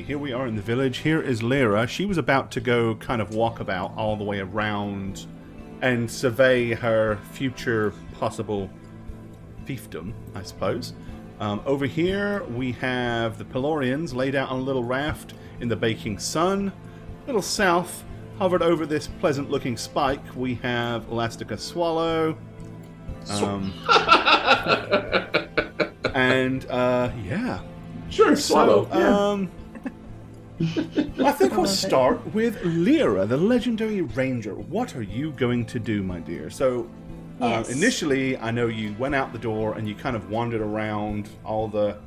Here we are in the village. Here is Lyra. She was about to go kind of walk about all the way around and survey her future possible fiefdom, I suppose. Over here, we have the Pelorians laid out on a little raft in the baking sun. A little south, hovered over this pleasant-looking spike, we have Elastica Swallow. Yeah. Sure, Swallow. I think we'll start with Lyra, the legendary ranger. What are you going to do, my dear? So, Yes. Initially, I know you went out the door and you kind of wandered around all the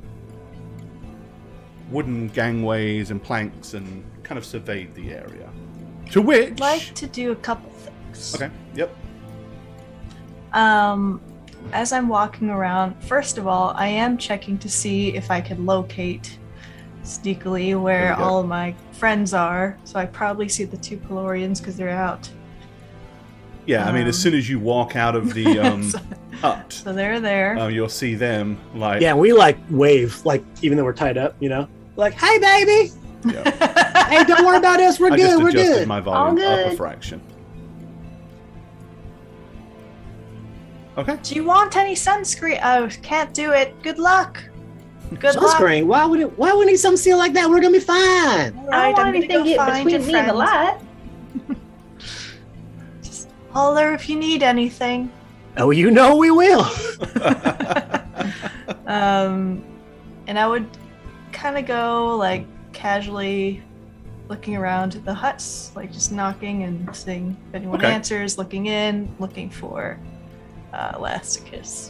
wooden gangways and planks and kind of surveyed the area. To which... I'd like to do a couple things. Okay, yep. As I'm walking around, first of all, I am checking to see if I can locate sneakily where all of my friends are. So I probably see the two Pelorians because they're out. Yeah, I mean, as soon as you walk out of the hut, so they're there. you'll see them, like... Yeah, we, wave, even though we're tied up, Like, hey, baby! Yeah. Hey, don't worry about us, we're good, we're I just adjusted good. my volume All up good. a fraction. Okay. Do you want any sunscreen? Oh, can't do it. Good luck. Good luck. Sunscreen? Why would we need some seal like that? We're gonna be fine. All I right, don't want I'm anything gonna to go get find between your me and the friends. light. Holler if you need anything. Oh, you know we will. And I would kind of go casually looking around the huts, just knocking and seeing if anyone Okay. answers, looking in, looking for Elasticus.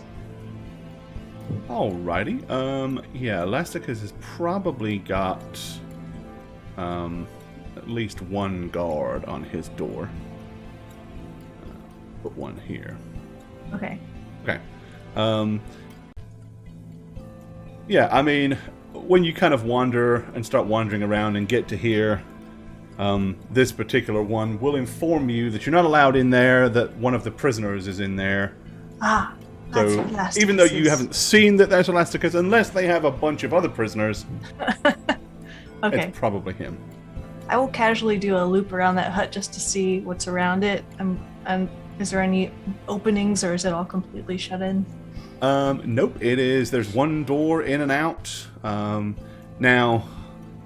Alrighty. Yeah, Elasticus has probably got at least one guard on his door. Put one here. Okay. Okay. Yeah, I mean, when you kind of wander and start wandering around and get to here, this particular one will inform you that you're not allowed in there, that one of the prisoners is in there. Ah, that's So what Elasticus even though you is. haven't seen that there's Elasticus, unless they have a bunch of other prisoners, Okay. it's probably him. I will casually do a loop around that hut just to see what's around it. And is there any openings, or is it all completely shut in? Nope, there's one door in and out. Now,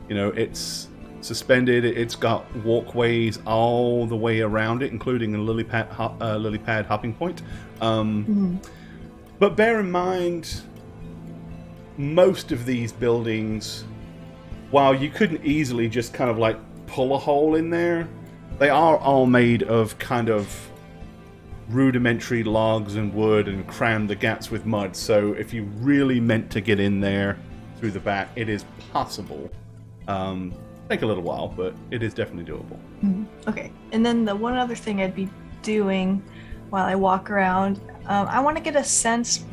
it's suspended. It's got walkways all the way around it, including a lily pad hopping point. But bear in mind, most of these buildings, while you couldn't easily just kind of pull a hole in there, they are all made of kind of rudimentary logs and wood and cram the gaps with mud. So if you really meant to get in there through the back, it is possible. Take a little while, but it is definitely doable. Okay. And then the one other thing I'd be doing while I walk around, I want to get a sense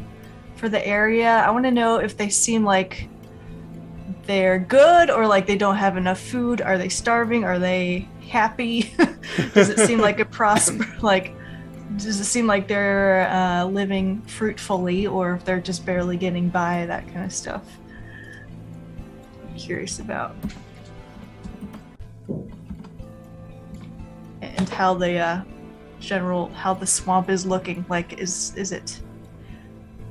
for the area. I want to know if they seem like they're good or they don't have enough food. Are they starving? Are they happy? Does it seem like a does it seem like they're living fruitfully, or if they're just barely getting by, that kind of stuff? I'm curious about. And how the how the swamp is looking. Is it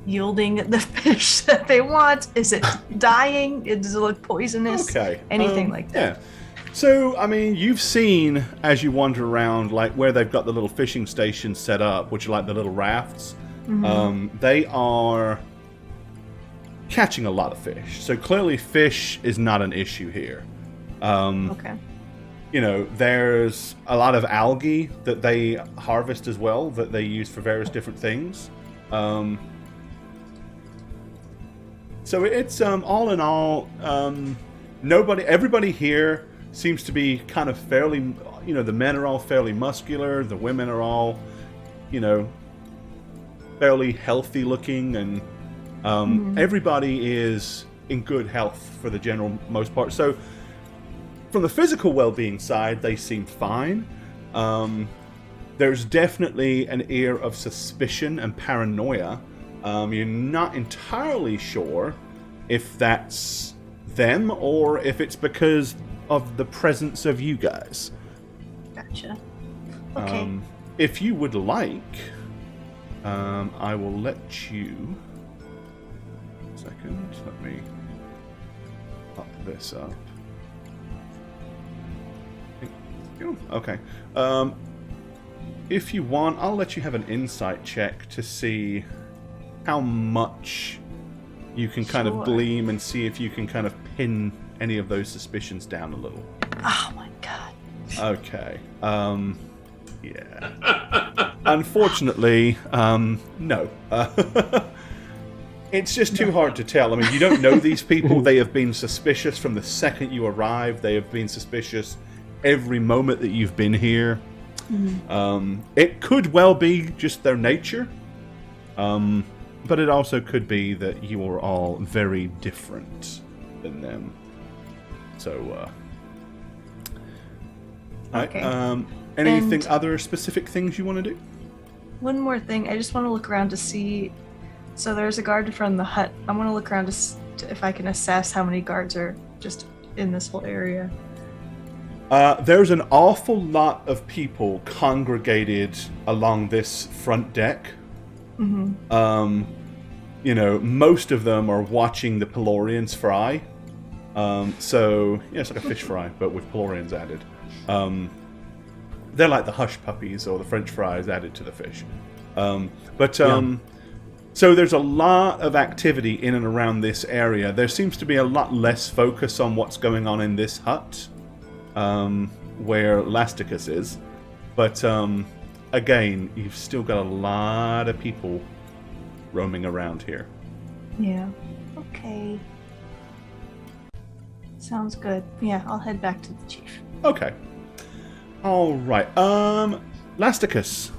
yielding the fish that they want? Is it dying? Does it look poisonous? Okay. Anything like that? Yeah. So, I mean, you've seen, as you wander around, where they've got the little fishing stations set up, which are the little rafts. They are catching a lot of fish. So clearly fish is not an issue here. Okay. There's a lot of algae that they harvest as well, that they use for various different things. So it's all in all, everybody here seems to be kind of fairly, the men are all fairly muscular, the women are all, fairly healthy looking, and everybody is in good health for the general most part. So from the physical well-being side, they seem fine. There's definitely an air of suspicion and paranoia. You're not entirely sure if that's them or if it's because of the presence of you guys. Gotcha. Okay. If you would like, I will let you... Second, let me pop this up. Okay. If you want, I'll let you have an insight check to see how much you can kind of gleam and see if you can kind of pin any of those suspicions down a little. Oh my god. Okay. Yeah. Unfortunately, no. It's just too hard to tell. I mean, you don't know these people. They have been suspicious from the second you arrived. They have been suspicious every moment that you've been here. It could well be just their nature. But it also could be that you are all very different than them. So, okay. Anything other specific things you want to do? One more thing. I just want to look around to see. So there's a guard in front of the hut. I want to look around to if I can assess how many guards are just in this whole area. There's an awful lot of people congregated along this front deck. You know, most of them are watching the Pelorians fry. So, yeah, it's like a fish fry, but with Pelorians added. They're like the hush puppies or the French fries added to the fish. So there's a lot of activity in and around this area. There seems to be a lot less focus on what's going on in this hut, where Lasticus is. But, again, you've still got a lot of people roaming around here. Yeah. Okay. Sounds good. Yeah, I'll head back to the chief. Okay. All right. Lasticus.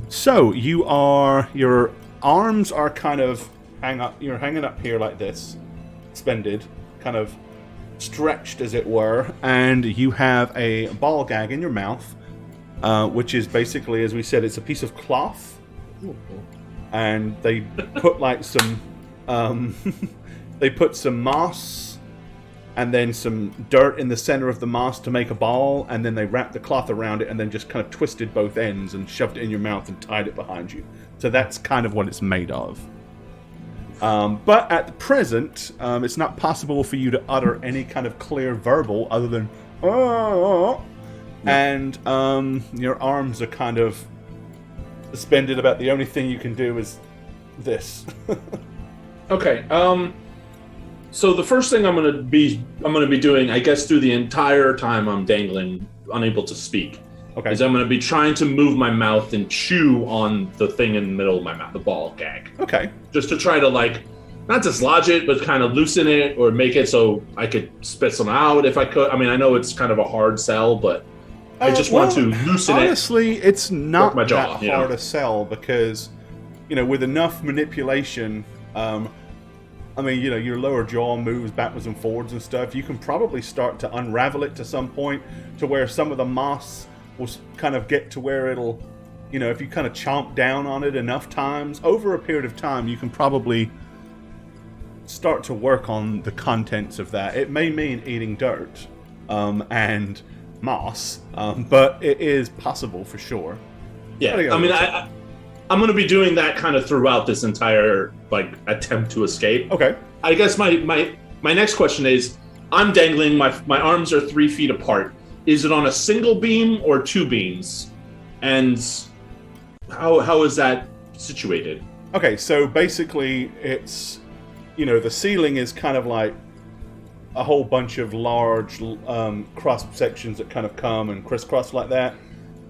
So your arms are kind of you're hanging up here like this, suspended, kind of stretched as it were, and you have a ball gag in your mouth, which is basically, as we said, it's a piece of cloth, and they put like some, they put some moss and then some dirt in the center of the moss to make a ball, and then they wrapped the cloth around it and then just kind of twisted both ends and shoved it in your mouth and tied it behind you. So that's kind of what it's made of. But at the present, it's not possible for you to utter any kind of clear verbal other than "oh," and your arms are kind of suspended. About the only thing you can do is this. Okay. So the first thing I'm gonna be doing, I guess, through the entire time I'm dangling, unable to speak, is I'm gonna be trying to move my mouth and chew on the thing in the middle of my mouth, the ball gag. Okay. Just to try to not dislodge it, but kind of loosen it or make it so I could spit some out if I could. I mean, I know it's kind of a hard sell, but I just want to loosen it. Honestly, it's not my jaw, that hard a sell because, with enough manipulation, I mean, your lower jaw moves backwards and forwards and stuff. You can probably start to unravel it to some point to where some of the moss will kind of get to where it'll, if you kind of chomp down on it enough times, over a period of time, you can probably start to work on the contents of that. It may mean eating dirt and moss, but it is possible for sure. Yeah, I mean, I'm going to be doing that kind of throughout this entire attempt to escape. Okay. I guess my next question is, I'm dangling. My arms are 3 feet apart. Is it on a single beam or 2 beams? And how is that situated? Okay, so basically it's, the ceiling is kind of like a whole bunch of large cross sections that kind of come and crisscross like that.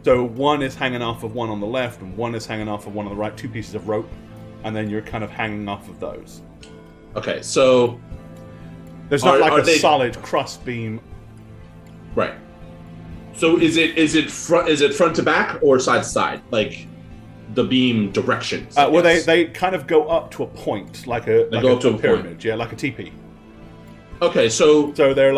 So one is hanging off of one on the left, and one is hanging off of one on the right, 2 pieces of rope, and then you're kind of hanging off of those. Okay, so there's not a solid cross beam. Right. So is it front to back or side to side, like the beam directions? Well, they kind of go up to a point, like a pyramid, point. Yeah, like a teepee. Okay, so they're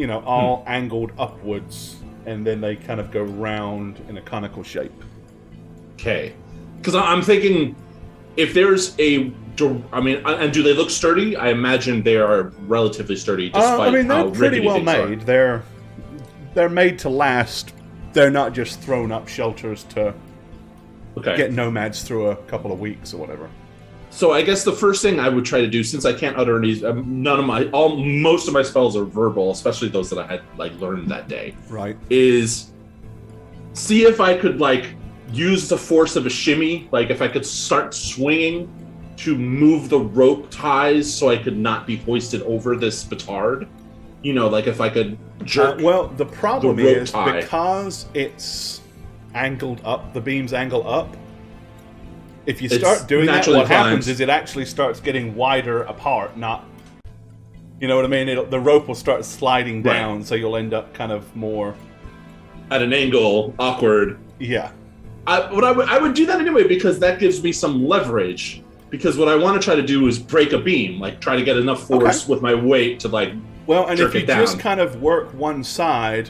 all angled upwards. And then they kind of go round in a conical shape. Okay. Because I'm thinking, if there's and do they look sturdy? I imagine they are relatively sturdy. Despite they're pretty well made. They're made to last. They're not just thrown up shelters to get nomads through a couple of weeks or whatever. So I guess the first thing I would try to do, since I can't utter any, most of my spells are verbal, especially those that I had learned that day. Right. Is see if I could use the force of a shimmy, if I could start swinging to move the rope ties so I could not be hoisted over this petard. If I could jerk. The problem is because it's angled up, the beams angle up. If you start doing that, what happens is it actually starts getting wider apart, not... You know what I mean? The rope will start sliding down, so you'll end up kind of more... At an angle, awkward. Yeah. I would do that anyway, because that gives me some leverage. Because what I want to try to do is break a beam, try to get enough force with my weight to, and if you just kind of work one side...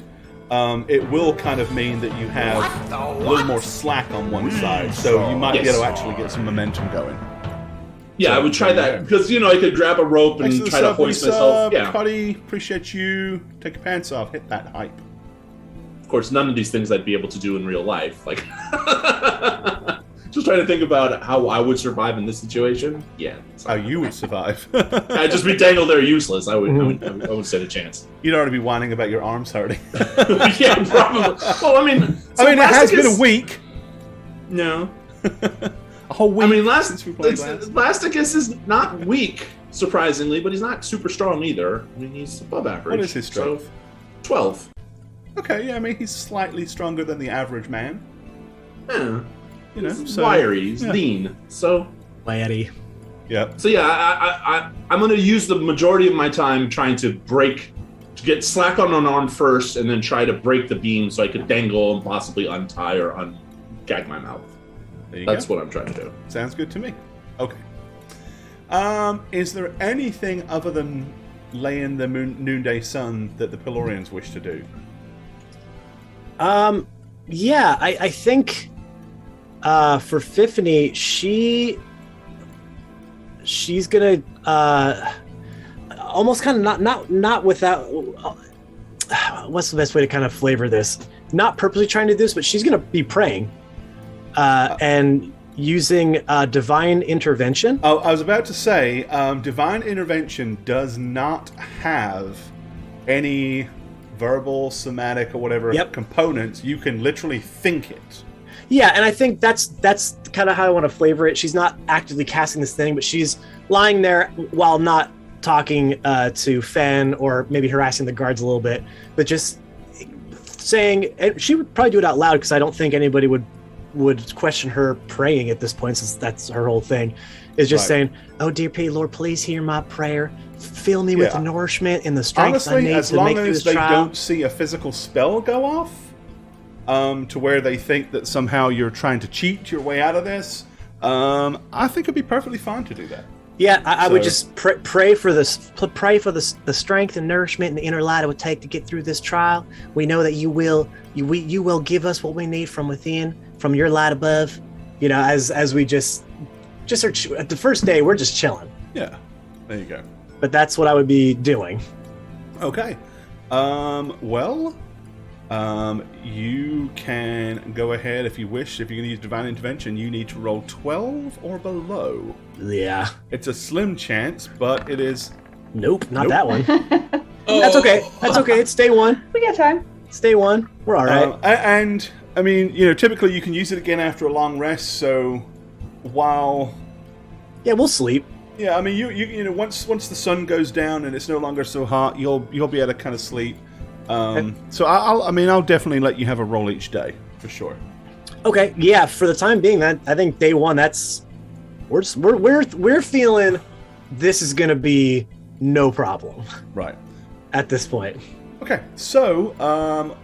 it will kind of mean that you have a little more slack on one side, so you might be able to actually get some momentum going. Yeah, so, I would try that, because, I could grab a rope and try to hoist myself. Yeah. Cuddy, appreciate you. Take your pants off, hit that hype. Of course, none of these things I'd be able to do in real life. Just trying to think about how I would survive in this situation. Yeah. How you would survive. I'd just be dangled there useless. I would stand a chance. You'd already be whining about your arms hurting. Yeah, probably. Well, it has been a week. No. A whole week since we played last. Blasticus is not weak, surprisingly, but he's not super strong either. He's above average. What is his strength? So, 12. Okay, yeah, he's slightly stronger than the average man. Yeah. He's wiry, he's lean, so... Wiry. Yep. So yeah, I'm going to use the majority of my time trying to get slack on an arm first, and then try to break the beam so I could dangle and possibly untie or gag my mouth. That's what I'm trying to do. Sounds good to me. Okay. Is there anything other than laying the noonday sun that the Pilorians wish to do? Yeah, I think... for Fiffany, she's gonna almost kind of not without. What's the best way to kind of flavor this? Not purposely trying to do this, but she's gonna be praying and using divine intervention. Oh, I was about to say, divine intervention does not have any verbal, somatic, or whatever components. You can literally think it. Yeah, and I think that's kind of how I want to flavor it. She's not actively casting this thing, but she's lying there while not talking to Fen or maybe harassing the guards a little bit, but just saying, and she would probably do it out loud because I don't think anybody would question her praying at this point, since that's her whole thing, is just saying, "Oh, dear Lord, please hear my prayer. Fill me with the nourishment and the strength I need to make through this trial." As long as they don't see a physical spell go off, to where they think that somehow you're trying to cheat your way out of this, I think it'd be perfectly fine to do that. Yeah, I would just pray for the strength and nourishment and the inner light it would take to get through this trial. We know that you will give us what we need from within, from your light above. As we just are at the first day, we're just chilling. Yeah, there you go. But that's what I would be doing. Okay. You can go ahead if you wish. If you're going to use divine intervention, you need to roll 12 or below. Yeah. It's a slim chance, but it is... Nope, not that one. That's okay. That's okay. It's day one. We got time. It's day one. We're all right. And, typically you can use it again after a long rest, so while... Yeah, we'll sleep. Yeah, once the sun goes down and it's no longer so hot, you'll be able to kind of sleep. So I'll definitely let you have a roll each day for sure. Okay, yeah. For the time being, I think day one. We're feeling this is gonna be no problem. Right. At this point. Okay, so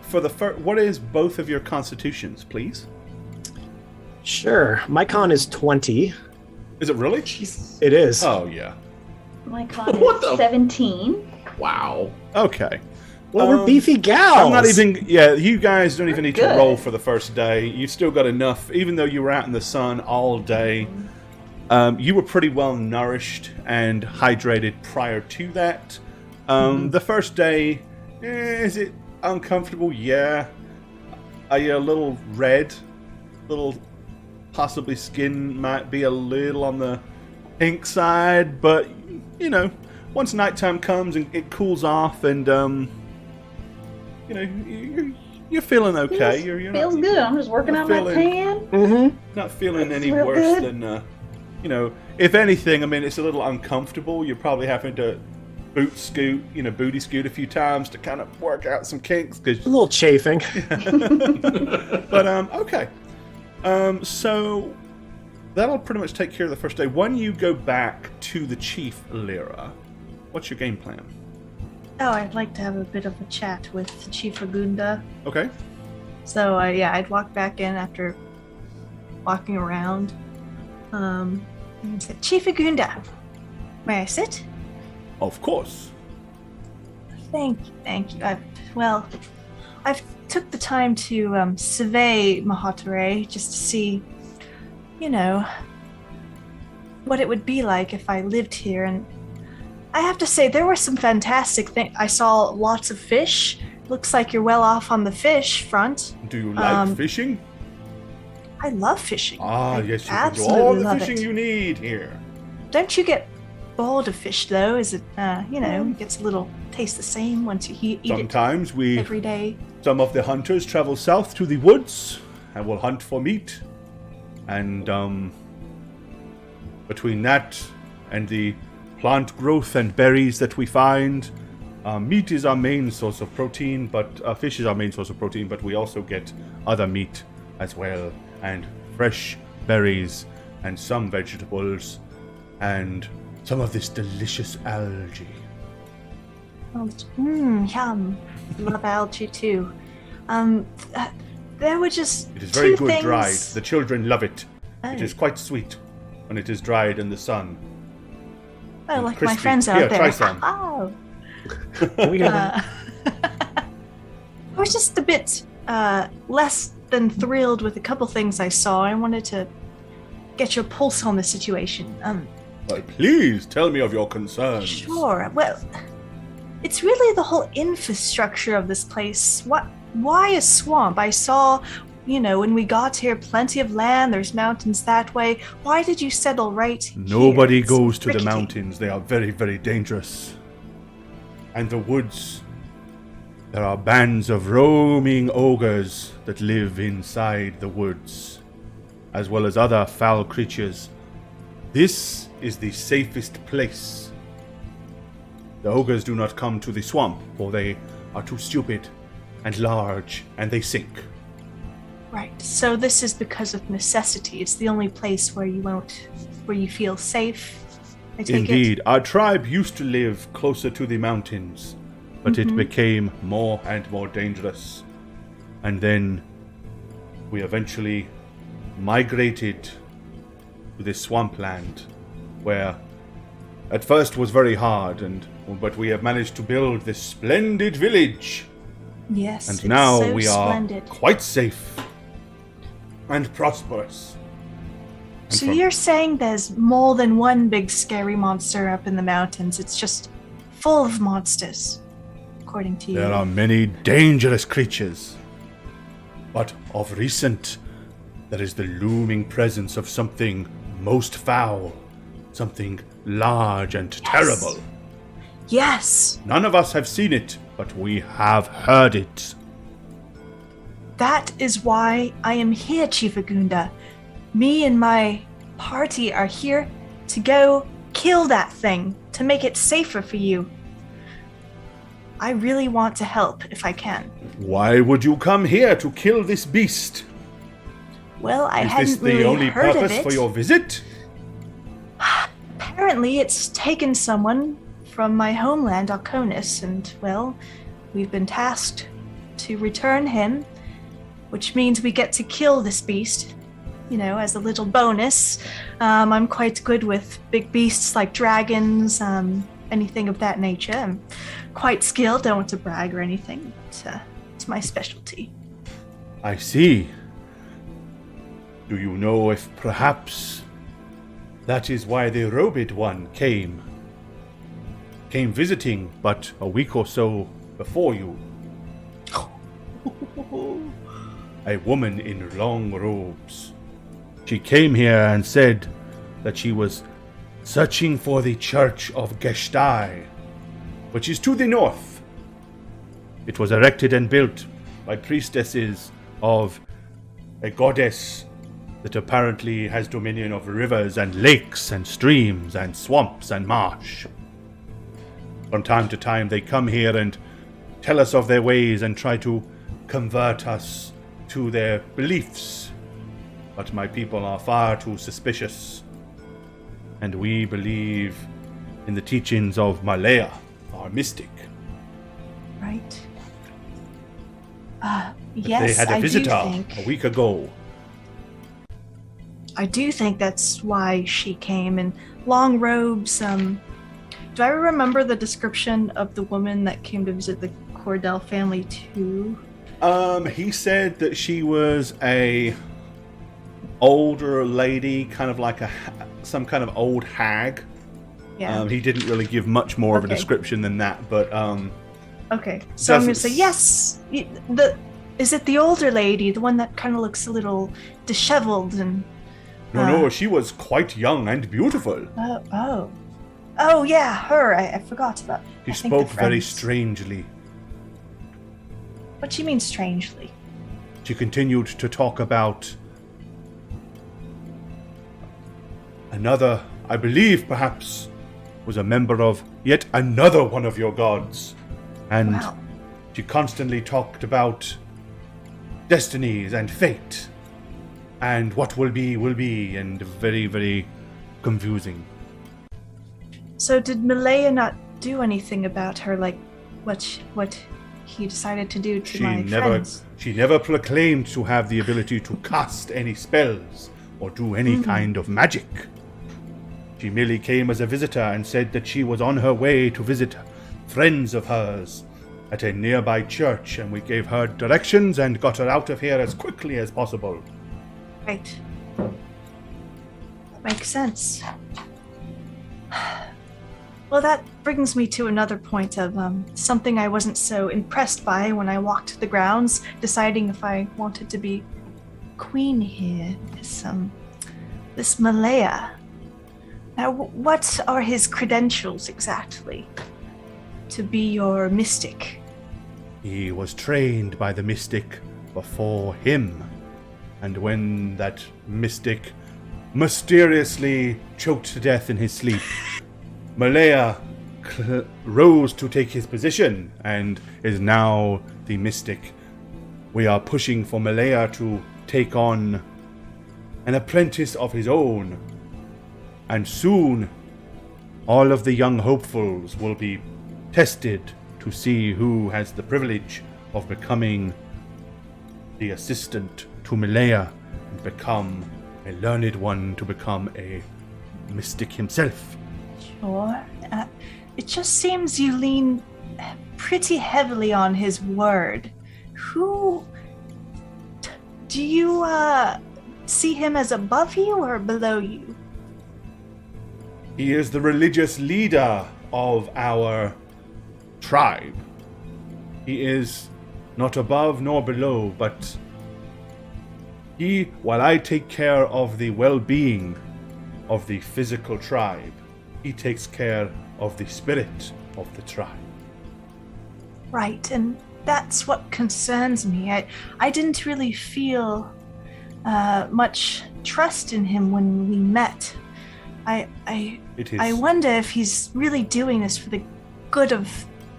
for the first, what is both of your constitutions, please? Sure. My con is 20. Is it really? Jesus. It is. Oh yeah. My con is 17. Wow. Okay. Well, we're beefy gals. I'm not even... Yeah, you guys don't even need to roll for the first day. You've still got enough, even though you were out in the sun all day, You were pretty well nourished and hydrated prior to that. The first day, is it uncomfortable? Yeah. Are you a little red? Possibly skin might be a little on the pink side, but, once nighttime comes and it cools off and, you're feeling okay. Feels good. I'm just working on my tan. Not feeling any worse than, if anything, I mean, it's a little uncomfortable. You're probably having to booty scoot a few times to kind of work out some kinks. A little chafing. But, okay. So that'll pretty much take care of the first day. When you go back to the Chief, Lyra, what's your game plan? Oh, I'd like to have a bit of a chat with Chief Agunda. Okay. So, I'd walk back in after walking around. And say, Chief Agunda, may I sit? Of course. Thank you. I've took the time to survey Mahoterre just to see, what it would be like if I lived here. And I have to say, there were some fantastic things. I saw lots of fish. Looks like you're well off on the fish front. Do you like fishing? I love fishing. Yes, you can do absolutely all the love fishing it. you need here. Don't you get bored of fish, though? Is it, it gets a little taste the same once you eat Sometimes it every day? Some of the hunters travel south to the woods and will hunt for meat. And between that and the plant growth and berries that we find, meat is our main source of protein, but fish is our main source of protein, but we also get other meat as well, and fresh berries, and some vegetables, and some of this delicious algae. Yum. Love algae too. There were just It is very two good things. dried. The children love it. Oh. It is quite sweet when it is dried in the sun. Oh, like crispy. my friends out Here, there. try some. Oh. We have I was just a bit less than thrilled with a couple things I saw. I wanted to get your pulse on the situation. Well, please tell me of your concerns. Sure. Well, it's really the whole infrastructure of this place. Why a swamp? I saw, when we got here, plenty of land. There's mountains that way. Why did you settle right here? Nobody It's goes to the rickety. mountains. They are very, very dangerous. And the woods, there are bands of roaming ogres that live inside the woods, as well as other foul creatures. This is the safest place. The ogres do not come to the swamp, for they are too stupid and large, and they sink. Right. So this is because of necessity. It's the only place where you feel safe. I take Indeed, it. our tribe used to live closer to the mountains, but it became more and more dangerous. And then we eventually migrated to this swampland, where at first was very hard, but we have managed to build this splendid village. Yes. And it's now so we are splendid. quite safe and prosperous. And So from- you're saying there's more than one big scary monster up in the mountains? It's just full of monsters, according to you. There are many dangerous creatures. But of recent, there is the looming presence of something most foul. Something large and terrible. Yes, None of us have seen it, but we have heard it. that is why I am here, Chief Agunda. Me and my party are here to go kill that thing, to make it safer for you. I really want to help if I can. Why would you come here to kill this beast? Well, I Is this hadn't the really only heard of purpose it. for your visit? Apparently, it's taken someone from my homeland, Arconis, and, well, we've been tasked to return him, which means we get to kill this beast, as a little bonus. I'm quite good with big beasts like dragons, anything of that nature. I'm quite skilled, don't want to brag or anything, but it's my specialty. I see. Do you know if perhaps That is why the robed one came visiting but a week or so before you. A woman in long robes. She came here and said that she was searching for the Church of Geshtai, which is to the north. It was erected and built by priestesses of a goddess that apparently has dominion of rivers and lakes and streams and swamps and marsh. From time to time they come here and tell us of their ways and try to convert us to their beliefs. But my people are far too suspicious. And we believe in the teachings of Malaya, our mystic. Right. Yes, they had a visitor a week ago. I do think that's why she came in long robes. Do I remember the description of the woman that came to visit the Cordell family too? He said that she was a older lady, kind of like some kind of old hag. Yeah. He didn't really give much more of a description than that, but okay, so I'm gonna say yes. Is it the older lady, the one that kind of looks a little disheveled and? No, she was quite young and beautiful. Oh yeah, her. I forgot about. She spoke very strangely. What do you mean strangely? She continued to talk about another, I believe perhaps, was a member of yet another one of your gods. And wow. She constantly talked about destinies and fate. And what will be, and very, very confusing. So did Malaya not do anything about her, like what he decided to do to my friends? She never proclaimed to have the ability to cast any spells or do any kind of magic. She merely came as a visitor and said that she was on her way to visit friends of hers at a nearby church, and we gave her directions and got her out of here as quickly as possible. Right. Makes sense. Well, that brings me to another point of something I wasn't so impressed by when I walked the grounds, deciding if I wanted to be queen here. This Malaya. Now, what are his credentials exactly to be your mystic? He was trained by the mystic before him. And when that mystic mysteriously choked to death in his sleep, Malaya rose to take his position and is now the mystic. We are pushing for Malaya to take on an apprentice of his own. And soon, all of the young hopefuls will be tested to see who has the privilege of becoming the assistant to Malaya and become a learned one, to become a mystic himself. Sure. It just seems you lean pretty heavily on his word. Do you see him as above you or below you? He is the religious leader of our tribe. He is not above nor below, but while I take care of the well-being of the physical tribe, he takes care of the spirit of the tribe. Right, and that's what concerns me. I didn't really feel much trust in him when we met. I wonder if he's really doing this for the good of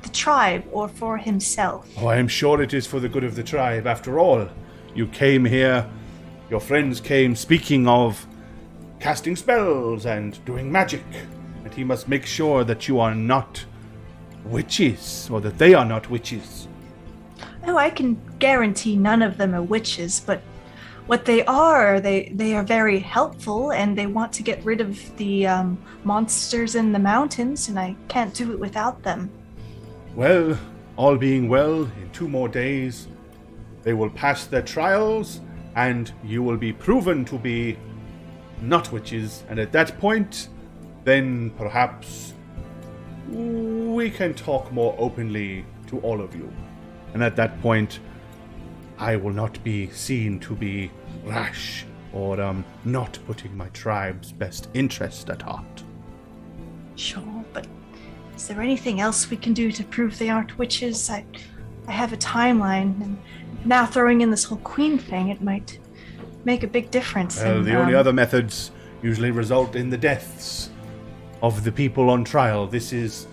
the tribe or for himself. Oh, I am sure it is for the good of the tribe. After all, you came here, your friends came speaking of casting spells and doing magic, and he must make sure that you are not witches, or that they are not witches. Oh, I can guarantee none of them are witches, but what they are very helpful, and they want to get rid of the monsters in the mountains, and I can't do it without them. Well, all being well, in 2 more days, they will pass their trials, and you will be proven to be not witches, and at that point, then perhaps we can talk more openly to all of you. And at that point, I will not be seen to be rash or not putting my tribe's best interest at heart. Sure, but is there anything else we can do to prove they aren't witches? I have a timeline, and now throwing in this whole queen thing, it might make a big difference. Well, the only other methods usually result in the deaths of the people on trial. This is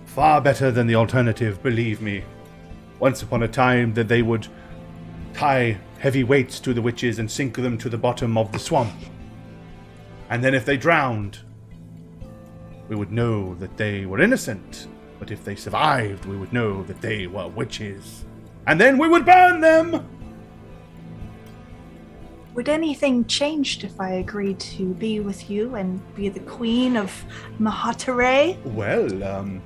far better than the alternative, believe me. Once upon a time that they would tie heavy weights to the witches and sink them to the bottom of the swamp. And then if they drowned, we would know that they were innocent. But if they survived, we would know that they were witches. And then we would burn them! Would anything change if I agreed to be with you and be the queen of Mahoterre? Well,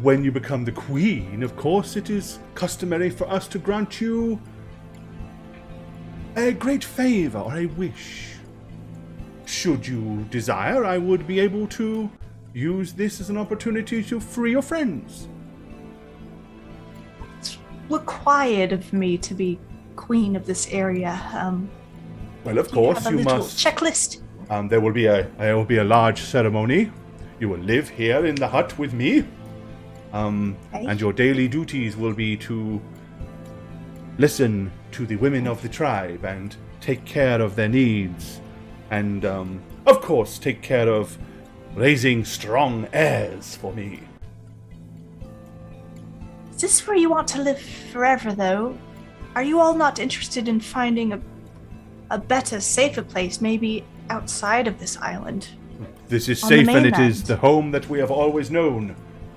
when you become the queen, of course, it is customary for us to grant you a great favor or a wish. Should you desire, I would be able to use this as an opportunity to free your friends. It's required of me to be queen of this area. Well, of course, you must. Checklist. There will be a large ceremony. You will live here in the hut with me. And your daily duties will be to listen to the women of the tribe and take care of their needs. And, of course, take care of raising strong heirs for me. Is this where you want to live forever, though? Are you all not interested in finding a better, safer place, maybe outside of this island? This is safe, and it is the home that we have always known.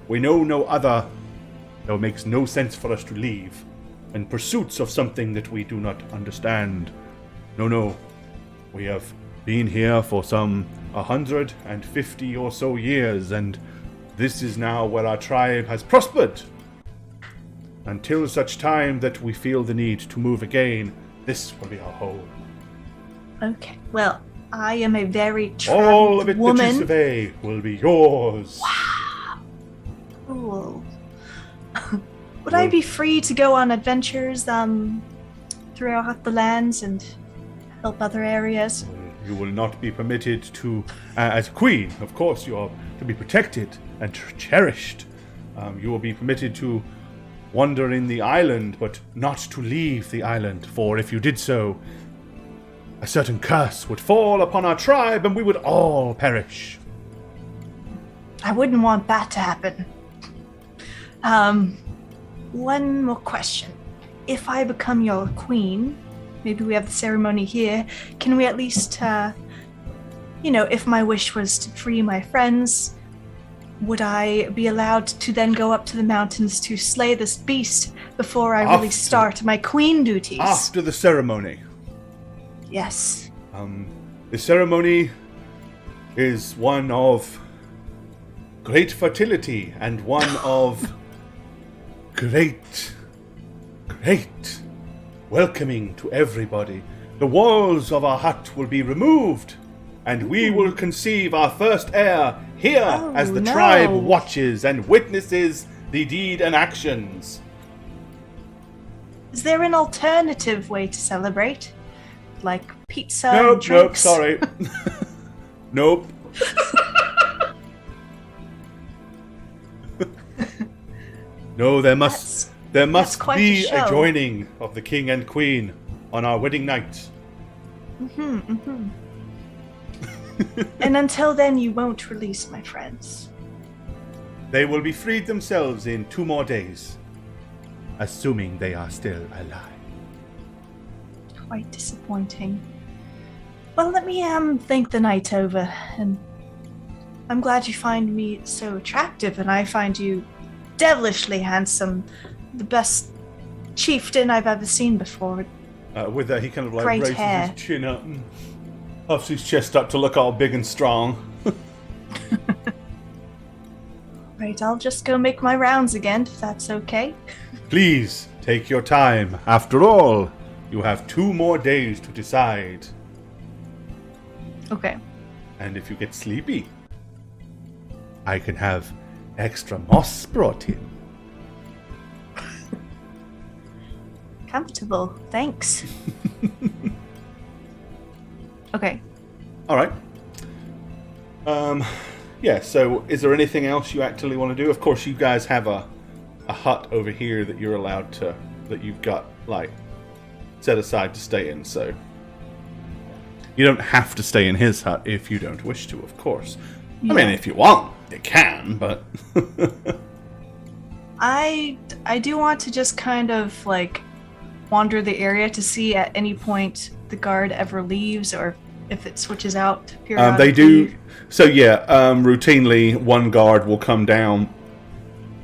We know no other. It makes no sense for us to leave in pursuits of something that we do not understand. No. We have been here for some 150 or so years, and this is now where our tribe has prospered. Until such time that we feel the need to move again, this will be our home. Okay. Well, I am a very traveled all of it woman. that you survey will be yours. Wow. Cool. Would I be free to go on adventures throughout the lands and help other areas? You will not be permitted to, as queen, of course, you are to be protected and cherished. You will be permitted to wander in the island, but not to leave the island, for if you did so, a certain curse would fall upon our tribe and we would all perish. I wouldn't want that to happen. One more question. If I become your queen, maybe we have the ceremony here, can we at least, if my wish was to free my friends, would I be allowed to then go up to the mountains to slay this beast before I really start my queen duties? After the ceremony. Yes. The ceremony is one of great fertility and one of great welcoming to everybody. The walls of our hut will be removed, and we will conceive our first heir here as the tribe watches and witnesses the deed and actions. Is there an alternative way to celebrate? Like pizza Nope, and drinks? sorry. Nope. No, there must be a joining of the king and queen on our wedding night. And until then, you won't release my friends. They will be freed themselves in 2 more days, assuming they are still alive. Quite disappointing. Well, let me think the night over, and I'm glad you find me so attractive, and I find you devilishly handsome. The best chieftain I've ever seen before. With that, he kind of like Great raises hair. his chin up and puffs his chest up to look all big and strong. Right, I'll just go make my rounds again, if that's okay. Please, take your time. After all, you have 2 more days to decide. Okay. And if you get sleepy, I can have extra moss brought in. Comfortable. Thanks. Okay. All right. Yeah, so is there anything else you actually want to do? Of course, you guys have a hut over here that you're allowed to, that you've got, like, set aside to stay in, so you don't have to stay in his hut if you don't wish to, of course. Yeah. I mean, if you want, you can, but... I do want to just kind of, like, wander the area to see at any point the guard ever leaves or if it switches out periodically. They do... So, yeah, routinely, one guard will come down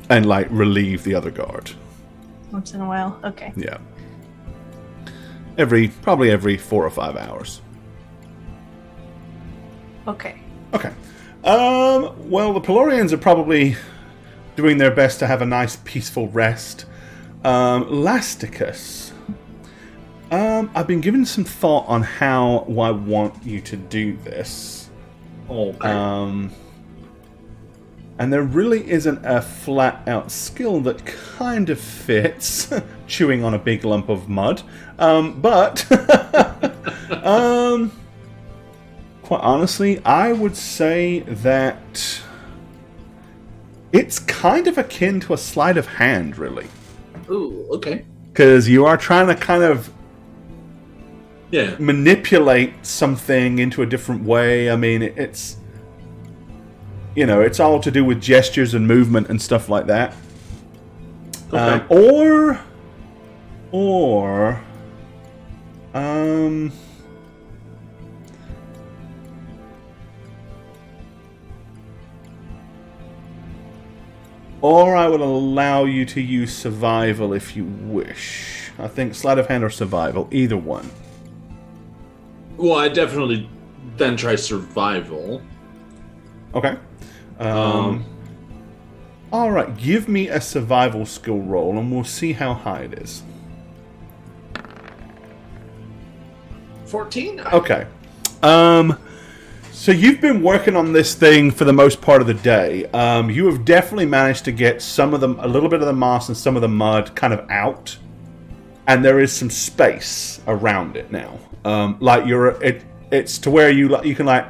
and, like, relieve the other guard. Once in a while? Okay. Yeah. Probably every 4 or 5 hours. Okay. Okay. Well, the Pelorians are probably doing their best to have a nice, peaceful rest. Lasticus. I've been given some thought on how I want you to do this. Okay. And there really isn't a flat-out skill that kind of fits chewing on a big lump of mud. But quite honestly, I would say that it's kind of akin to a sleight of hand, really. Ooh, okay. Because you are trying to kind of manipulate something into a different way. I mean, it's... You know, it's all to do with gestures and movement and stuff like that. Okay. Or I would allow you to use survival if you wish. I think sleight of hand or survival, either one. Well, I definitely then try survival. Okay. Alright, give me a survival skill roll and we'll see how high it is. 14? Okay. So you've been working on this thing for the most part of the day. You have definitely managed to get a little bit of the moss and some of the mud kind of out. And there is some space around it now. It's to where you can like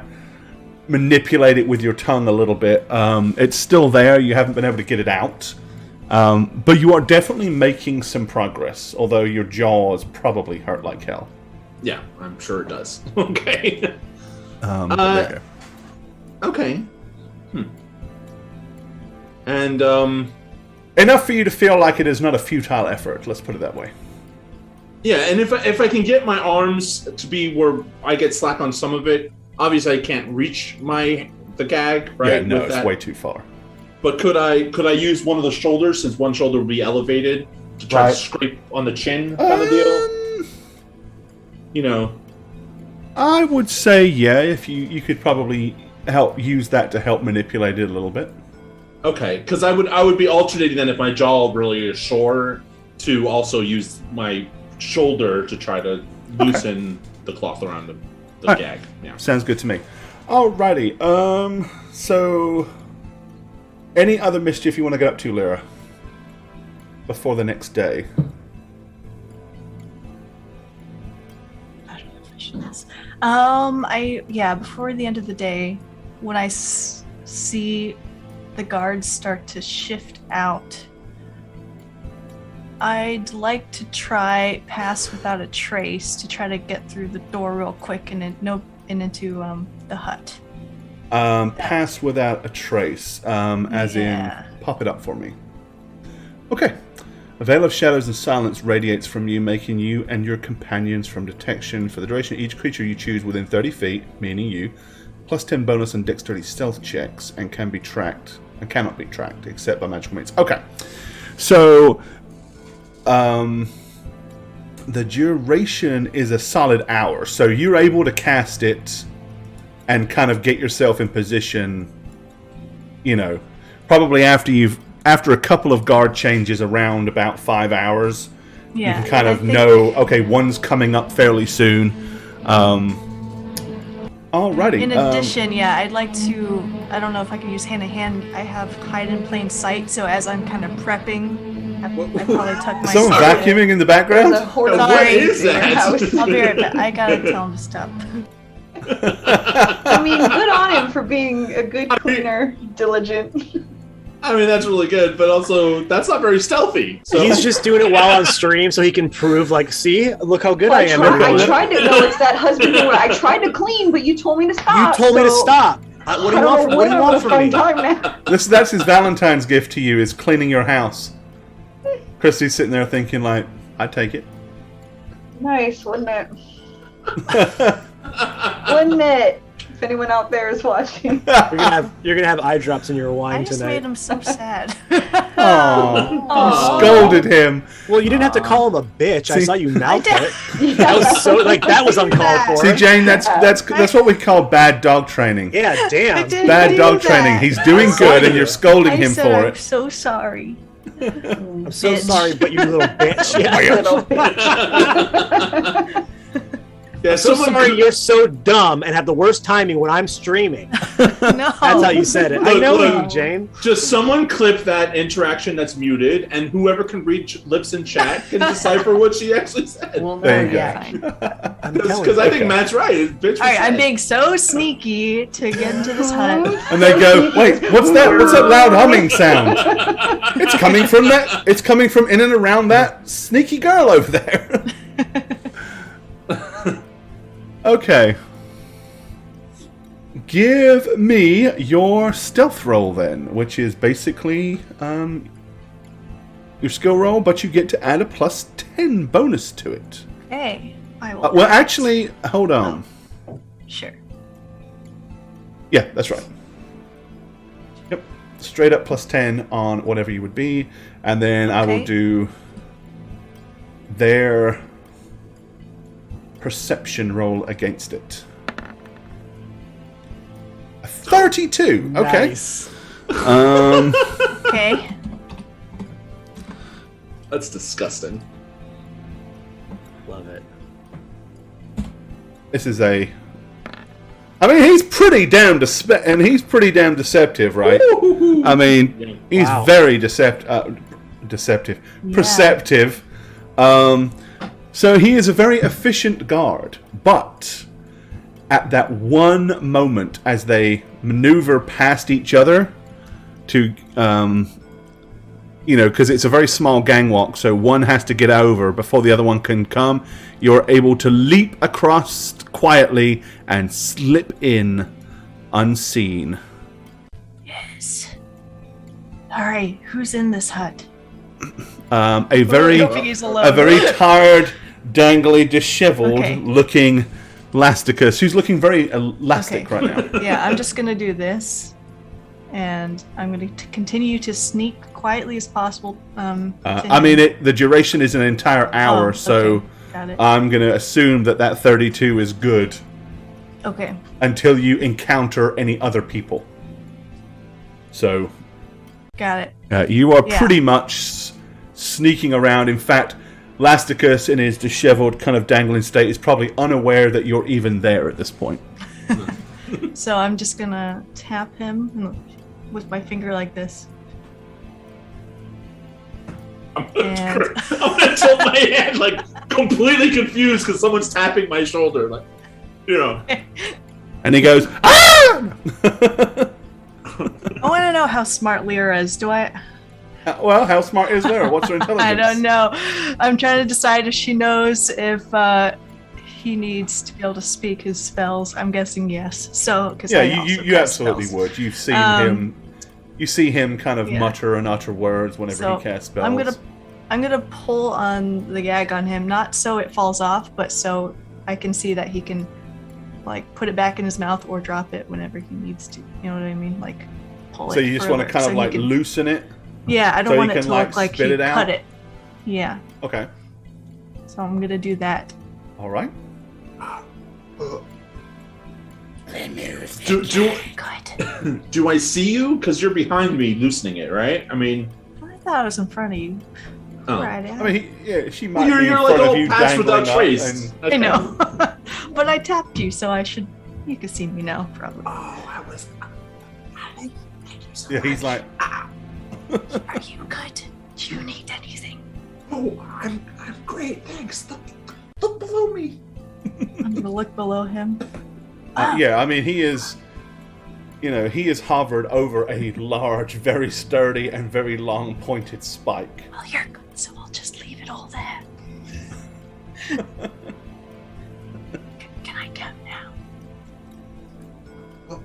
manipulate it with your tongue a little bit. It's still there. You haven't been able to get it out. But you are definitely making some progress, although your jaws probably hurt like hell. Yeah, I'm sure it does. Okay. Okay. And, enough for you to feel like it is not a futile effort, let's put it that way. Yeah, and if I can get my arms to be where I get slack on some of it, obviously I can't reach the gag, right? Yeah, no, it's way too far. But could I use one of the shoulders, since one shoulder would be elevated, to try to scrape on the chin kind of deal? You know. I would say, yeah, if you could probably use that to help manipulate it a little bit. Okay, because I would be alternating then if my jaw really is sore to also use my shoulder to try to loosen the cloth around the gag. Yeah, sounds good to me. Alrighty. So any other mischief you want to get up to, Lyra, before the next day? Before the end of the day, when I see the guards start to shift out, I'd like to try pass without a trace to try to get through the door real quick and into the hut. Pass without a trace, as in pop it up for me. Okay. A veil of shadows and silence radiates from you, making you and your companions from detection for the duration of each creature you choose within 30 feet, meaning you, plus 10 bonus on dexterity stealth checks, and cannot be tracked except by magical means. Okay. So, the duration is a solid hour, so you're able to cast it and kind of get yourself in position, you know, probably after a couple of guard changes around about 5 hours, you can kind of know, okay, one's coming up fairly soon. Alrighty. In addition, I'd like to. I don't know if I can use hand to hand. I have hide in plain sight, so as I'm kind of prepping, I probably tuck my. Someone vacuuming in the background? What is that? I'll be right back. I gotta tell him to stop. I mean, good on him for being a good cleaner, diligent. I mean, that's really good, but also that's not very stealthy. So He's just doing it while on stream so he can prove, like, see, look how good Well, I am. I tried to. No, it's that husband thing. I tried to clean, but you told me to stop. You told me to stop. What do you want from me? That's his Valentine's gift to you, is cleaning your house. Christy's sitting there thinking, like, I'd take it. Nice, wouldn't it? Wouldn't it? If anyone out there is watching. You're gonna have eye drops in your wine I just tonight. made him so sad. Oh, scolded him. Well, you didn't have to call him a bitch. I saw you mouth did. it. That was so that was uncalled for. See, Jane, that's what we call bad dog training. Yeah, damn. Bad dog training. He's doing good, and you're scolding him for I'm it. so sorry. I'm so Bitch. sorry, but you little bitch. Yeah. Little bitch. yeah, I'm so sorry you're so dumb and have the worst timing when I'm streaming. No. That's how you said it. I know you, Jane. Just someone clip that interaction that's muted, and whoever can read lips in chat can decipher what she actually said. Well, There you no, yeah. Because I think Matt's right. Bitch All right, I'm said. being so sneaky to get into this hut. And they go, wait, what's that? What's that loud humming sound? It's coming from that. It's coming from in and around that sneaky girl over there. Okay. Give me your stealth roll then, which is basically your skill roll, but you get to add a plus 10 bonus to it. Hey, I will. Well, actually, hold on. Sure. Yeah, that's right. Yep. Straight up plus 10 on whatever you would be, and then I will Okay. do their perception roll against it. A 32. Okay. Nice. Okay. That's disgusting. Love it. This is a. I mean, he's pretty damn deceptive, right? I mean, he's Wow. very deceptive. Yeah. Perceptive. So he is a very efficient guard, but at that one moment as they maneuver past each other to, because it's a very small gang walk, so one has to get over before the other one can come, you're able to leap across quietly and slip in unseen. Yes. All right, who's in this hut? A very He's alone. a very tired, dangly, disheveled Okay. looking Lasticus, who's looking very elastic right now. Yeah, I'm just gonna do this, and I'm gonna continue to sneak quietly as possible. To I him. mean, the duration is an entire hour, Oh, so okay. Got it. I'm going to assume that 32 is good Okay. until you encounter any other people. So Got it. you are Yeah. pretty much sneaking around. In fact, Lasticus, in his disheveled, kind of dangling state, is probably unaware that you're even there at this point. So I'm just gonna tap him with my finger like this. I'm And gonna tilt my hand like completely confused because someone's tapping my shoulder, like, And he goes, ah! I want to know how smart Lyra is. Do I? Well, how smart is Lyra? What's her intelligence? I don't know. I'm trying to decide if she knows if he needs to be able to speak his spells. I'm guessing yes. So, because Yeah, you absolutely would. You've seen him. You see him kind of Yeah. mutter and utter words whenever So he casts spells. I'm gonna pull on the gag on him, not so it falls off, but so I can see that he can, like, put it back in his mouth or drop it whenever he needs to. You know what I mean? Like, pull it. So you just want to further kind so of he like can- loosen it. Yeah, I so don't he want it can, to like, look like spit he it out? cut it. Yeah, Okay. so I'm gonna do that. All right. do I see you? Because you're behind me, loosening it, right? I mean, I thought it was in front of you. oh. Right. I mean, she might You're be in like front of all you pass dangling without up trace. and- I know, but I tapped you, so I should You can see me now, probably. Oh, thank you so much. He's like, Are you good? Do you need anything? Oh, I'm great, thanks. Look below me. I'm gonna look below him. yeah, I mean, he is, he is hovered over a large, very sturdy, and very long pointed spike. Well, you're good, so I'll just leave it all there. Can I come now?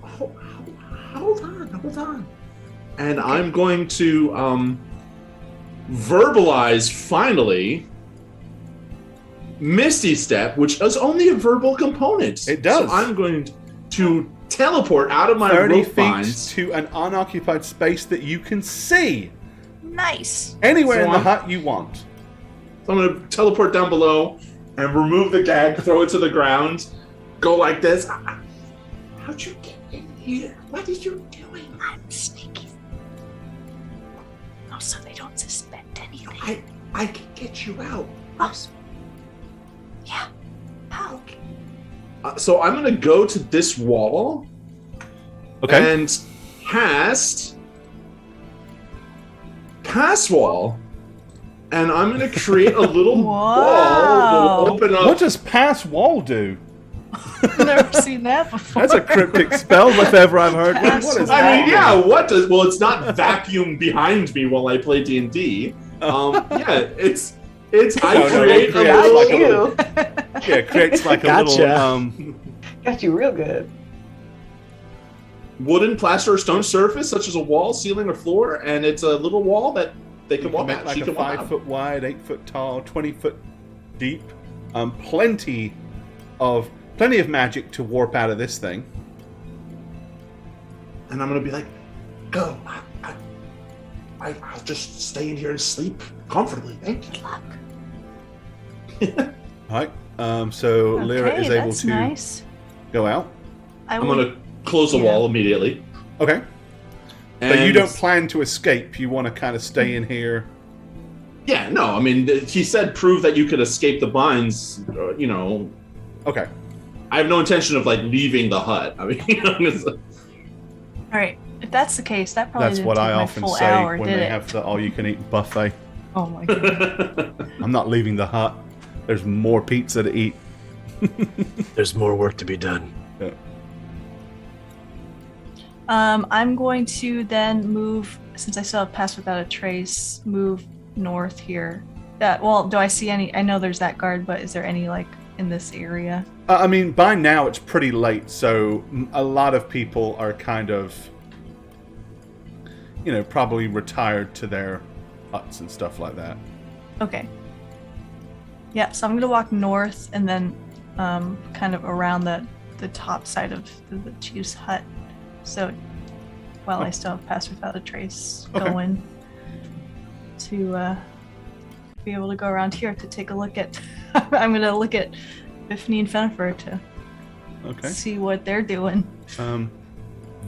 Hold on. And okay. I'm going to verbalize finally Misty Step, which is only a verbal component. It does. So I'm going to teleport out of my 30 rope feet binds to an unoccupied space that you can see. Nice. Anywhere in the hut you want. So I'm going to teleport down below and remove the gag, throw it to the ground, go like this. How'd you get in here? What are you doing? I'm sneaky. Oh, so they don't suspect anything. I can get you out. Oh. Yeah. How? So I'm going to go to this wall. Okay. And cast Pass Wall. And I'm going to create a little wall that will open up. What does Pass Wall do? I've never seen that before. That's a cryptic spell, if ever I've heard one. What is I mean, yeah, what does... Well, it's not vacuum behind me while I play D&D. Yeah, it's I create a little... Yeah, it creates like a little... Got you real good. Wooden, plaster, or stone surface, such as a wall, ceiling, or floor, and it's a little wall that they can walk make out. like a 5 foot wide, 8 foot tall, 20 foot deep. Plenty of magic to warp out of this thing. And I'm gonna be like, go. I'll just stay in here and sleep comfortably. Thank you. Good luck. All right. So Lyra is able to go out. I'm gonna close the wall immediately. Okay. But you don't plan to escape. You want to kind of stay in here. Yeah. No. I mean, he said prove that you could escape the binds. Okay. I have no intention of leaving the hut. I mean, all right. If that's the case, that probably that's didn't what take I my often full say hour, when did they it? have the all-you-can-eat buffet. Oh my god. I'm not leaving the hut. There's more pizza to eat. There's more work to be done. Yeah. I'm going to then move, since I still have Pass Without a Trace, move north here. Well, do I see any? I know there's that guard, but is there any in this area? I mean, by now it's pretty late, so a lot of people are kind of, probably retired to their huts and stuff like that. Okay. Yeah, so I'm going to walk north and then kind of around the top side of the chief's hut. So while I still have Pass Without a Trace going to be able to go around here to take a look at... I'm going to look at Biffany and Fenifer to see what they're doing.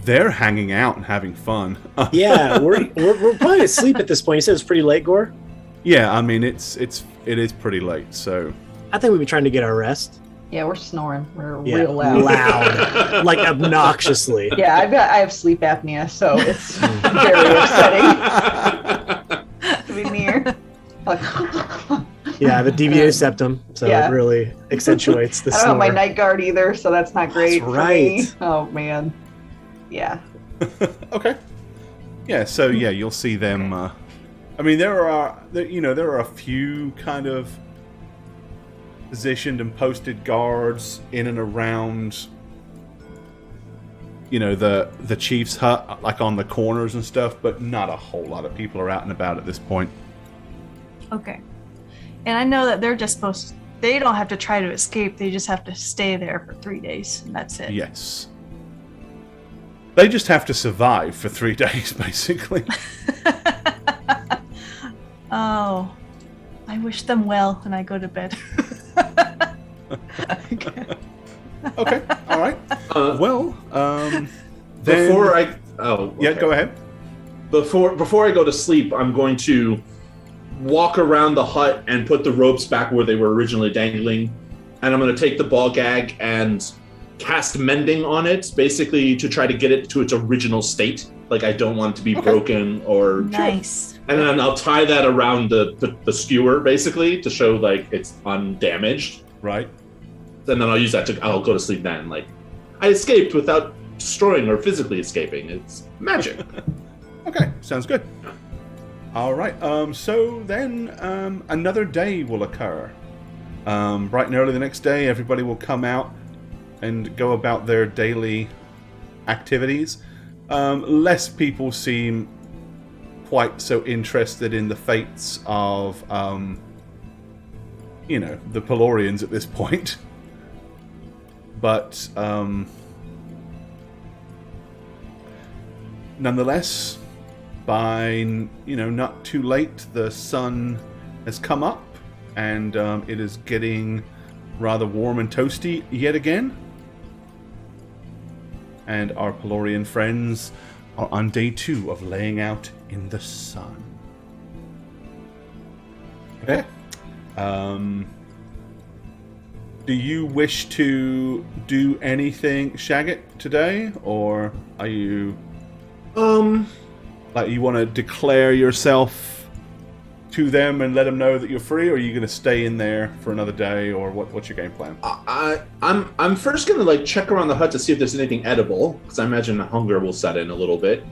They're hanging out and having fun. Yeah, we're probably asleep at this point. You said it's pretty late, Gore? Yeah, I mean, it is pretty late, so... I think we'd be trying to get our rest. Yeah, we're snoring. We're real loud. Loud. Obnoxiously. Yeah, I have sleep apnea, so it's very upsetting to be near. Yeah, I have a deviated septum, so it really accentuates the snore. I don't have my night guard either, so that's not great for me. Oh, man. Yeah. Okay. Yeah, so you'll see them... I mean, there are a few kind of positioned and posted guards in and around, the chief's hut, on the corners and stuff, but not a whole lot of people are out and about at this point. Okay. And I know that they're just they don't have to try to escape, they just have to stay there for 3 days, and that's it. Yes. They just have to survive for 3 days, basically. Oh, I wish them well, and I go to bed. Okay, all right. Then before go ahead. Before I go to sleep, I'm going to walk around the hut and put the ropes back where they were originally dangling, and I'm going to take the ball gag and cast mending on it, basically to try to get it to its original state. Like I don't want it to be broken or nice. And then I'll tie that around the skewer basically to show like it's undamaged. Right. And then I'll go to sleep then. Like I escaped without destroying or physically escaping. It's magic. Okay, sounds good. All right. So then another day will occur. Bright and early the next day, everybody will come out and go about their daily activities. Less people seem quite so interested in the fates of, the Pelorians at this point. But, nonetheless, by, not too late, the sun has come up, and it is getting rather warm and toasty yet again. And our Pelorian friends are on day 2 of laying out in the sun. Okay. Do you wish to do anything, Shagget, today? Or are you... Like, you want to declare yourself to them and let them know that you're free, or are you going to stay in there for another day, or what's your game plan? I'm first going to like check around the hut to see if there's anything edible, because I imagine hunger will set in a little bit.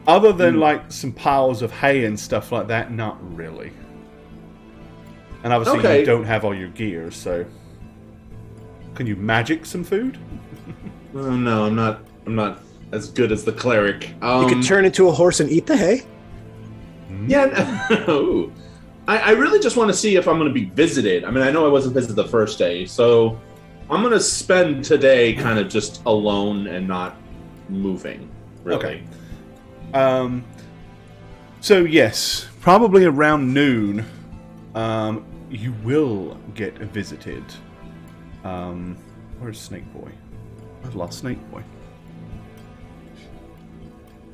Other than like some piles of hay and stuff like that, not really. And obviously you don't have all your gear, so can you magic some food? No, I'm not as good as the cleric. You could turn into a horse and eat the hay. Yeah, no. I really just want to see if I'm going to be visited. I mean, I know I wasn't visited the first day, so I'm going to spend today kind of just alone and not moving, really. Okay. So, yes, probably around noon, you will get visited. Where's Snake Boy? I've lost Snake Boy.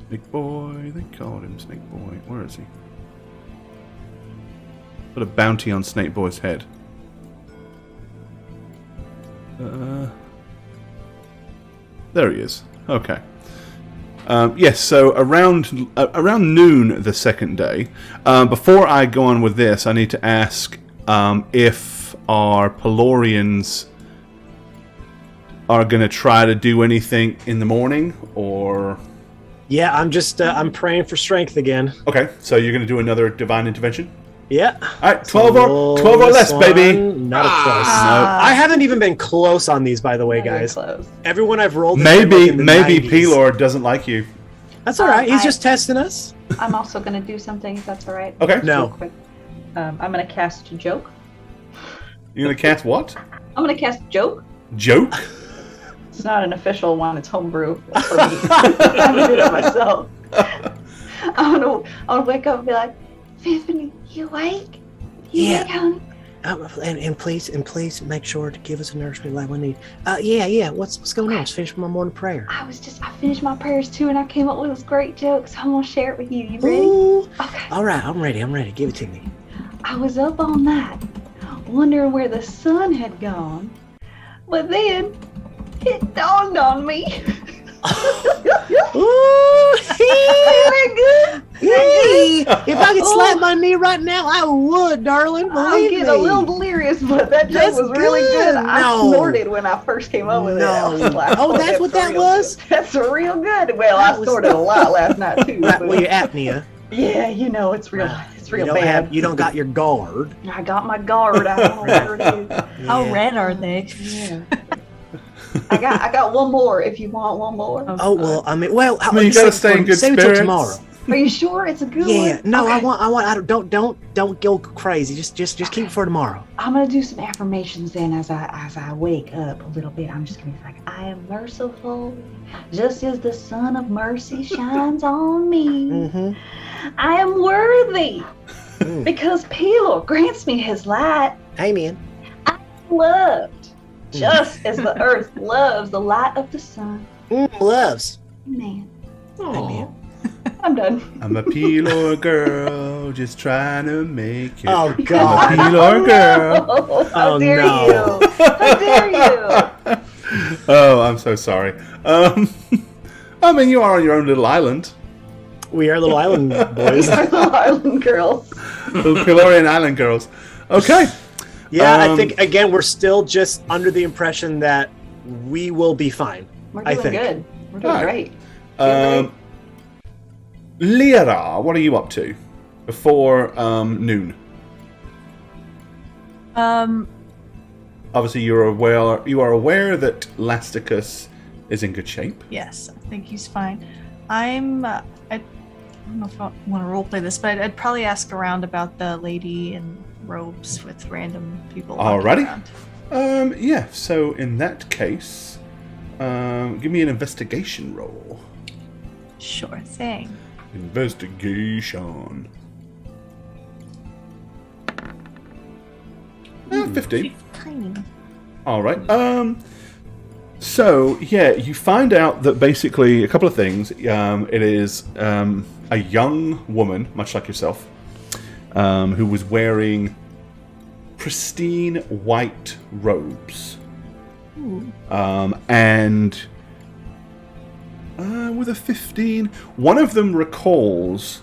Snake Boy, they called him Snake Boy. Where is he? Put a bounty on Snake Boy's head. There he is. Okay. Yes, so around noon the second day. Before I go on with this, I need to ask if our Pelorians are going to try to do anything in the morning, or... Yeah, I'm just, I'm praying for strength again. Okay, so you're going to do another divine intervention? Yeah. All right, 12 or less, baby. Not a plus. No. I haven't even been close on these, by the way, guys. Everyone I've rolled... Maybe Pelor doesn't like you. That's all right. He's just testing us. I'm also going to do something, if that's all right. Okay. No. Real quick. I'm going to cast Joke. You're going to cast what? I'm going to cast Joke. Joke? It's not an official one. It's homebrew for me. I'm going to do it myself. I'm gonna wake up and be like, Tiffany, you awake? You awake, honey? And please make sure to give us a nourishment like we need. Yeah. What's going on? Just finished my morning prayer. I finished my prayers too, and I came up with this great joke, so I'm gonna share it with you. You ready? Ooh. Okay. All right, I'm ready. Give it to me. I was up all night, wondering where the sun had gone, but then it dawned on me. Ooh, Very good. Hey, if I could slap my knee right now, I would, darling. I'm Believe getting me. a little delirious, but that joke was really good. I snorted when I first came up with it. I was like, that's what that was? Good. That's real good. Well, I snorted a lot last night, too. Well, your apnea. Yeah, it's real. It's real bad. You don't got your guard. I got my guard. I don't know where it is. How red are they? Yeah. I got one more if you want one more. Oh well, you gotta stay in good spirits. Tomorrow. Are you sure it's a good one? Yeah, no, okay. don't go crazy. Just keep it for tomorrow. I'm gonna do some affirmations then as I wake up a little bit. I'm just gonna be like, I am merciful, just as the sun of mercy shines on me. Mm-hmm. I am worthy because Pelor grants me his light. Amen. I am loved. Just as the earth loves the light of the sun. Loves. Amen. Amen. I'm done. I'm a Pelor girl. Oh, just trying to make it. Oh, God. I'm a Pelor girl. How dare no. you? How dare you? Oh, I'm so sorry. I mean, you are on your own little island. We are little island boys. Our little Island girls. Little Pelorian island girls. Okay. Yeah, I think, again, we're still just under the impression that we will be fine. We're I doing think. good. We're doing Alright. great. Lyra, what are you up to before noon? Obviously, you are aware that Lasticus is in good shape. Yes, I think he's fine. I don't know if I want to roleplay this, but I'd probably ask around about the lady in robes with random people. walking Alrighty. around. Yeah, so in that case, give me an investigation roll. Sure thing. Investigation. 15. Tiny. Alright. So, yeah, you find out that basically a couple of things. It is a young woman, much like yourself, who was wearing pristine white robes. Ooh. And with a 15, one of them recalls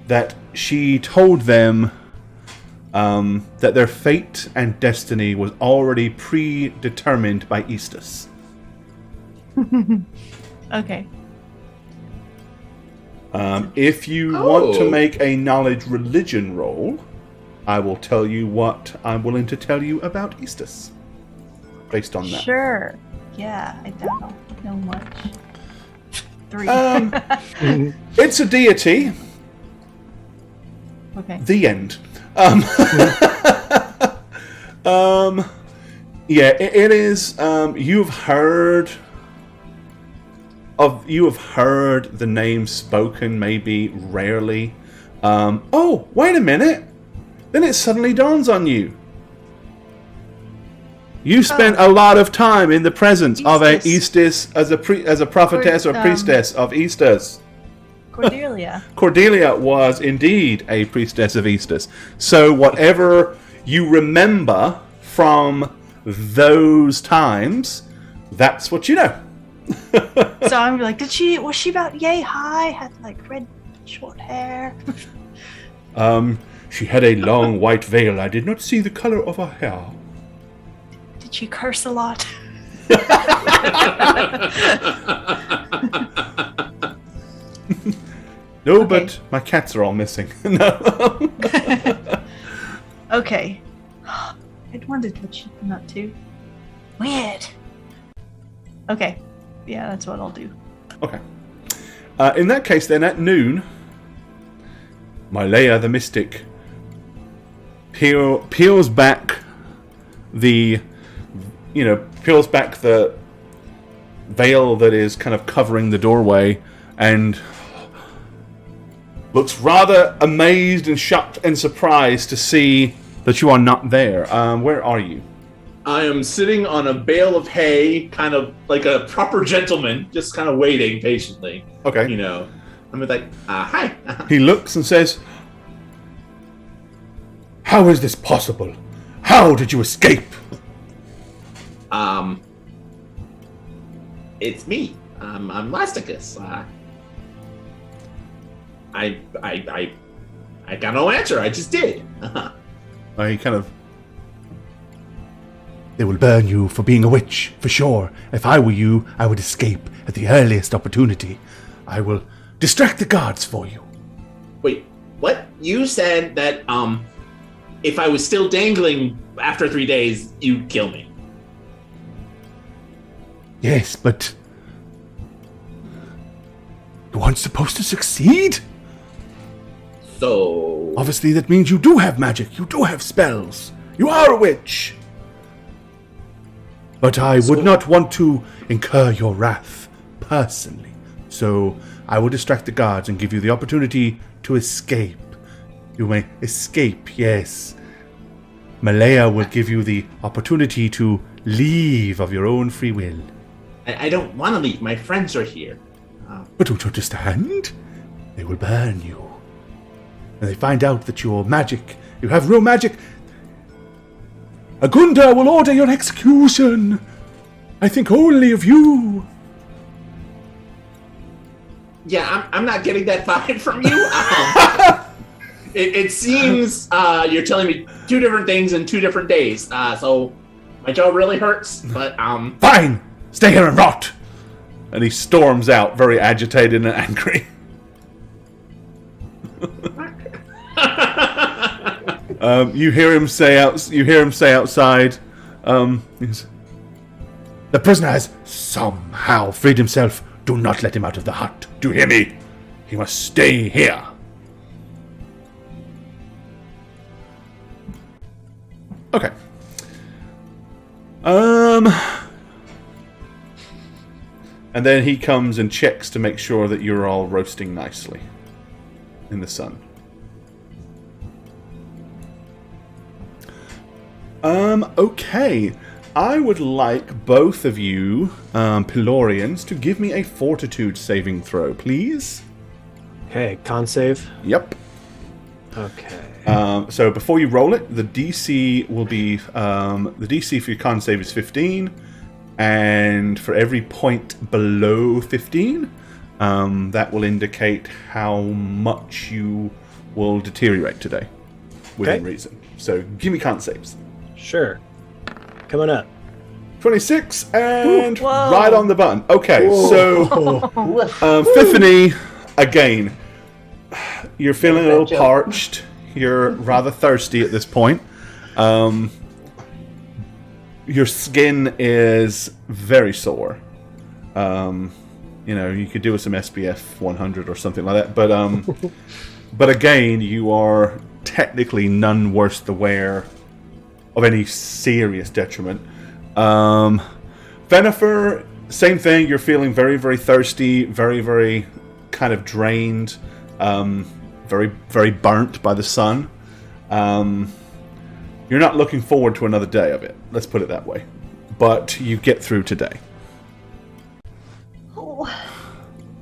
that she told them that their fate and destiny was already predetermined by Eastus. Okay. If you want to make a knowledge religion roll, I will tell you what I'm willing to tell you about Eastus. Based on that. Sure. Yeah, I don't know much. 3. It's a deity. Okay. The end. Yeah, it is. You've heard the name spoken, maybe rarely. Oh, wait a minute! Then it suddenly dawns on you. You spent a lot of time in the presence of a Eastus as a prophetess or priestess of Eastus. Cordelia. Cordelia was indeed a priestess of Eastus. So whatever you remember from those times, that's what you know. So I'm like, was she about yay high? Had like red short hair? She had a long white veil. I did not see the color of her hair. Did she curse a lot? No, but my cats are all missing. No. Okay. I'd wondered what she'd been up to. Weird. Okay. Yeah, that's what I'll do. Okay. In that case, then, at noon, Mylea the Mystic peels back the veil that is kind of covering the doorway and looks rather amazed and shocked and surprised to see that you are not there. Where are you? I am sitting on a bale of hay, kind of like a proper gentleman, just kind of waiting patiently. Okay. You know, I'm like, hi. He looks and says, "How is this possible? How did you escape?" It's me. I'm Lasticus. I got no answer. I just did. He kind of... "They will burn you for being a witch, for sure. If I were you, I would escape at the earliest opportunity. I will distract the guards for you." Wait, what? You said that if I was still dangling after 3 days, you'd kill me. Yes, but... you aren't supposed to succeed? So... Obviously that means you do have magic, you do have spells. You are a witch. But I would not want to incur your wrath, personally. So I will distract the guards and give you the opportunity to escape. You may escape, yes. Mylea will give you the opportunity to leave of your own free will. I don't want to leave. My friends are here. But don't you understand? They will burn you. and they find out that you're magic, you have real magic, Agunda will order your execution. I think only of you. Yeah, I'm not getting that vibe from you. It seems you're telling me two different things in 2 different days. So my jaw really hurts, but Fine! Stay here and rot! And he storms out, very agitated and angry. You hear him say outside. The prisoner has somehow freed himself. Do not let him out of the hut. Do you hear me? He must stay here. Okay. And then he comes and checks to make sure that you're all roasting nicely in the sun. Okay. I would like both of you, Pelorians, to give me a fortitude saving throw, please. Okay, con save. Yep. Okay. So before you roll it, the DC will be the DC for your con save is 15, and for every point below 15, that will indicate how much you will deteriorate today, within reason. So give me con saves. Sure. Coming up. 26 and Whoa. right on the button. Okay, so Fiffany, again, you're feeling a little parched. You're rather thirsty at this point. Your skin is very sore. You could do with some SPF 100 or something like that. But again, you are technically none worse the wear of any serious detriment. Venifer, same thing. You're feeling very, very thirsty, very, very kind of drained, very, very burnt by the sun. You're not looking forward to another day of it. Let's put it that way. But you get through today. Oh,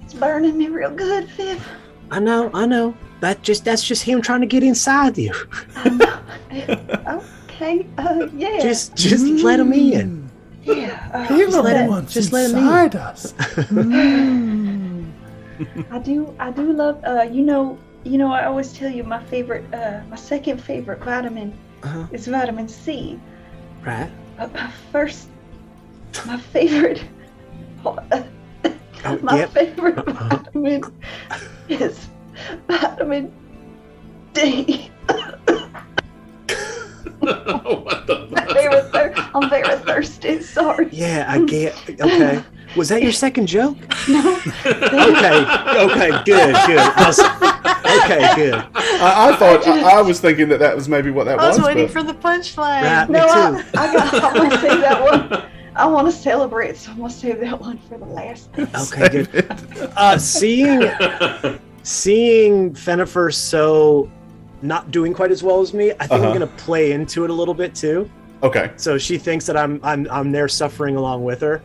it's burning me real good, Viv. I know. That's just him trying to get inside you. I know. Okay, yeah. Just let him in. Yeah. Just let him in. Us. I do love, I always tell you my favorite, my second favorite vitamin is vitamin C. Right. But my favorite vitamin is vitamin D. What the fuck? I'm very thirsty, sorry. Yeah, I get. Okay. Was that your second joke? No. Okay, good. Awesome. Okay, good. I was thinking that was maybe what that was. I was waiting for the punchline. Right, No, me too. I want to say that one. I want to celebrate, so I'm going to save that one for the last. Okay, good. Seeing Fenifer so not doing quite as well as me, I think I'm going to play into it a little bit too. Okay. So she thinks that I'm there suffering along with her.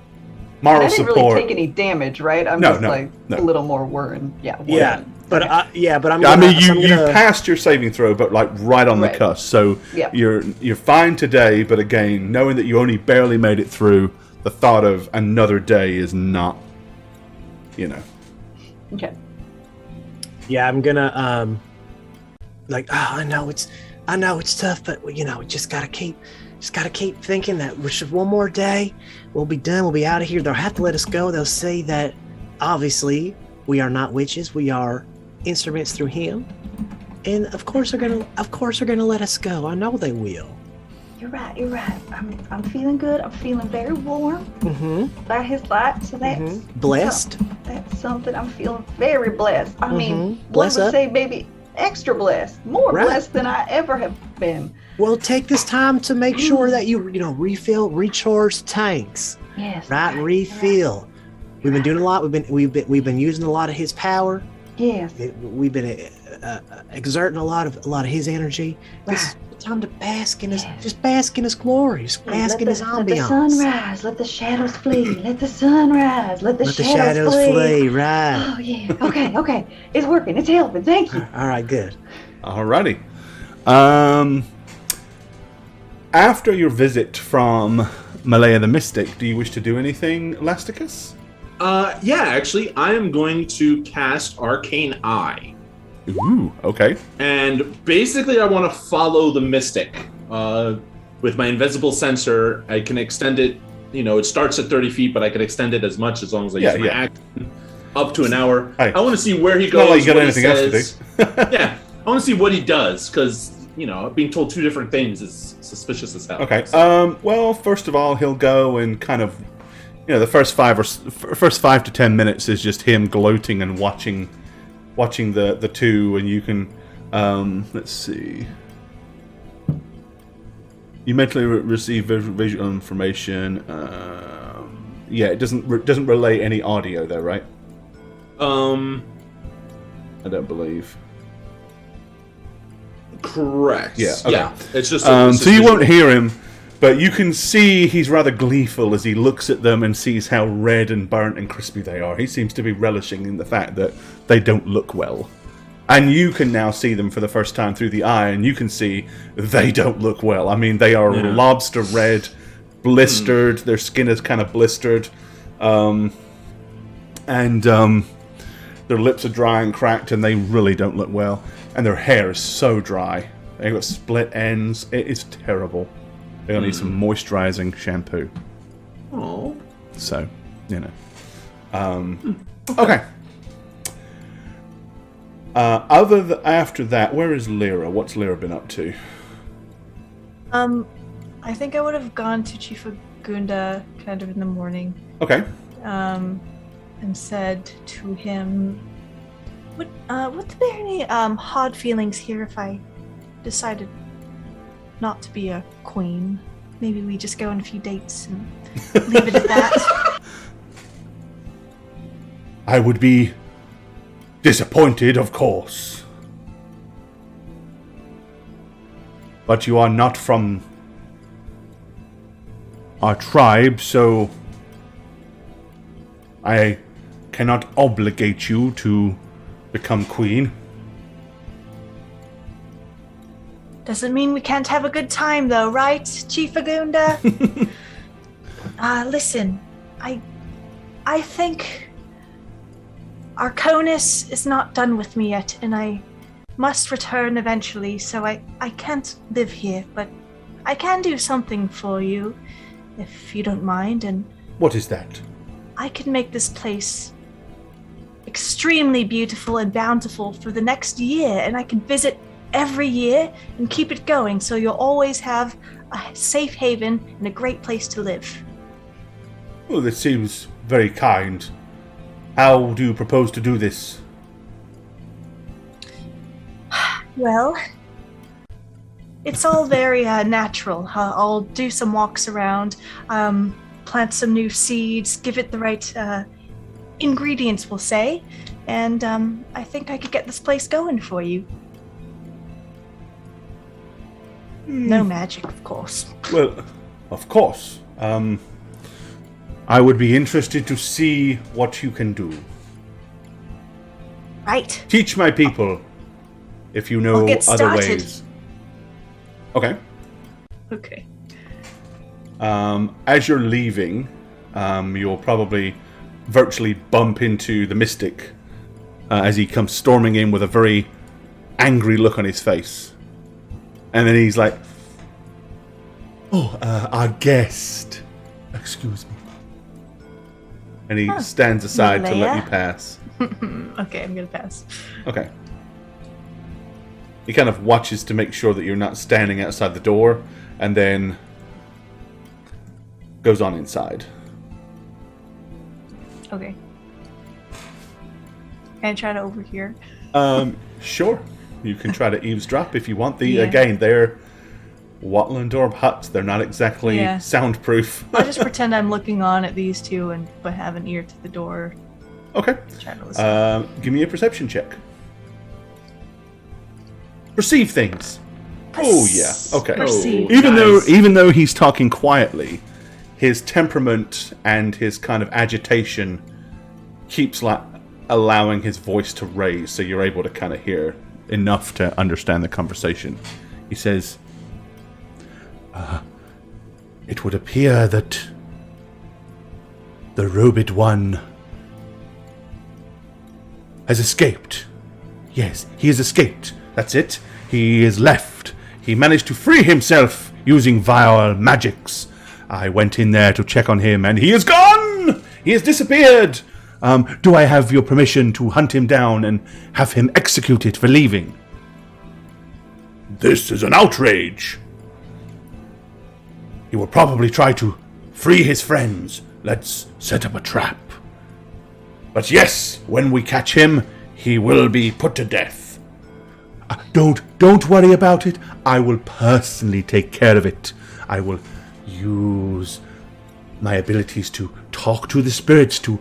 Moral I didn't support. really take any damage, right? I'm No, just no. a little more worried. Yeah, worried. but I'm. You Gonna, passed your saving throw, but like right on the Right. cusp. So Yeah. you're fine today, but again, knowing that you only barely made it through, the thought of another day is not, Okay. Yeah, I'm gonna I know it's tough, but we just gotta keep thinking that we're just one more day, we'll be done, we'll be out of here. They'll have to let us go. They'll say that obviously we are not witches, we are instruments through him, and of course they're gonna let us go. I know they will. You're right. I'm feeling good. I'm feeling very warm by his light, so that's Blessed. That's something I'm feeling very blessed. I mean, one Bless would up. say maybe extra blessed, more Right. blessed than I ever have been. Well, take this time to make sure that you refill, recharge tanks. Yes. Right, refill. We've been doing a lot. We've been using a lot of his power. Yes. We've been exerting a lot of his energy. It's time to bask in his glory, just bask in his ambiance. Let the sun rise. Let the shadows flee. Let the sun rise. Let the shadows flee. Right. Oh yeah. Okay. It's working. It's helping. Thank you. All right, good. Alrighty. After your visit from Malaya the Mystic, do you wish to do anything, Elasticus? Yeah, actually, I am going to cast Arcane Eye. Ooh, okay. And basically, I want to follow the Mystic. With my invisible sensor, I can extend it. You know, it starts at 30 feet, but I can extend it as much as long as I use my action. Up to an hour. Hey. I want to see where he goes. Not like you got what anything he else to says. Yeah, I want to see what he does, because, you know, being told two different things is suspicious as hell. Okay. Well, first of all, he'll go and kind of, you know, the first 5 to 10 minutes is just him gloating and watching the two, and you can, let's see. You mentally receive visual information. Yeah, it doesn't relay any audio though, right? I don't believe. Correct. Yeah. Okay. Yeah. It's just. So you won't hear him, but you can see he's rather gleeful as he looks at them and sees how red and burnt and crispy they are. He seems to be relishing in the fact that they don't look well. And you can now see them for the first time through the eye, and you can see they don't look well. I mean, they are lobster red, blistered. Their skin is kind of blistered. Their lips are dry and cracked, and they really don't look well. And their hair is so dry. They've got split ends. It is terrible. They'll need some moisturizing shampoo. Oh. So, you know. Okay. After that, where is Lyra? What's Lyra been up to? I think I would have gone to Chief Gunda kind of in the morning. Okay. And said to him, would there be any hard feelings here if I decided not to be a queen? Maybe we just go on a few dates and leave it at that. I would be disappointed, of course. But you are not from our tribe, so I cannot obligate you to become queen. Doesn't mean we can't have a good time, though, right, Chief Agunda? Listen, I think Arconis is not done with me yet, and I must return eventually, so I can't live here, but I can do something for you, if you don't mind, and... What is that? I can make this place extremely beautiful and bountiful for the next year, and I can visit every year and keep it going, so you'll always have a safe haven and a great place to live. Well, this seems very kind. How do you propose to do this? Well, it's all very natural. I'll do some walks around, plant some new seeds, give it the right ingredients, we'll say, and I think I could get this place going for you. No magic, of course. Well, of course. I would be interested to see what you can do. Right. Teach my people, if you know I'll get other started. ways. Okay. Okay. As you're leaving, you'll probably virtually bump into the Mystic as he comes storming in with a very angry look on his face. And then he's like, our guest. Excuse me. And he stands aside to let you pass. Okay, I'm gonna pass. Okay. He kind of watches to make sure that you're not standing outside the door, and then goes on inside. Okay. Can I try to overhear? Sure. You can try to eavesdrop if you want. Yeah. Again, they're Watlandorp huts. They're not exactly soundproof. I'll just pretend I'm looking on at these two but have an ear to the door. Okay. Try to listen. Give me a perception check. Perceive things. Oh yeah. Okay. Perceive. Even though he's talking quietly, his temperament and his kind of agitation keeps like allowing his voice to raise, so you're able to kind of hear enough to understand the conversation. He says, "It would appear that the robed one has escaped. Yes, he has escaped. That's it. He is left. He managed to free himself using vile magics. I went in there to check on him, and he is gone! He has disappeared! Do I have your permission to hunt him down and have him executed for leaving?" "This is an outrage. He will probably try to free his friends. Let's set up a trap. But yes, when we catch him, he will be put to death." Don't worry about it. I will personally take care of it. I will use my abilities to talk to the spirits to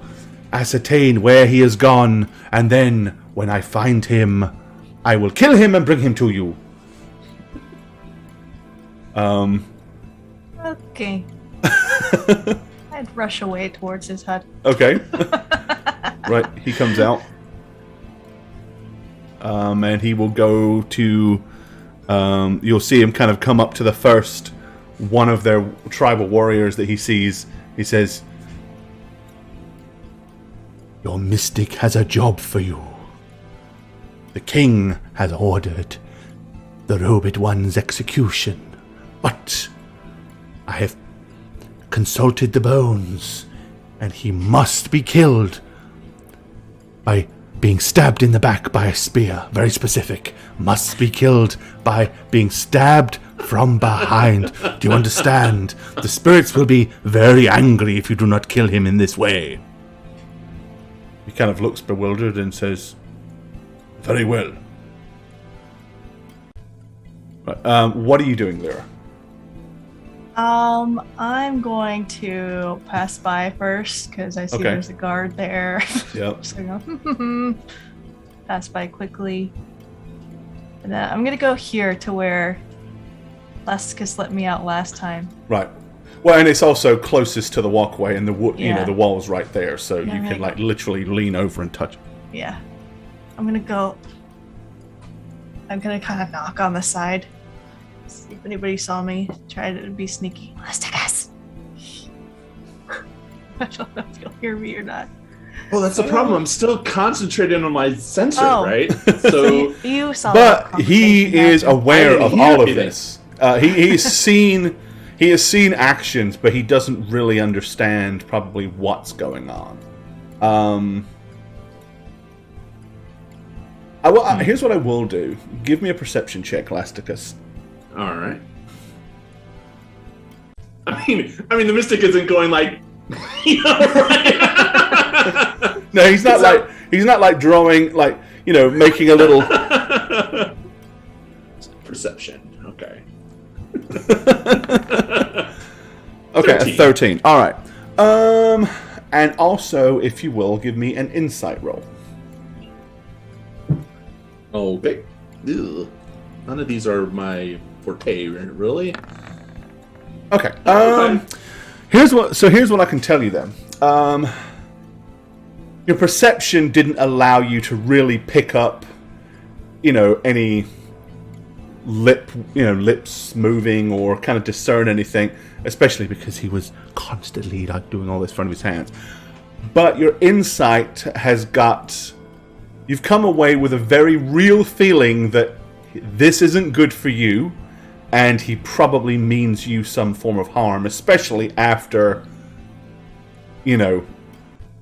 ascertain where he has gone, and then when I find him, I will kill him and bring him to you. Okay. I'd rush away towards his hut. Okay. Right, he comes out. And he will go to... you'll see him kind of come up to the first one of their tribal warriors that he sees. He says, "Your mystic has a job for you. The king has ordered the robed one's execution, but I have consulted the bones, and he must be killed by being stabbed in the back by a spear. Very specific. Must be killed by being stabbed from behind. Do you understand? The spirits will be very angry if you do not kill him in this way." He kind of looks bewildered and says, "Very well." What are you doing, Lyra? I'm going to pass by first because I see there's a guard there. Yep. So I go, pass by quickly. And then I'm gonna go here to where Lasticus let me out last time. Right. Well, and it's also closest to the walkway, and the wall's right there, so you can like literally lean over and touch it. Yeah. I'm gonna kind of knock on the side. See if anybody saw me. Try to be sneaky. Lasticus! I don't know if you'll hear me or not. Well, that's the problem. I'm still concentrating on my sensor, right? So you saw. But he is aware of all of this. He has seen actions, but he doesn't really understand probably what's going on. Here's what I will do. Give me a perception check, Lasticus. All right. I mean, the mystic isn't going like, right? No, he's not like drawing, like, making a little perception. Okay. Okay, 13. All right. And also, if you will, give me an insight roll. Okay. Ugh. None of these are my forte, really. Okay. Here's what I can tell you then. Your perception didn't allow you to really pick up, any lips moving or kind of discern anything, especially because he was constantly doing all this in front of his hands. But your insight has you've come away with a very real feeling that this isn't good for you, and he probably means you some form of harm, especially after,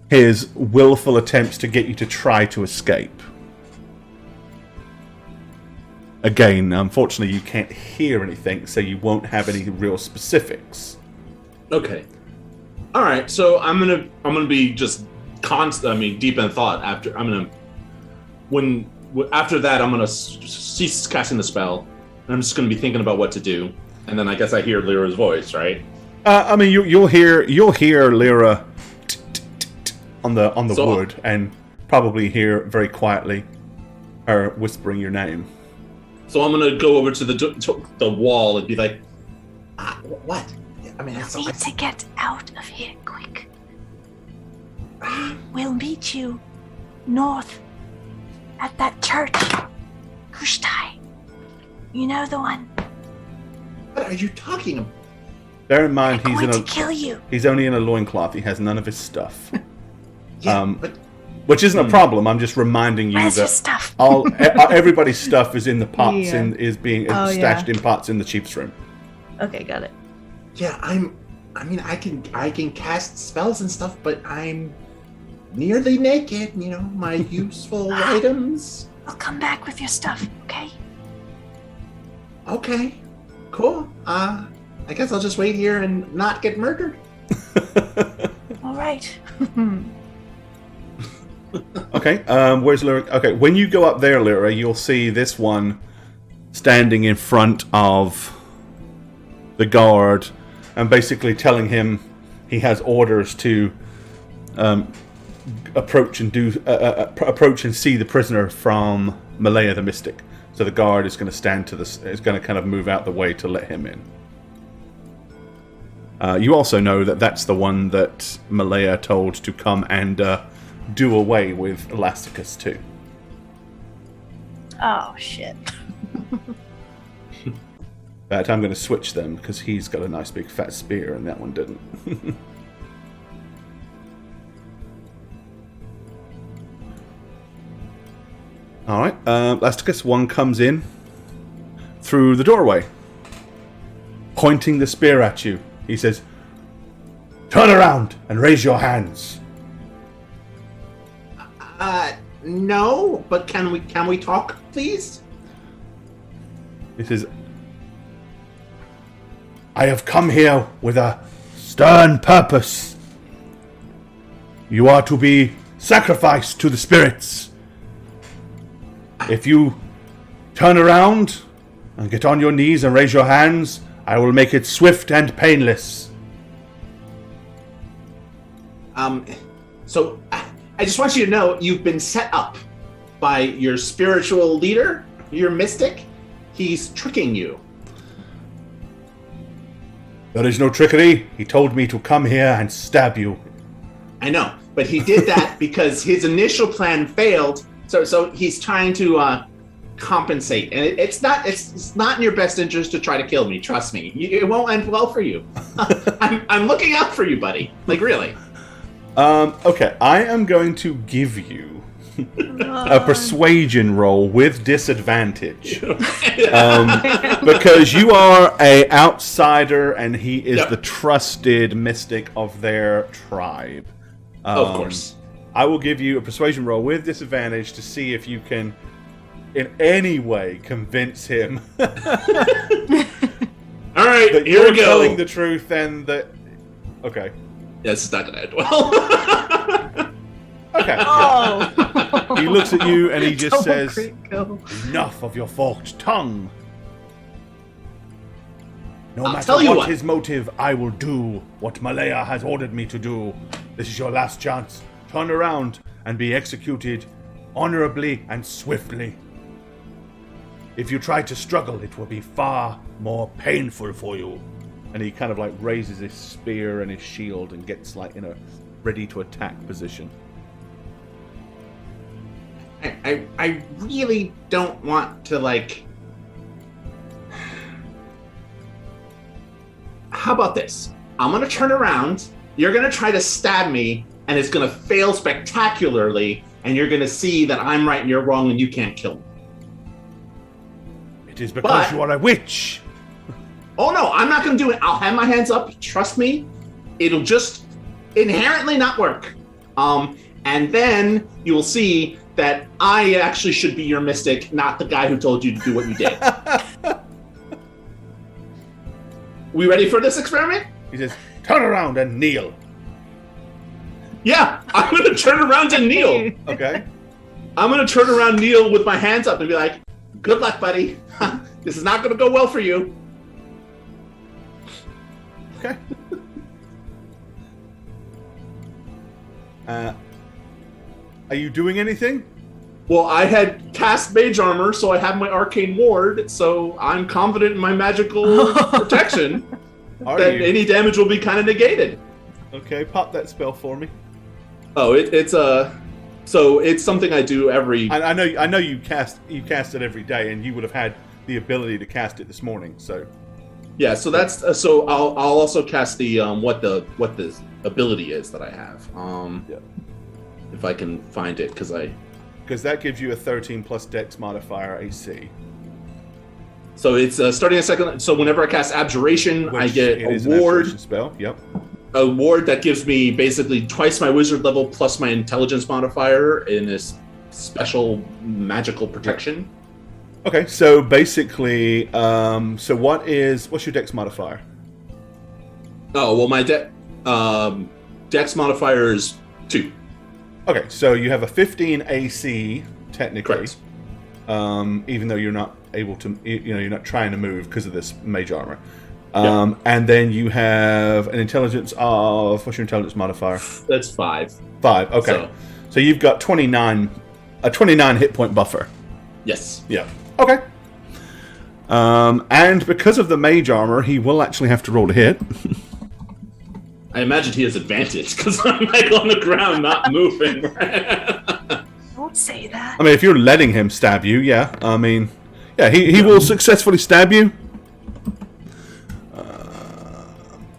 his willful attempts to get you to try to escape. Again, unfortunately, you can't hear anything, so you won't have any real specifics. Okay. All right. So I'm gonna be just deep in thought. After that, I'm gonna cease casting the spell, and I'm just gonna be thinking about what to do. And then I guess I hear Lyra's voice, right? You'll hear Lyra on the wood, and probably hear very quietly her whispering your name. So I'm gonna go over to the wall and be like, "What? I mean, we need to get out of here quick. We'll meet you north at that church. You Silverstein. You know the one. What are you talking about? Bear in mind, I'm going to kill you. He's only in a loincloth. He has none of his stuff. Yeah, but Which isn't a problem. I'm just reminding you Where's your that stuff? everybody's stuff is in the pots Yeah. and is being Oh, stashed yeah. in pots in the chief's room. Okay, got it. yeah, I mean, I can cast spells and stuff, but I'm nearly naked. You know, my useful items. I'll come back with your stuff, okay? Okay, cool. I guess I'll just wait here and not get murdered. All right. Okay, where's Lyra? Okay, when you go up there, Lyra, you'll see this one standing in front of the guard and basically telling him he has orders to approach and see the prisoner from Malaya the Mystic. So the guard is going to is going to kind of move out the way to let him in. You also know that that's the one that Malaya told to come and do away with Elasticus too. Oh, shit. But I'm going to switch them because he's got a nice big fat spear and that one didn't. Alright, Elasticus, one comes in through the doorway, pointing the spear at you. He says, "Turn around and raise your hands." No, but can we talk, please? He says, "I have come here with a stern purpose. You are to be sacrificed to the spirits. If you turn around and get on your knees and raise your hands, I will make it swift and painless." So I just want you to know you've been set up by your spiritual leader, your mystic. He's tricking you. "There is no trickery. He told me to come here and stab you." I know, but he did that because his initial plan failed. So he's trying to compensate, and it's not in your best interest to try to kill me. Trust me, it won't end well for you. I'm looking out for you, buddy. Like really. Okay, I am going to give you a persuasion roll with disadvantage. Because you are a outsider and he is the trusted mystic of their tribe. Of course. I will give you a persuasion roll with disadvantage to see if you can in any way convince him All right, that here you're we go. telling the truth and that... Okay. Yeah, this is not gonna end well. Okay. Oh. He looks at you and he just Double says, critical. "Enough of your forked tongue. No I'll matter tell you what what. his motive, I will do what Malaya has ordered me to do. This is your last chance. Turn around and be executed honorably and swiftly. If you try to struggle, it will be far more painful for you." And he kind of like raises his spear and his shield and gets like in a ready to attack position. I really don't want to like. How about this? I'm gonna turn around. You're gonna try to stab me, and it's gonna fail spectacularly. And you're gonna see that I'm right and you're wrong, and you can't kill me. It is because But- you are a witch. Oh no, I'm not gonna do it. I'll have my hands up. Trust me. It'll just inherently not work. And then you will see that I actually should be your mystic, not the guy who told you to do what you did. We ready for this experiment? He says, "Turn around and kneel." Yeah, I'm gonna turn around and kneel. Okay. I'm gonna turn around, kneel with my hands up, and be like, "Good luck, buddy. This is not gonna go well for you." Okay. Are you doing anything? Well, I had cast mage armor, so I have my arcane ward, so I'm confident in my magical protection Are that you? any damage will be kind of negated. Okay, pop that spell for me. Oh, it's a So it's something I do every. I know you cast it every day, and you would have had the ability to cast it this morning. So yeah, so that's so I'll also cast the what the ability is that I have. If I can find it, because that gives you a 13 plus Dex modifier AC. So it's starting a second. So whenever I cast Abjuration, I get a ward spell. Yep. A ward that gives me basically twice my wizard level plus my intelligence modifier in this special magical protection. Okay, so basically, what's your Dex modifier? Oh well, my Dex modifier is 2. Okay, so you have a 15 AC technically. Correct. Even though you're not able to, you're not trying to move because of this mage armor. And then you have an intelligence of, what's your intelligence modifier? That's 5. 5. Okay. So you've got a 29 hit point buffer. Yes. Yeah. Okay. And because of the mage armor, he will actually have to roll to hit. I imagine he has advantage because I'm like on the ground, not moving. Don't say that. I mean, if you're letting him stab you, yeah. I mean, yeah, he will successfully stab you.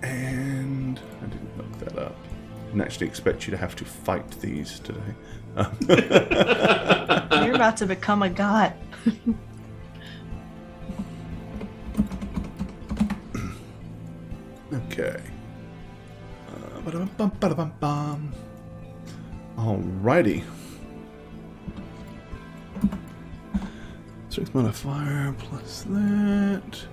And I didn't look that up. I didn't actually expect you to have to fight these today. You're about to become a god. Okay. Alrighty. Strength modifier plus that.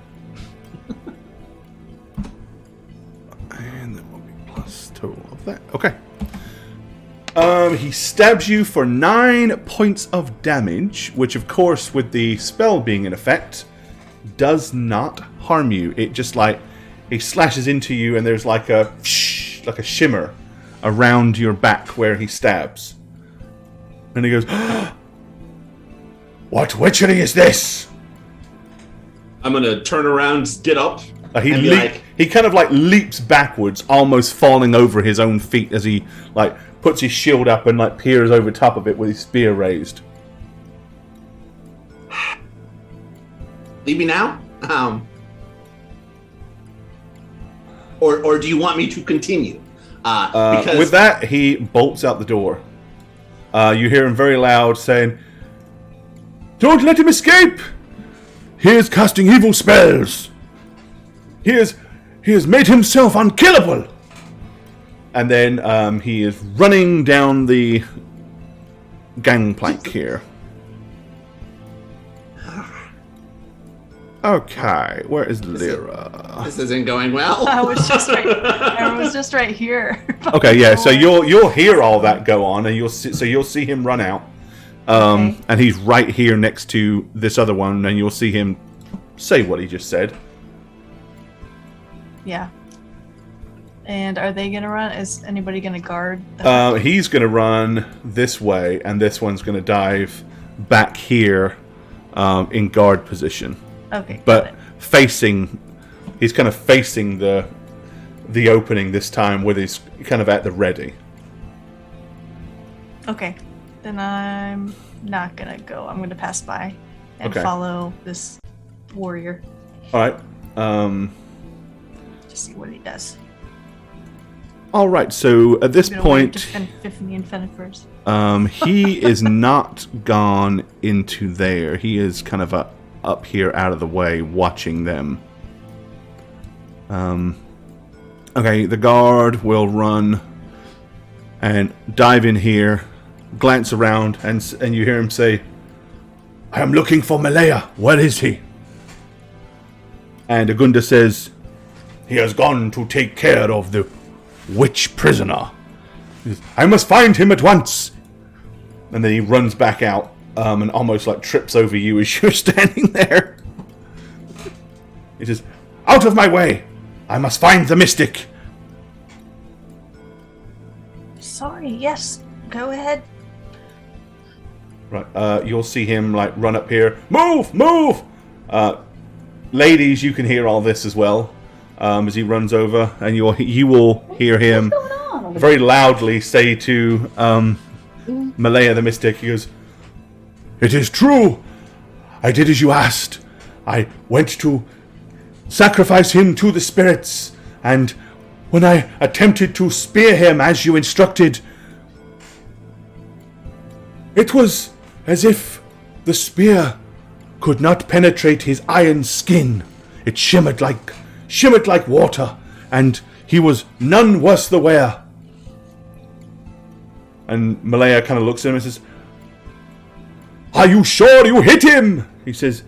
And that will be plus total of that. Okay. He stabs you for 9 points of damage, which of course, with the spell being in effect, does not harm you. It just he slashes into you, and there's like a shimmer around your back where he stabs. And he goes, "What witchery is this?" I'm gonna turn around, get up. He kind of leaps backwards, almost falling over his own feet as he puts his shield up and peers over top of it with his spear raised. Leave me now? Or do you want me to continue? Because with that, he bolts out the door. You hear him very loud saying, "Don't let him escape! He is casting evil spells! He has made himself unkillable!" And then he is running down the gangplank here. Okay, where is Lyra? this isn't going well. I was just right here. Okay, yeah. So you'll hear all that go on, and you'll see him run out, Okay. and he's right here next to this other one, and you'll see him say what he just said. Yeah. And are they gonna run? Is anybody gonna guard? He's gonna run this way, and this one's gonna dive back here, in guard position. Okay. But got it. he's kind of facing the opening this time, with his kind of at the ready. Okay. Then I'm not gonna go. I'm gonna pass by and Okay. follow this warrior All right. to see what he does. All right. So at this I'm gonna wave point, to Epiphany and Fenna first. he is not gone into there. He is kind of up here out of the way, watching them. Okay, the guard will run and dive in here, glance around, and you hear him say, "I am looking for Malaya. Where is he?" And Agunda says, "He has gone to take care of the witch prisoner. I must find him at once." And then he runs back out, and almost trips over you as you're standing there. He says, "Out of my way! I must find the mystic." Sorry. Yes. Go ahead. Right, you'll see him run up here. Move! Move! Ladies, you can hear all this as well, as he runs over, and you will hear him What's going on? very loudly say to Malaya the Mystic. He goes, "It is true. I did as you asked. I went to sacrifice him to the spirits, and when I attempted to spear him as you instructed, it was as if the spear could not penetrate his iron skin. It shimmered like water, and he was none worse the wear." And Malaya kind of looks at him and says, "Are you sure you hit him?" He says,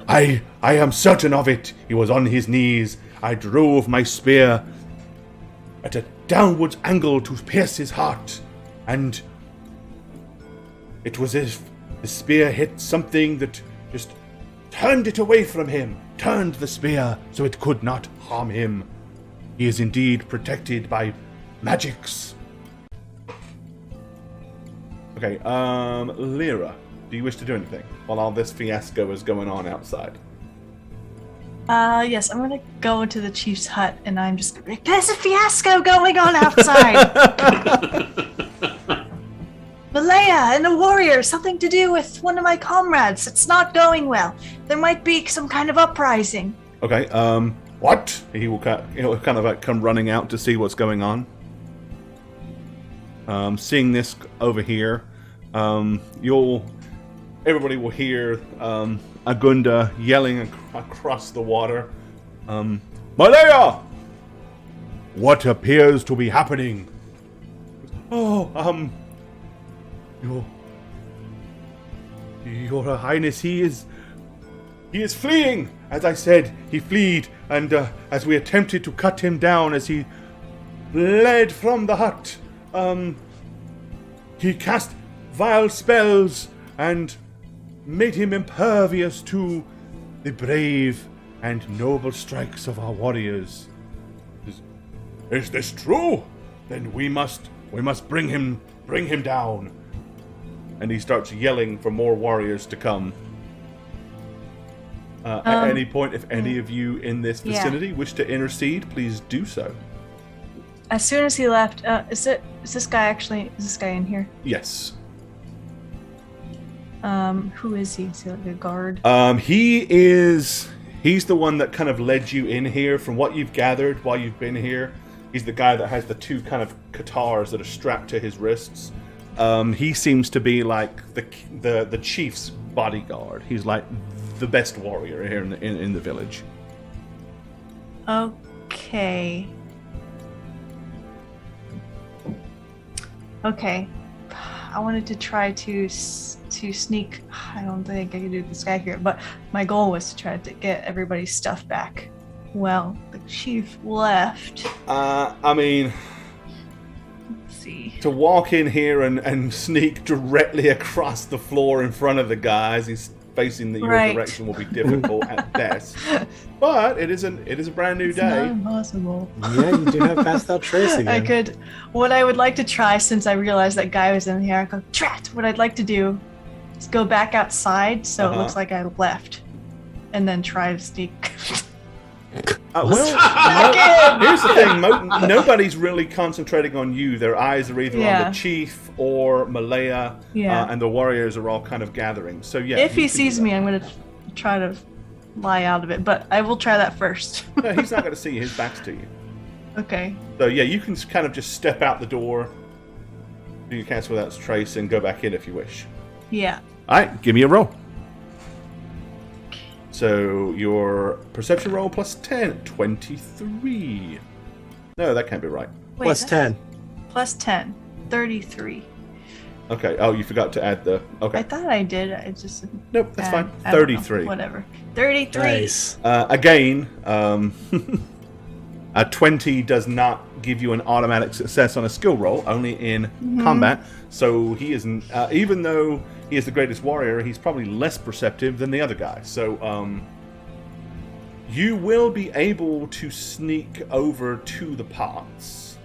I am certain of it. He was on his knees. I drove my spear at a downwards angle to pierce his heart, and it was as if the spear hit something that just turned it away from him, turned the spear so it could not harm him. He is indeed protected by magics. Okay, Lyra, do you wish to do anything while all this fiasco is going on outside? Yes, I'm gonna go into the chief's hut and I'm just gonna be like, "There's a fiasco going on outside!" Malaya and a warrior, something to do with one of my comrades. It's not going well. There might be some kind of uprising. Okay, what? He'll kind of like come running out to see what's going on. Seeing this over here, everybody will hear Agunda yelling across the water. Malaya! What appears to be happening? Oh, Your Highness, he is fleeing! As I said, he fled, and as we attempted to cut him down as he fled from the hut, he cast vile spells and made him impervious to the brave and noble strikes of our warriors. Is this true? Then we must bring him down. And he starts yelling for more warriors to come. At any point, if any of you in this vicinity wish to intercede, please do so. As soon as he left, is this guy in here? Yes. Who is he? Is he like a guard? He's the one that kind of led you in here. From what you've gathered while you've been here, he's the guy that has the two kind of katars that are strapped to his wrists. He seems to be like the chief's bodyguard. He's like the best warrior here in the village. Okay. I wanted to try to sneak. I don't think I can do this guy here, but my goal was to try to get everybody's stuff back. Well, the chief left. I mean, let's see. To walk in here and sneak directly across the floor in front of the guys he's facing your direction will be difficult at best. But it is a brand new day. Not impossible. Yeah, you do have fast out trace again. What I would like to try, since I realized that guy was in here, I go, Trat! What I'd like to do is go back outside so it looks like I left. And then try to sneak. Here's the thing. Nobody's really concentrating on you. Their eyes are either on the chief or Malaya, and the warriors are all kind of gathering. So yeah. If he sees me, I'm going to try to lie out of it, but I will try that first. No, he's not going to see you. His back's to you. Okay. So yeah, you can kind of just step out the door, do your cast without trace, and go back in if you wish. Yeah. All right, give me a roll. So your perception roll plus 10, 23. No, that can't be right. Wait, plus 10. Plus 10, 33. Okay. Oh, you forgot to add the. Okay. I thought I did. I just. Nope, that's fine. 33. Whatever. 33. Nice. Again, a 20 does not give you an automatic success on a skill roll, only in combat. So he isn't. Even though he is the greatest warrior, he's probably less perceptive than the other guy. So, you will be able to sneak over to the pots,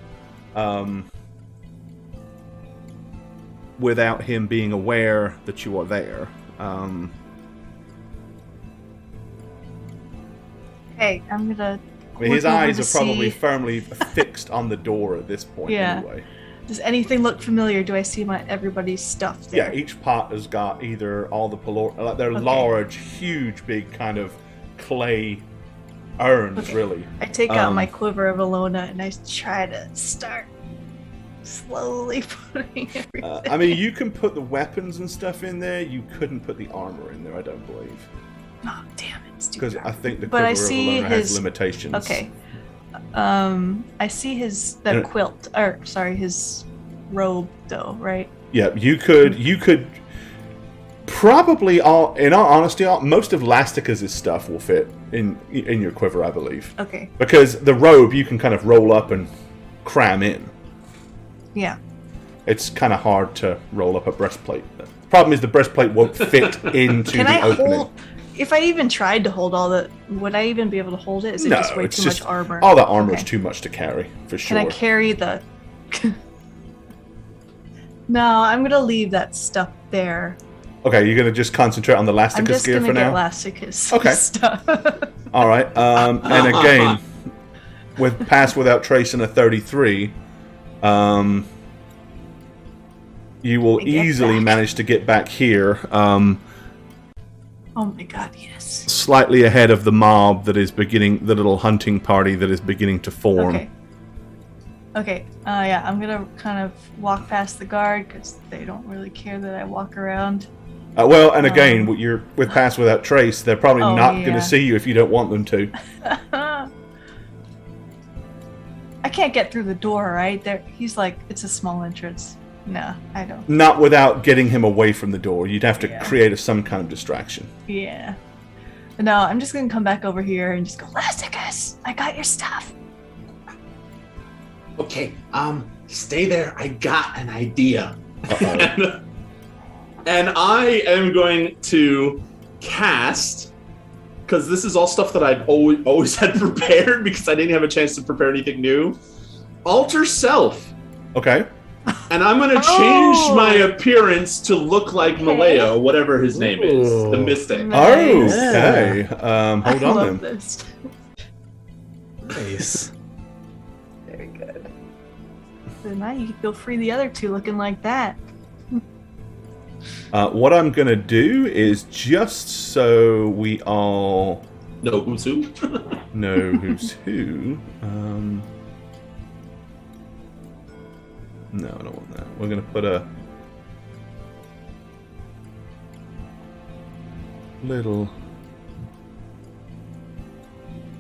without him being aware that you are there. Okay, I'm gonna. I mean, his eyes are probably firmly fixed on the door at this point, anyway. Does anything look familiar? Do I see everybody's stuff there? Yeah, each pot has got either all the they're large, huge, big kind of clay urns, really. I take out my quiver of Alona and I try to start slowly putting everything. I mean, you can put the weapons and stuff in there. You couldn't put the armor in there, I don't believe. Oh, damn it. Because I think the quiver of Alona has limitations. Okay. I see his quilt, or sorry, his robe though, right? Yeah, you could probably in all honesty, most of Lastica's stuff will fit in your quiver, I believe. Okay. Because the robe you can kind of roll up and cram in. Yeah. It's kind of hard to roll up a breastplate. The problem is the breastplate won't fit into the opening. If I even tried to hold would I even be able to hold it? Is it just way too much armor? All that armor is too much to carry, for sure. Can I carry the... No, I'm going to leave that stuff there. Okay, you're going to just concentrate on the Lasticus gear for now? I'm just going to get Lasticus stuff. All right, and again, with Pass Without Trace and a 33, you will easily manage to get back here. Oh my god, yes. Slightly ahead of the mob that is beginning, the little hunting party that is beginning to form. Okay, yeah, I'm gonna kind of walk past the guard because they don't really care that I walk around. Well, and again, with Pass Without Trace, they're probably not going to see you if you don't want them to. I can't get through the door, right? He's like, it's a small entrance. No, I don't. Not without getting him away from the door. You'd have to create some kind of distraction. Yeah. No, I'm just going to come back over here and just go, Lasticus, I got your stuff. Okay, stay there. I got an idea. and I am going to cast, because this is all stuff that I've always had prepared because I didn't have a chance to prepare anything new. Alter Self. Okay. And I'm going to change my appearance to look like Malaya, whatever his name is, the Mystic. Nice. Okay. Hold on then. This. Nice. Very good. So now you can go free the other two looking like that. What I'm going to do is just so we all know who's who. Know who's who. No, I don't want that. We're going to put a little...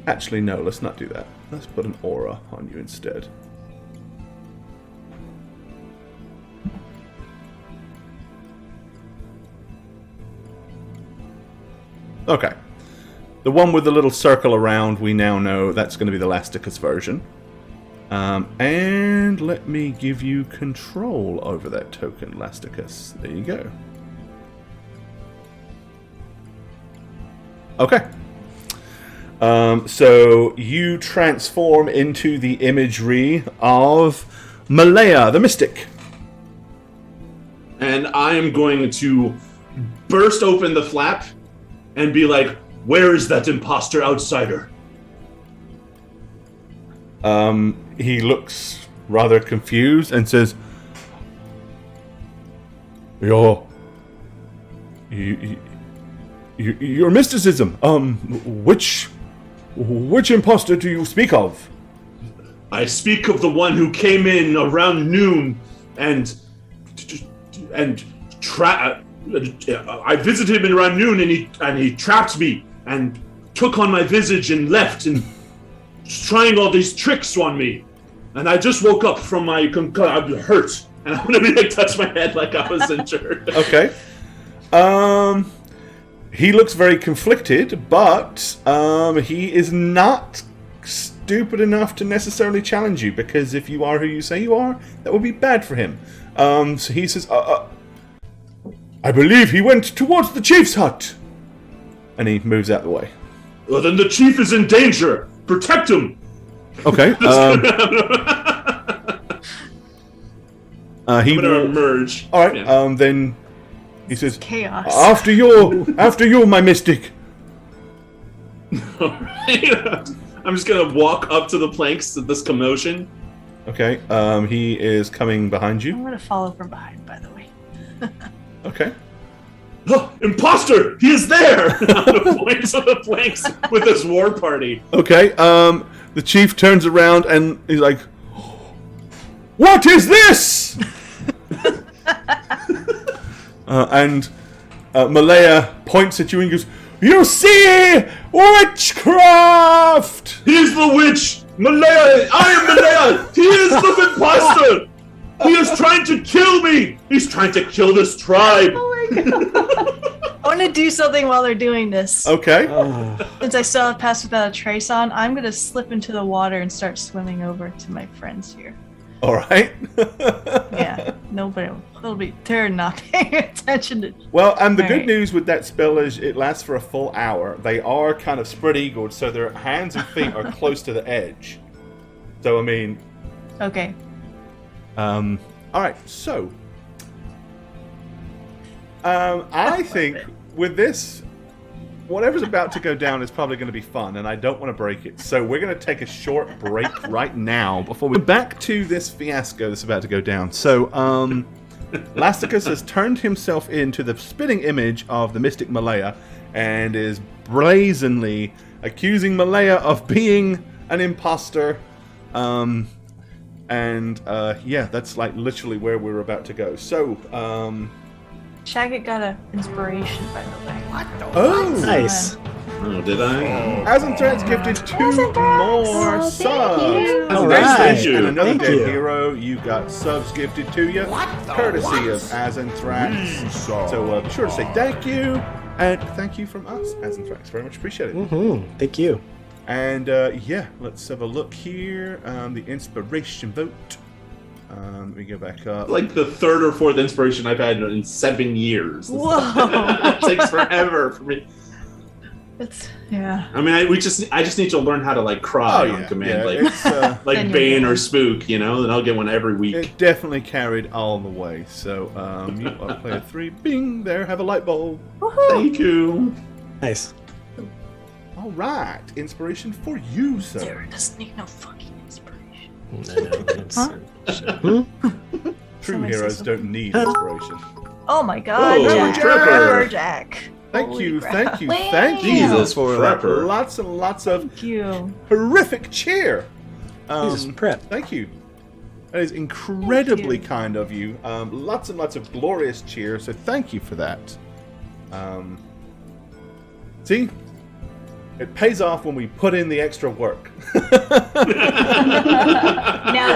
Actually, no, let's not do that. Let's put an aura on you instead. Okay. The one with the little circle around, we now know that's going to be the Lasticus version. And let me give you control over that token, Lasticus. There you go. Okay. So you transform into the imagery of Malaya, the Mystic. And I am going to burst open the flap and be like, where is that imposter outsider? He looks rather confused and says, Your mysticism, which imposter do you speak of? I speak of the one who came in around noon and I visited him around noon and he trapped me and took on my visage and left and trying all these tricks on me. And I just woke up from my I'm hurt. And I'm gonna be touch my head like I was injured. Okay. He looks very conflicted, but he is not stupid enough to necessarily challenge you, because if you are who you say you are, that would be bad for him. So he says, I believe he went towards the chief's hut. And he moves out of the way. Well, then the chief is in danger. Protect him. Okay. He I'm gonna emerge. All right. Yeah. Then he says, "Chaos." After you, my mystic. All right. I'm just gonna walk up to the planks of this commotion, Okay. He is coming behind I'm you. gonna follow from behind, by the way. Okay. Oh, imposter! He is there! Points to the flanks with his war party. Okay. The chief turns around and he's like, "What is this?" and Malaya points at you and goes, "You see, witchcraft!" He is the witch! Malaya! I am Malaya! He is the imposter! He is trying to kill me! He's trying to kill this tribe! Oh my god. I want to do something while they're doing this. Okay. Since I still have Pass Without a Trace on, I'm gonna slip into the water and start swimming over to my friends here. All right. Yeah, they're not paying attention to. Well, and the All good right. news with that spell is it lasts for a full hour. They are kind of spread-eagled, so their hands and feet are close to the edge. So, I mean... Okay. Alright, so... I think with this, whatever's about to go down is probably going to be fun, and I don't want to break it. So we're going to take a short break right now before we... Back to this fiasco that's about to go down. So, Lasticus has turned himself into the spitting image of the mystic Malaya and is brazenly accusing Malaya of being an imposter. Yeah, that's like literally where we're about to go. So, Shagget got an inspiration, by the way. oh, Nice. Oh, did I? Azenthrance gifted 2 more Oh, subs. thank you. All Thank right. you. And another Thank dead you. hero, you got subs gifted to you, courtesy of Azenthrance. So be sure to say thank you, and thank you from us, Azenthrance. Very much appreciated. Mm-hmm. Thank you. And yeah, let's have a look here. The inspiration vote. Let me go back up. Like the third or fourth inspiration I've had in 7 years. Whoa! It takes forever for me. Yeah. I mean, I just need to learn how to like cry on command, like it's, like Then you're Bane good. or Spook, you know. Then I'll get one every week. it definitely carried all the way. So you are player 3. Bing! There, have a light bulb. Woohoo! Thank you. Nice. All right, inspiration for you, sir. Sarah doesn't need no fucking inspiration. I know. It's, Huh? True Somebody heroes says don't need inspiration. Oh my god, Oh, Jack. Trevor. Trevor, Jack. Thank Holy you, crap. thank you, Wow. thank you Jesus, for that. Trevor. Lots and lots of Thank you. horrific cheer. Jesus, prep. Thank you. That is incredibly Thank you. kind of you. Lots and lots of glorious cheer, so thank you for that. See? It pays off when we put in the extra work. Now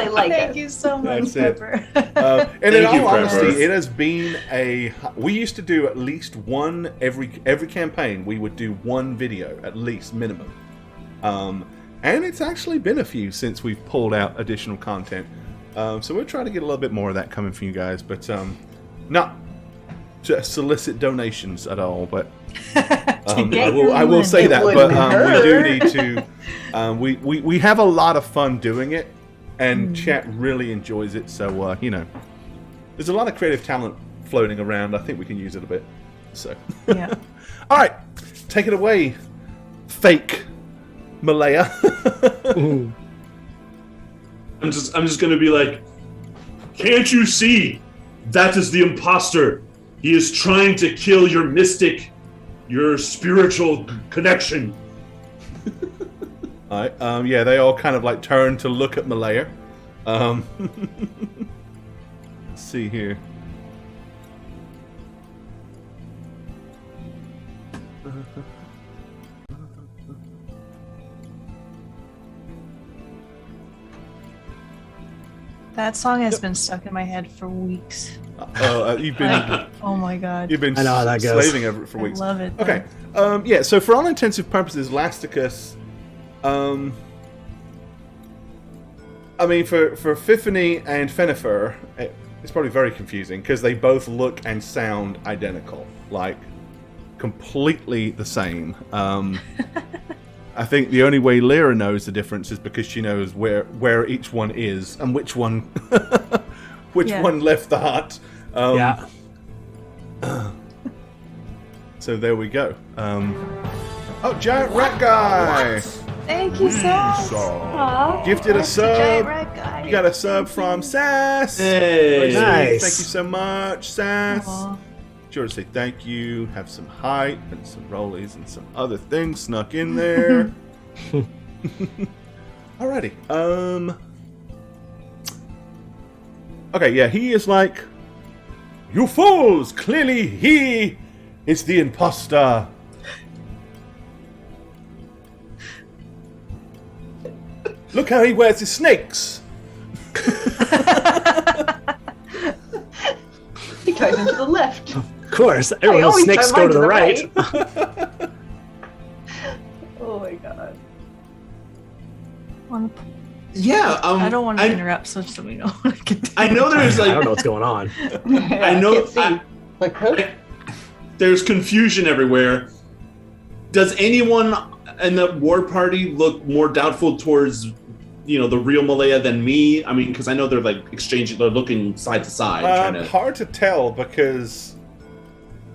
they like Thank it. you so much, That's it. Trevor. And in Thank you, all honesty, Trevor. it has been we used to do at least one every campaign. We would do one video at least minimum, and it's actually been a few since we've pulled out additional content. So we're trying to get a little bit more of that coming from you guys, but not to solicit donations at all. But I will say It that. But wouldn't we do hurt. need to. We have a lot of fun doing it. And chat really enjoys it, so you know, there's a lot of creative talent floating around. I think we can use it a bit. So, Yeah. all right, take it away, fake Malaya. I'm just gonna be like, can't you see? That is the imposter. He is trying to kill your mystic, your spiritual connection. All right, yeah, they all kind of like turn to look at Malaya. Let's see here. That song has been stuck in my head for weeks. You've been Oh my god. you've been I know how that goes. slaving over it for I weeks. love it. though. Okay. Yeah, so for all intensive purposes, Lasticus, I mean, for Fiffany and Fenifer, it's probably very confusing because they both look and sound identical, like completely the same. I think the only way Lyra knows the difference is because she knows where each one is and which one Yeah. one left the hut. Yeah. So there we go. Oh, giant rat guy Thank you so much. Aw. gifted a Giant sub. red guy. You got a sub from Sass. Hey. Nice. Thank you so much, Sass. Aw. Sure to say thank you. Have some hype and some rollies and some other things snuck in there. Alrighty. Okay, yeah, he is like, you fools! Clearly he is the imposter. Look how he wears his snakes. He goes into the left. Of course, everyone knows always snakes turn go to mine the to right. the Oh my god. Yeah. I don't want to I interrupt, so just let me know what I can do. I know there's I like don't know what's going on. I know Can't see. Like, huh? There's confusion everywhere. Does anyone in the war party look more doubtful towards, the real Malaya than me? I mean, because I know they're like exchanging, they're looking side to side. Trying to... Hard to tell because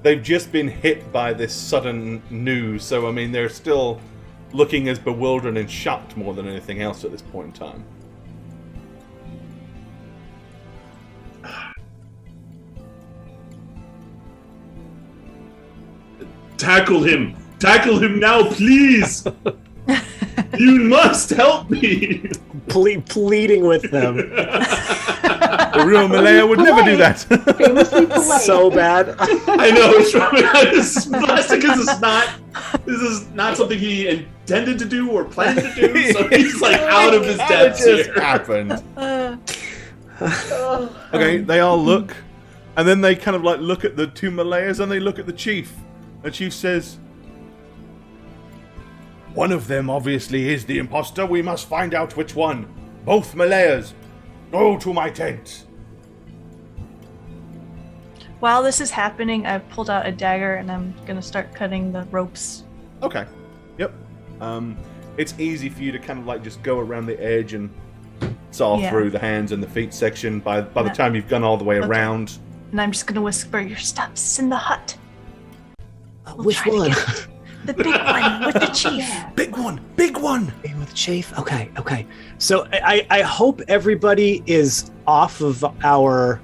they've just been hit by this sudden news. So, I mean, they're still looking as bewildered and shocked more than anything else at this point in time. Tackle him! Tackle him now, please! You must help me! Pleading with them. The real Malaya would never do that. Famously polite. So bad. I know, it's probably this is this is not something he intended to do or planned to do, so he's like out of his depths It just here. happened. Oh. Okay, they all look, and then they kind of like look at the two Malayas, and they look at the chief. The chief says, "One of them obviously is the imposter. We must find out which one. Both Malayas, go to my tent." While this is happening, I've pulled out a dagger and I'm gonna start cutting the ropes. Okay. Yep. It's easy for you to kind of like just go around the edge and saw Yeah. through the hands and the feet section by the time you've gone all the way Okay. around. And I'm just gonna whisper, "Your stuff's in the hut. We'll Which try to one? get The big one with the chief." Big one! Big one! In with the chief. Okay. So I hope everybody is off of our,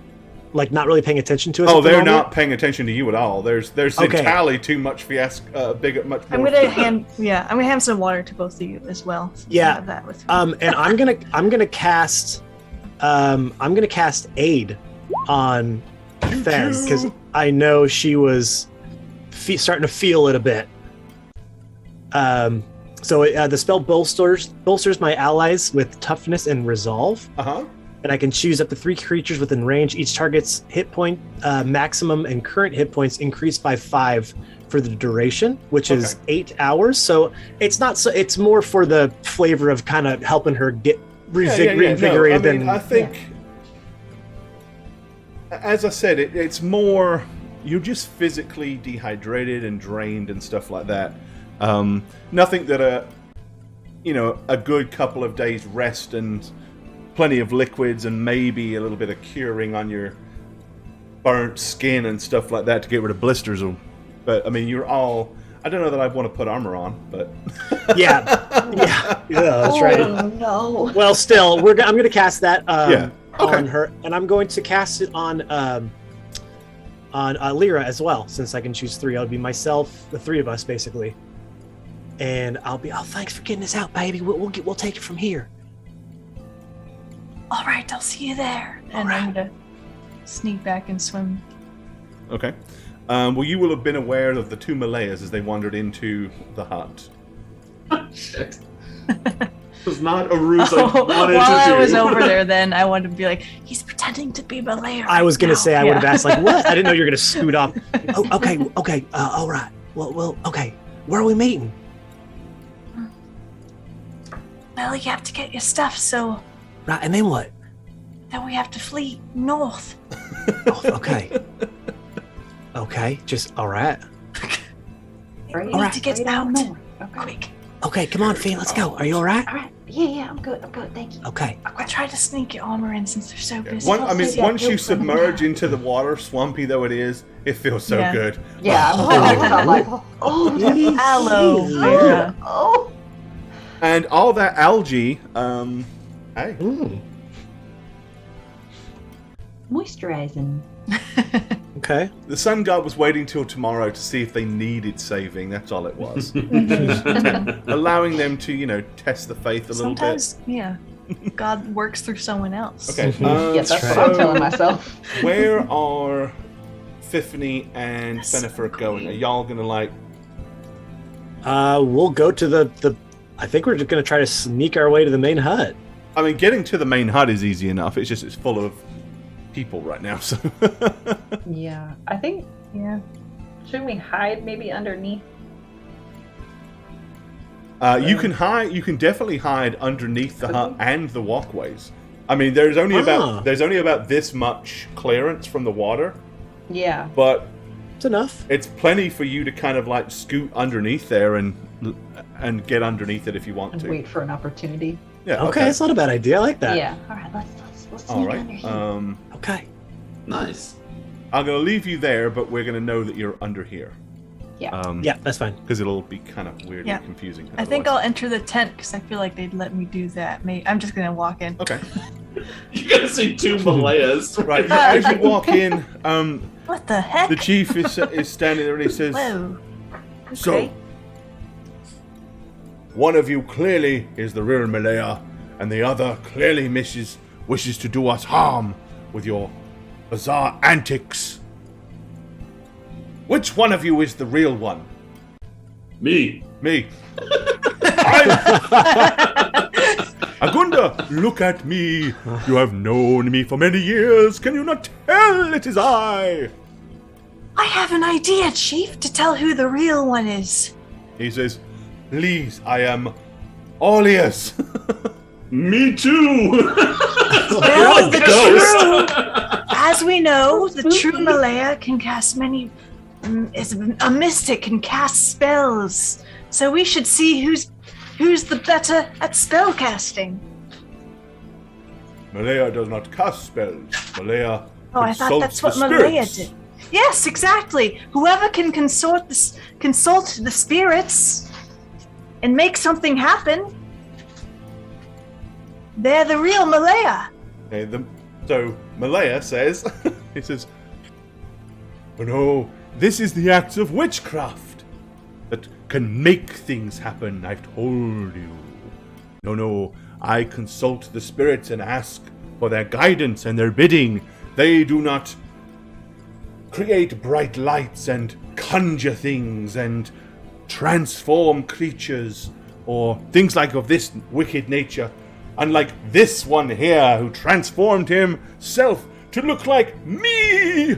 like, not really paying attention to us. Oh, at the they're moment. not paying attention to you at all. There's Okay. entirely too much fiasco, much I'm more. gonna hand some water to both of you as well. So you Yeah. have that with me. And I'm gonna cast aid on Fen because I know she was starting to feel it a bit. So the spell bolsters my allies with toughness and resolve, and I can choose up to 3 creatures within range. Each target's hit point maximum and current hit points increase by 5 for the duration, which is 8 hours. So it's not so. It's more for the flavor of kind of helping her get reinvigorated. No, I mean, I think, as I said, it's more you're just physically dehydrated and drained and stuff like that. Nothing that a good couple of days rest and plenty of liquids and maybe a little bit of curing on your burnt skin and stuff like that to get rid of blisters. But I mean, you're all. I don't know that I want to put armor on, but yeah, that's right. Oh no. Well, still, I'm going to cast that Okay. on her, and I'm going to cast it on Lyra as well, since I can choose 3. I'll be myself, the 3 of us, basically. And I'll be, thanks for getting us out, baby. We'll take it from here. All right, I'll see you there. And I'm gonna sneak back and swim. Okay. Well, you will have been aware of the 2 Malayas as they wandered into the hut. Shit. It was not a ruse I wanted While to do. I was over there, then I wanted to be like, he's pretending to be Malaya. I was going to say, I would have Yeah. asked, like, what? I didn't know you were going to scoot off. Oh, okay, all right. Well, okay. Where are we meeting? Well, you have to get your stuff, so Right, and then what? then we have to flee north. Oh, okay, just, all right. We need to get out. Okay. Quick. Okay, come on, Finn, let's go. Are you all right? All right. Yeah, I'm good. Thank you. Okay. I try to sneak your armor in since they're so busy. Once you submerge into the water, swampy though it is, it feels so Yeah. good. Yeah, I'm like, oh, Aloe vera. oh. And all that algae, hey, Moisturizing. Okay. The sun god was waiting till tomorrow to see if they needed saving. That's all it was. Allowing them to, test the faith a little bit. Sometimes, yeah, God works through someone else. Okay. Yeah, that's what I'm telling myself. Where are Fiffany and Fennefer going? Are y'all gonna We'll go to the. I think we're just gonna try to sneak our way to the main hut. I mean, getting to the main hut is easy enough. It's just it's full of people right now. So Yeah, I think. Yeah. Shouldn't we hide maybe underneath? you can hide. You can definitely hide underneath the hut and the walkways. I mean, there's only about this much clearance from the water. Yeah. But it's enough. It's plenty for you to kind of scoot underneath there and get underneath it if you want to. Wait for an opportunity. Yeah. Okay, that's not a bad idea. I like that. Yeah. All right. Let's sneak All right. under here. Okay. Nice. I'm gonna leave you there, but we're gonna know that you're under here. Yeah. Yeah, that's fine. Because it'll be kind of weird and confusing. I think I'll enter the tent because I feel like they'd let me do that. I'm just gonna walk in. Okay. You're gonna see two Malayas. Right. As you walk in, What the heck? the chief is standing there and he says, Whoa. Okay. "So, one of you clearly is the real Malaya, and the other clearly wishes to do us harm with your bizarre antics. Which one of you is the real one?" Me. Me. Agunda, look at me. You have known me for many years. Can you not tell it is I? I have an idea, Chief, to tell who the real one is. He says, "Please, I am all ears." Me too. Well, as we know, the true Malaya can cast many. Is a mystic, can cast spells. So we should see who's the better at spell casting. Malaya does not cast spells. Malaya I thought that's what consults the Malaya spirits. did. Yes, exactly. Whoever can consult the spirits and make something happen, they're the real Malaya. Okay, so Malaya says, he says, "Oh no, this is the acts of witchcraft that can make things happen, I've told you. No, I consult the spirits and ask for their guidance and their bidding. They do not create bright lights and conjure things and transform creatures or things of this wicked nature. Unlike this one here who transformed himself to look like me."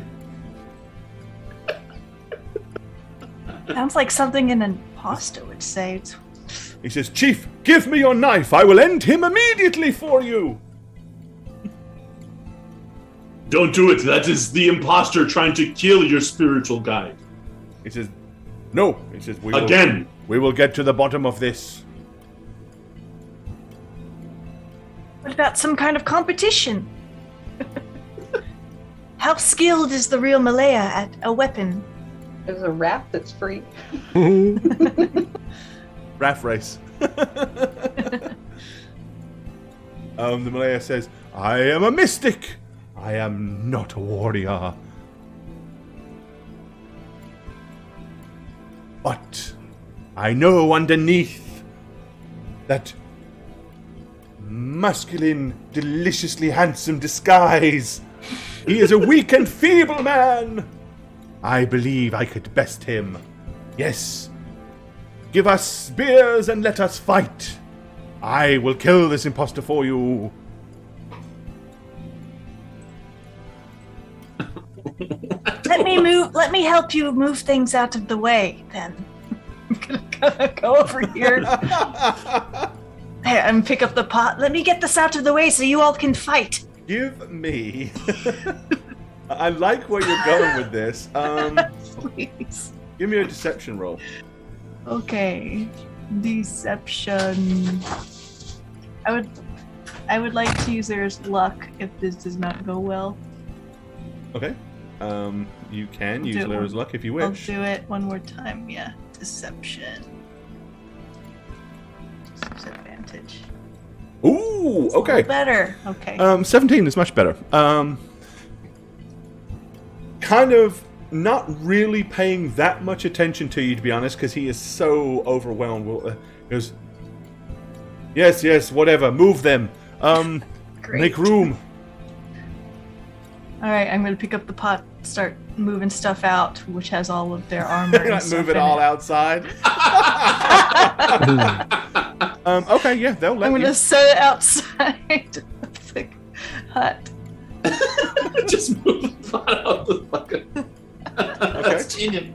Sounds like something an imposter would say. He says, "Chief, give me your knife. I will end him immediately for you." Don't do it. That is the imposter trying to kill your spiritual guide. He says, "No." He says, we will get to the bottom of this." What about some kind of competition? How skilled is the real Malaya at a weapon? There's a raft that's free. Raft race. The Malaya says, "I am a mystic. I am not a warrior. But I know underneath that masculine, deliciously handsome disguise, he is a weak and feeble man. I believe I could best him. Yes. Give us spears and let us fight. I will kill this imposter for you." Let me help you move things out of the way, then. I'm gonna go over here. Hey, and pick up the pot. Let me get this out of the way so you all can fight. Give me... I like where you're going with this. Please. Give me a deception roll. Okay. Deception. I would like to use there's luck if this does not go well. Okay. You can use do it Lyra's luck if you wish. I'll do it one more time. Yeah. Deception. Disadvantage. Ooh, It's a okay. little better. Okay. 17 is much better. kind of not really paying that much attention to you, to be honest, because he is so overwhelmed. He goes, yes, whatever, move them. Make room. All right, I'm going to pick up the pot, start moving stuff out, which has all of their armor. And stuff Move it all outside. Okay, yeah, they'll let I'm going you. to set it outside of the hut. Just move the pot out the fucking. That's genius.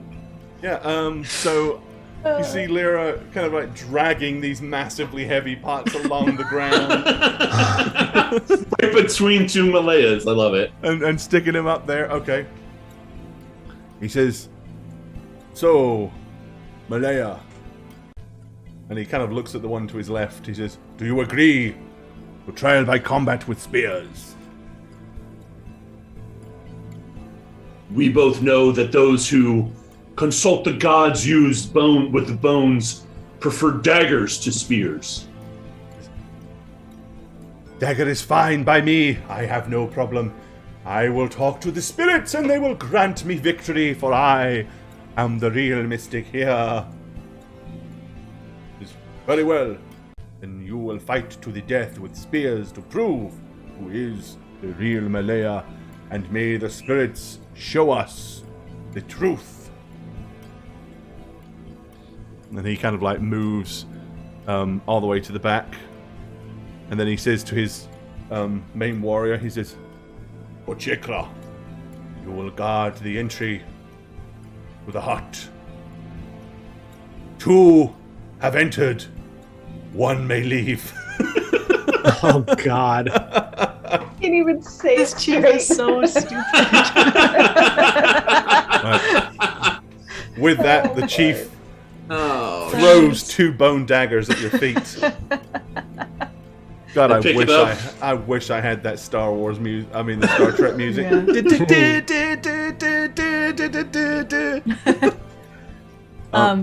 Yeah, so you see Lyra kind of like dragging these massively heavy pots along the ground. Right between two Malayas. I love it. and sticking them up there. Okay. He says, so, Malaya. And he kind of looks at the one to his left. He says, do you agree to trial by combat with spears? We both know that those who consult the gods use bone with the bones prefer daggers to spears. Dagger is fine by me. I have no problem. I will talk to the spirits and they will grant me victory, for I am the real mystic here. Very well. Then you will fight to the death with spears to prove who is the real Malaya, and may the spirits show us the truth. And then he kind of like moves all the way to the back. And then he says to his main warrior, he says, Ochekra, you will guard the entry to the hut. 2 have entered. 1 may leave. Oh, God. Can't even say This it chief straight. is so stupid. Right. With that, the chief Oh, throws 2 bone daggers at your feet. God, Pick it up. I wish I had that Star Wars music. I mean, the Star Trek music.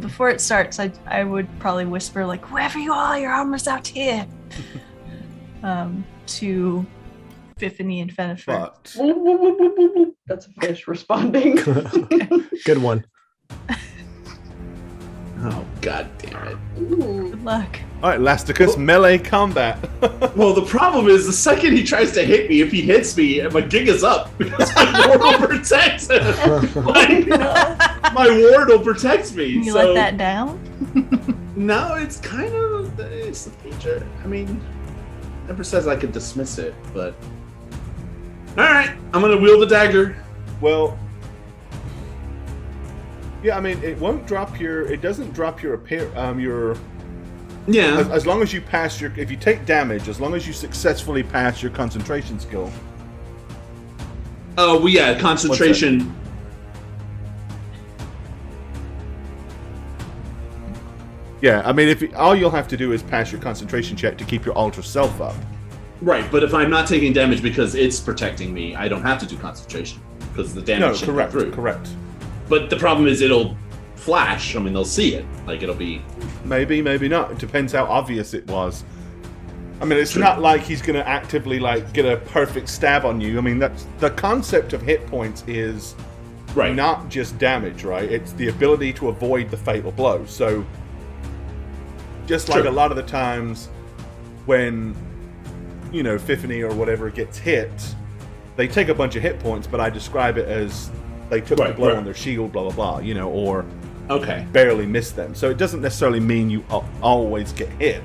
Before it starts, I would probably whisper like, "Whoever you are, your armor's out here." To Fiffany and Fenifer. But That's a fish responding. Good one. oh, god damn it. Good luck. all right, Lasticus, melee combat. Well, the problem is the second he tries to hit me, if he hits me, my gig is up because my ward will protect him. My ward will protect me. Can you so let that down? no, it's kind of it's the feature. I mean, never says I could dismiss it, but all right, I'm gonna wield the dagger. Well, yeah, I mean, it won't drop your. It doesn't drop your your. Yeah. As long as you pass your, if you take damage, as long as you successfully pass your concentration skill. Oh, well, yeah, concentration. Yeah, I mean, if all you'll have to do is pass your concentration check to keep your ultra self up. Right, but if I'm not taking damage because it's protecting me, I don't have to do concentration because the damage No, should go correct, through. correct. But the problem is it'll flash. I mean, they'll see it. Like it'll be. Maybe, maybe not. It depends how obvious it was. I mean, it's not like he's going to actively like get a perfect stab on you. I mean, that's the concept of hit points is Right. not just damage, right? It's the ability to avoid the fatal blow. So, just like True. a lot of the times when, you know, Fiffany or whatever gets hit, they take a bunch of hit points, but I describe it as they took the Right, blow right. on their shield, blah, blah, blah, you know, or Okay. barely missed them. So it doesn't necessarily mean you always get hit.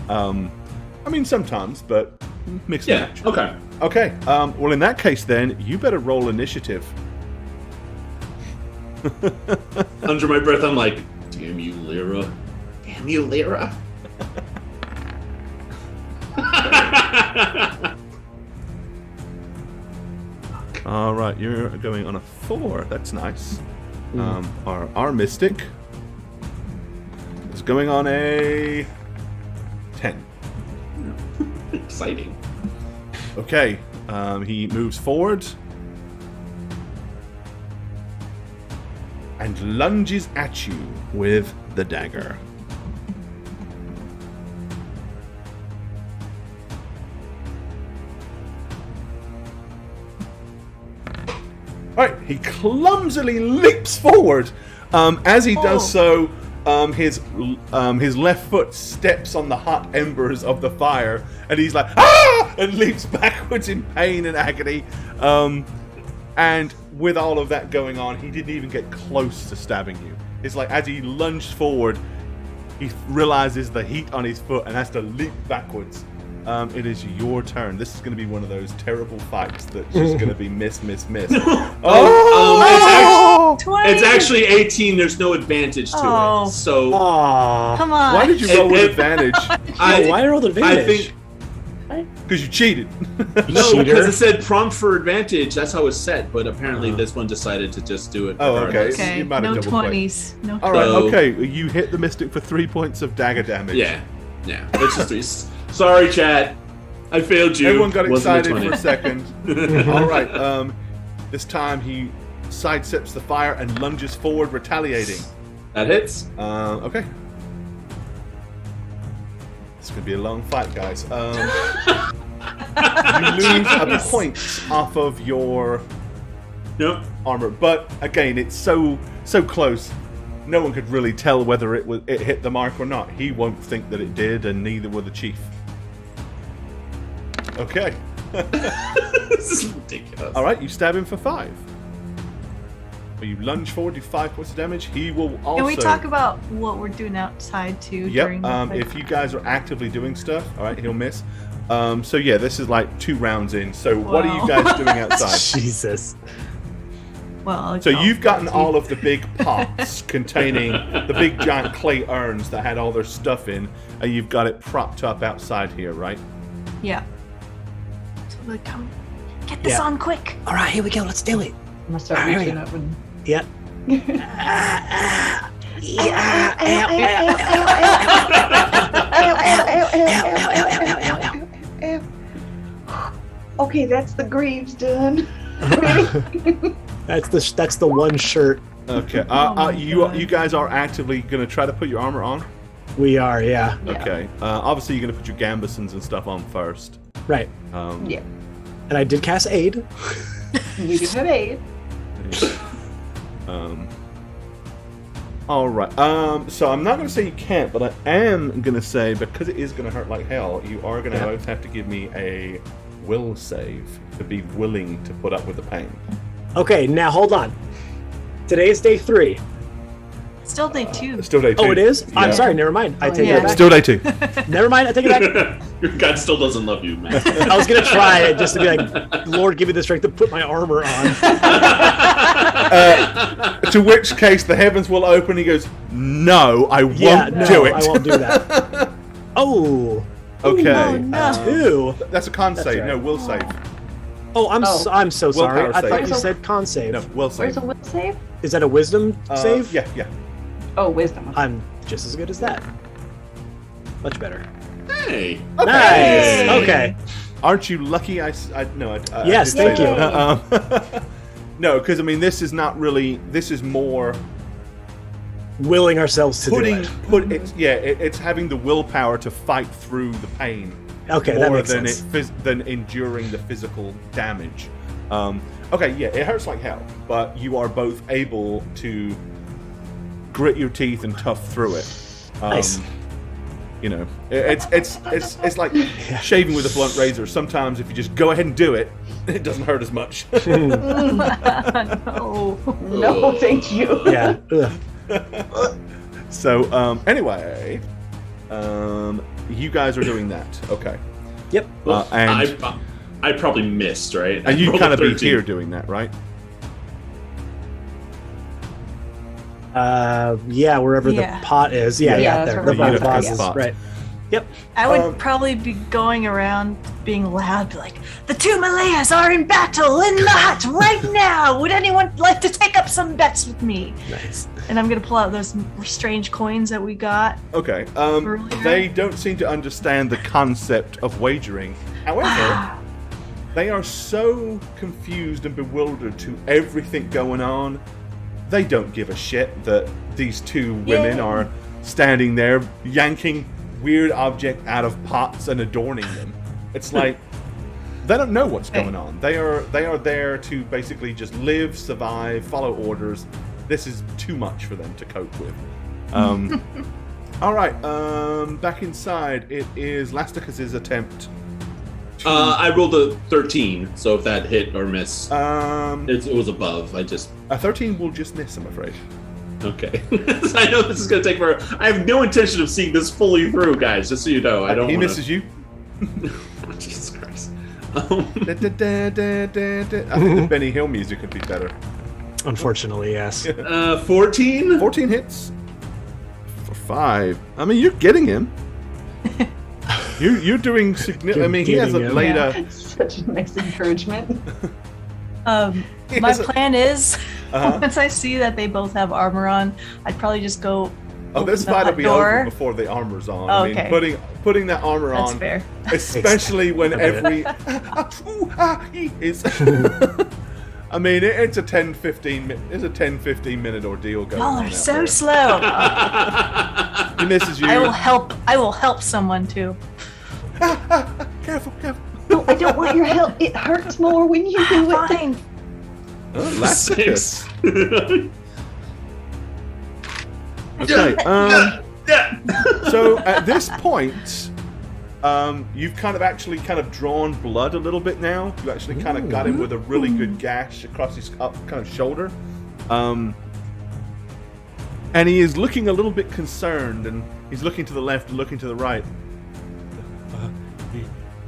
I mean, sometimes, but mix and Yeah. match. Okay. Okay. Well, in that case, then you better roll initiative. Under my breath, I'm like, "Damn you, Lyra." Damn you, Lyra. All right, you're going on a 4. That's nice. Our mystic is going on a 10. Exciting. Okay. He moves forward and lunges at you with the dagger. All right, he clumsily leaps forward. As he does so, his left foot steps on the hot embers of the fire, and he's like, ah! And leaps backwards in pain and agony. And with all of that going on, he didn't even get close to stabbing you. It's like as he lunged forward, he realizes the heat on his foot and has to leap backwards. It is your turn. This is going to be one of those terrible fights that's just going to be miss. It's actually 18. There's no advantage to it. So come on. Why did you roll with advantage? Why roll with advantage? I think because you cheated. no, because it said prompt for advantage. That's how it's set. But apparently, this one decided to just do it. Okay. Okay. You might have No double 20s. No. All right. Okay. You hit the mystic for 3 points of dagger damage. Yeah. It's just 3. Sorry, chat. I failed you. Everyone got Wasn't excited a for a second. All right. This time he sidesteps the fire and lunges forward, retaliating. That hits. Okay. It's going to be a long fight, guys. You lose a point off of your armor. But, again, it's so close. No one could really tell whether it hit the mark or not. He won't think that it did, and neither will the chief. Okay. This is ridiculous. All right, you stab him for 5. You lunge forward, do 5 points of damage. He will also... Can we talk about what we're doing outside, too? Yep, if you guys are actively doing stuff, all right, he'll miss. So, yeah, this is like 2 rounds in. So, what are you guys doing outside? Jesus. Well, so you've gotten all of the big pots containing the big giant clay urns that had all their stuff in, and you've got it propped up outside here, right? Yeah. So, like, come get this on quick. All right, here we go. Let's do it. I'm gonna start reaching up and. Yep. Okay, that's the greaves done. That's the one shirt. Okay. You guys are actively going to try to put your armor on? We are, yeah. Okay. Obviously, you're going to put your gambesons and stuff on first. Right. Yeah. And I did cast aid. You do have aid. All right. So I'm not going to say you can't, but I am going to say, because it is going to hurt like hell, you are going to both have to give me a will save to be willing to put up with the pain. Okay, now hold on. Today is day 3. Still day 2. Still day 2. Oh, it is? Yeah. I'm sorry, never mind. I take it back. Still day 2. Never mind, I take it back. Your God still doesn't love you, man. I was going to try it just to be like, Lord, give me the strength to put my armor on. To which case the heavens will open. He goes, no, I won't do it. I won't do that. Oh. Okay. Oh, no. 2. That's a con save. right. No, will save. Oh, I'm so sorry. Willpower I thought save. you said con save. No, will Where's save. the will save? Is that a wisdom save? Yeah. Oh, wisdom. I'm just as good as that. Much better. Hey. Nice. Okay. Aren't you lucky? Yes, did say thank you. that. No, because I mean, this is not really. This is more Willing ourselves to do it. It's having the willpower to fight through the pain. Okay, more that makes than sense. than enduring the physical damage. It hurts like hell, but you are both able to grit your teeth and tough through it. Nice. You know, it's like shaving with a blunt razor. Sometimes if you just go ahead and do it, it doesn't hurt as much. No. No, thank you. Yeah. So anyway, you guys are doing that. Okay. Yep. And I probably missed, right? and you Rolled kind a of be 13. here doing that, right? Yeah, wherever Yeah. the pot is. Yeah, Yeah, there. that's The where the pot pot is. is. Right. Yep. I would probably be going around being loud, be like, the 2 Malayas are in battle in the hut right now. Would anyone like to take up some bets with me? Nice. And I'm going to pull out those strange coins that we got. Okay. Earlier. They don't seem to understand the concept of wagering. However, they are so confused and bewildered to everything going on. They don't give a shit that these 2 women are standing there yanking weird object out of pots and adorning them. It's like They don't know what's going on. They are there to basically just live, survive, follow orders. This is too much for them to cope with. All right, back inside. It is Lasticus's attempt. I rolled a 13, so if that hit or miss, it was above. A 13 will just miss, I'm afraid. Okay. I know this is going to take forever. I have no intention of seeing this fully through, guys, just so you know. He misses you. Jesus Christ. I think the Benny Hill music would be better. Unfortunately, yes. 14? 14 hits. For 5. I mean, you're getting him. You're doing significant. I mean, he hasn't laid a. Such a nice encouragement. My plan is, once I see that they both have armor on, I'd probably just go. Oh, this fight will be over before the armor's on. I mean, putting that armor That's on, fair. especially when every is. I mean, it's a 10-15 minute ordeal going on. Y'all are out so there. slow. He misses you. I will help someone too. Careful. No, I don't want your help. It hurts more when you do it. Fine. Oh, Lasticus. 6. Okay. So at this point, you've kind of drawn blood a little bit now. You actually kind of got him with a really good gash across his kind of shoulder. And he is looking a little bit concerned, and he's looking to the left and looking to the right.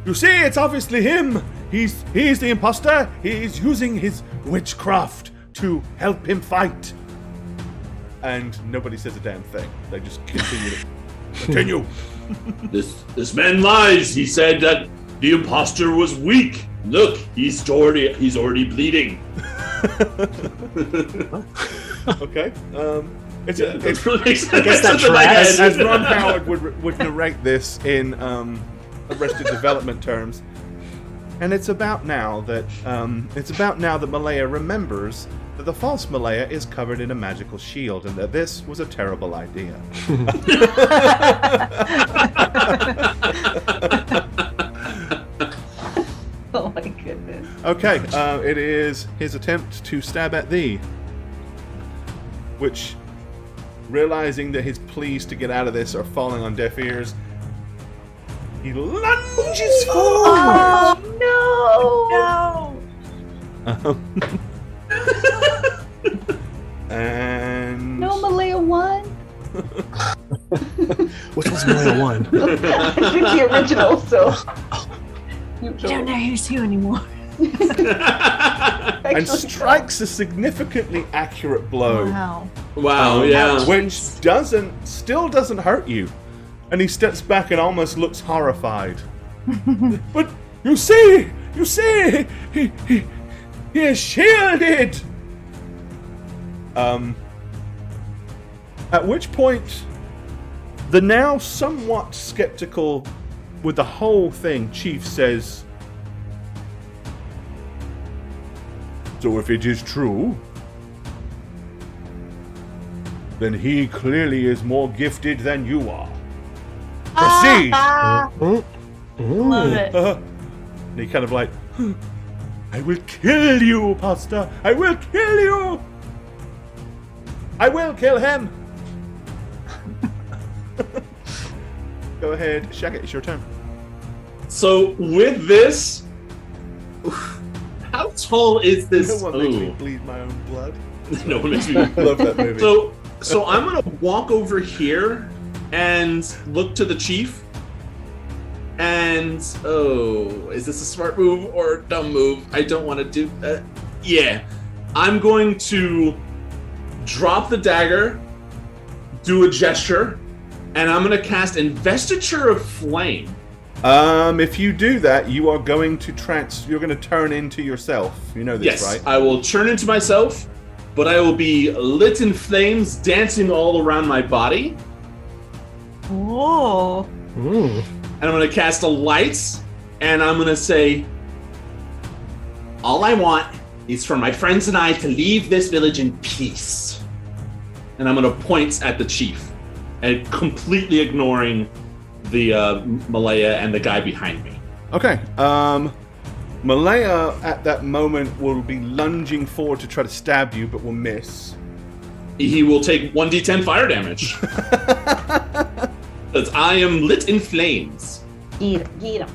You see, it's obviously him. He's the imposter. He's using his witchcraft to help him fight. And nobody says a damn thing. They just continue. This man lies. He said that the imposter was weak. Look, he's already bleeding. Okay. It's really I guess that tracks. as Ron Howard would narrate this in Arrested Development terms, and it's about now that Malaya remembers that the false Malaya is covered in a magical shield, and that this was a terrible idea. Oh my goodness. Okay, it is his attempt to stab at thee, which, realizing that his pleas to get out of this are falling on deaf ears, he lunges forward. Oh no! And No, Malaya won. Which was Malaya 1? I did the original, so. You I don't know who's who anymore. and strikes a significantly accurate blow. Wow. Yeah. Which still doesn't hurt you. And he steps back and almost looks horrified. But you see, he is shielded. At which point, the now somewhat skeptical with the whole thing chief says, "So if it is true, then he clearly is more gifted than you are. Proceed!" Love it. And he kind of like, "I will kill you, Pasta! I will kill you! I will kill him!" Go ahead, Shaggy, it's your turn. So with this, how tall is this? No one makes me bleed my own blood. No one makes me. Love that movie. So I'm gonna walk over here and look to the chief. And is this a smart move or a dumb move? I don't want to do that. Yeah, I'm going to drop the dagger, do a gesture, and I'm going to cast Investiture of Flame. If you do that, you are going to you're going to turn into yourself. You know this, Yes, right? I will turn into myself, but I will be lit in flames, dancing all around my body. Whoa. And I'm going to cast a light, and I'm going to say, all I want is for my friends and I to leave this village in peace. And I'm going to point at the chief, and completely ignoring the Malaya and the guy behind me. Okay. Malaya, at that moment, will be lunging forward to try to stab you, but will miss. He will take 1d10 fire damage. Because I am lit in flames. Get him.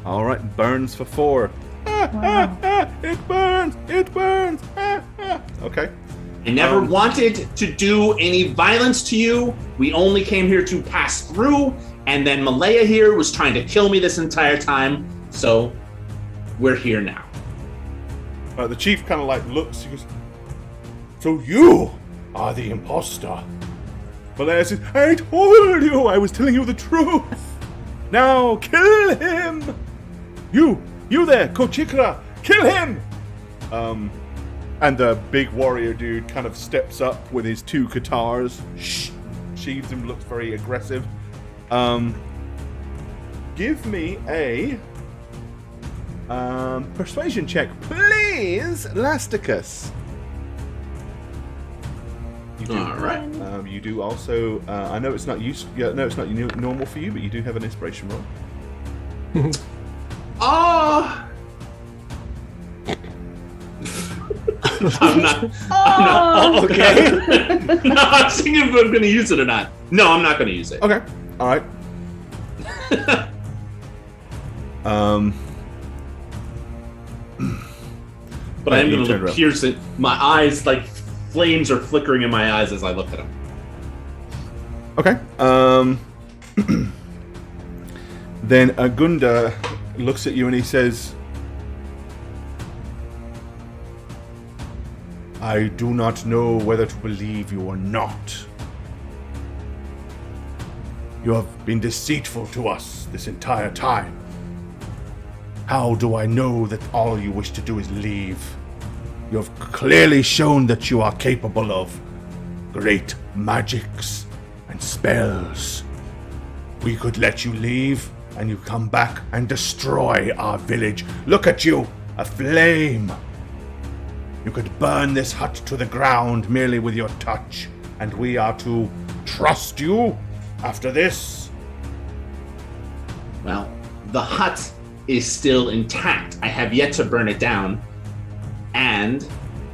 All right, burns for 4. Wow. It burns! It burns! Okay. I never wanted to do any violence to you. We only came here to pass through, and then Malaya here was trying to kill me this entire time, so we're here now. The chief kind of like looks, he goes, so you are the imposter. Malaya says, I told you I was telling you the truth. Now kill him. You there, Kochikra, kill him. And the big warrior dude kind of steps up with his 2 guitars, sheathes him, looks very aggressive. Give me a persuasion check, please, Lasticus. You do. All right. You do also. I know it's not it's not normal for you, but you do have an inspiration roll. Oh. I'm not. Okay. No, I'm thinking if I'm going to use it or not. No, I'm not going to use it. Okay. All right. But I am going to pierce it. My eyes, like flames, are flickering in my eyes as I look at him. Okay. Then Agunda looks at you and he says, I do not know whether to believe you or not. You have been deceitful to us this entire time. How do I know that all you wish to do is leave? You have clearly shown that you are capable of great magics and spells. We could let you leave and you come back and destroy our village. Look at you, a flame. You could burn this hut to the ground merely with your touch, and we are to trust you after this? Well, the hut is still intact. I have yet to burn it down. And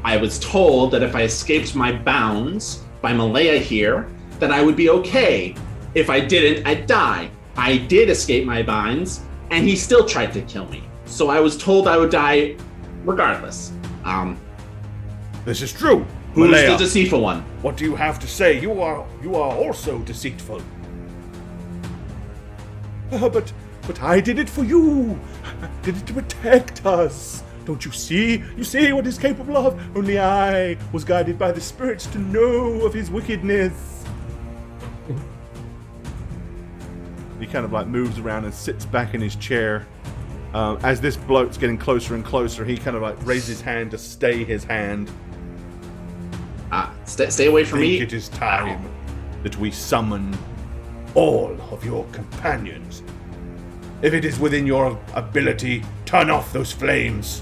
I was told that if I escaped my bounds by Malaya here, that I would be okay. If I didn't, I'd die. I did escape my binds, and he still tried to kill me. So I was told I would die regardless. This is true. Who's Malaya, the deceitful one? what do you have to say? You are also deceitful. But I did it for you. I did it to protect us. Don't you see? You see what he's capable of? Only I was guided by the spirits to know of his wickedness. He kind of like moves around and sits back in his chair. As this bloke's getting closer and closer, he kind of like raises his hand to stay his hand. Stay away from me. It is time that we summon all of your companions. If it is within your ability, turn off those flames.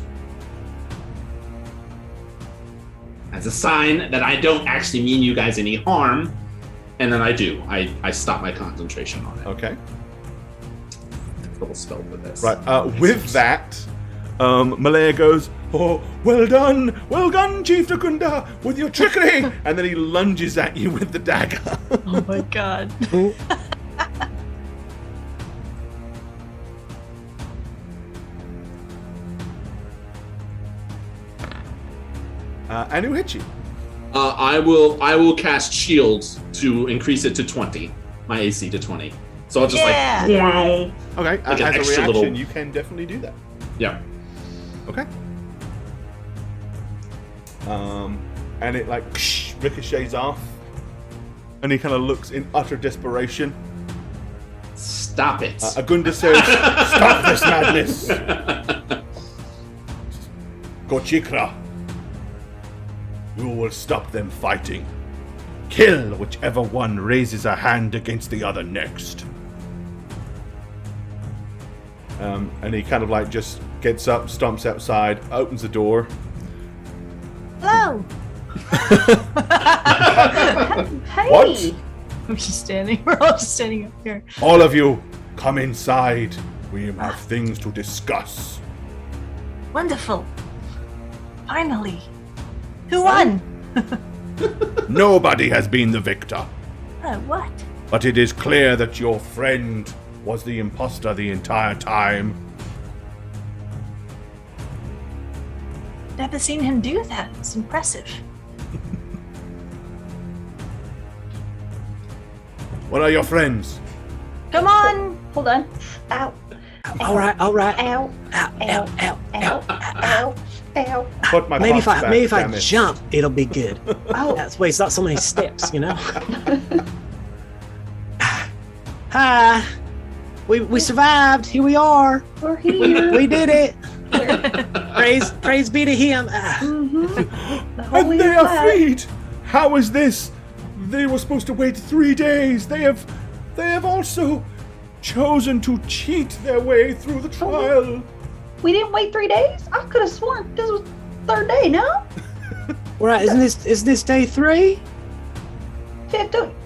As a sign that I don't actually mean you guys any harm. And then I do. I stop my concentration on it. Okay. Little spell for this. Right. With that, Malaya goes, oh, well done, Chief Takunda, with your trickery! And then he lunges at you with the dagger. Oh my god. And who hit you? I will cast shields to increase it to 20. My AC to 20. So I'll just Yeah. like wow. Okay, Like an as a extra reaction, little- you can definitely do that. Yeah. Okay. And it like ricochets off, and he kind of looks in utter desperation. Stop it. Agunda says, "Stop this madness, Gochikra. You will stop them fighting. Kill whichever one raises a hand against the other next." And he kind of like just gets up, stomps outside, opens the door. Hello. Hey! What? I'm just standing. We're all just standing up here. All of you, come inside. We have things to discuss. Wonderful. Finally. Who won? Nobody has been the victor. What? But it is clear that your friend was the imposter the entire time. Never seen him do that. It's impressive. What are your friends? Come on! Hold on. Ow. All right. Ow. Ow, ow, ow, Ow. Ow. Ow. Put my Maybe pots back, if I damn it. jump, it'll be good. Oh. That's why it's not so many steps, you know. Hi. We survived. Here we are. We're here. We did it. Praise be to him. The And holy they are flag. freed! How is this? They were supposed to wait 3 days. They have also chosen to cheat their way through the trial. We didn't wait 3 days? I could have sworn this was third day, no? Right, isn't this day 3?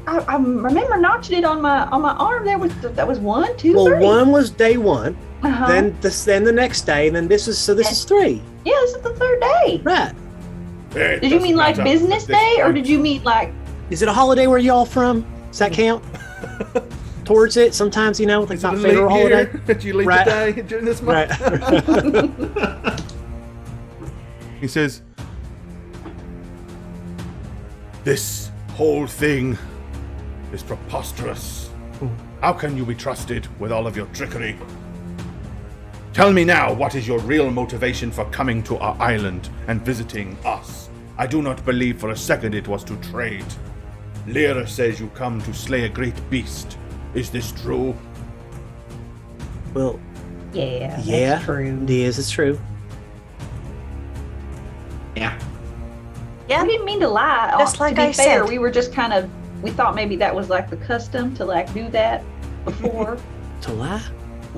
I remember notching it on my arm. That was 1, 2, Well, 3. 1 was day 1. Uh-huh. Then the next day, and then this is 3. Yeah, this is the third day. Right. It Did you mean doesn't like matter business at this day, or point. did you mean like? Is it a holiday where y'all from? Does that count? Towards it, sometimes, like Is it not a federal late year? holiday. Did you leave Right. today during this month? Right. He says, "This whole thing is preposterous. How can you be trusted with all of your trickery? Tell me now, what is your real motivation for coming to our island and visiting us? I do not believe for a second it was to trade. Lyra says you come to slay a great beast. Is this true?" Well, Yeah, yeah, that's true. it is. It's true. Yeah. Yeah. We didn't mean to lie. Just like to be I fair, said. we were just we thought maybe that was like the custom to like do that before. To lie?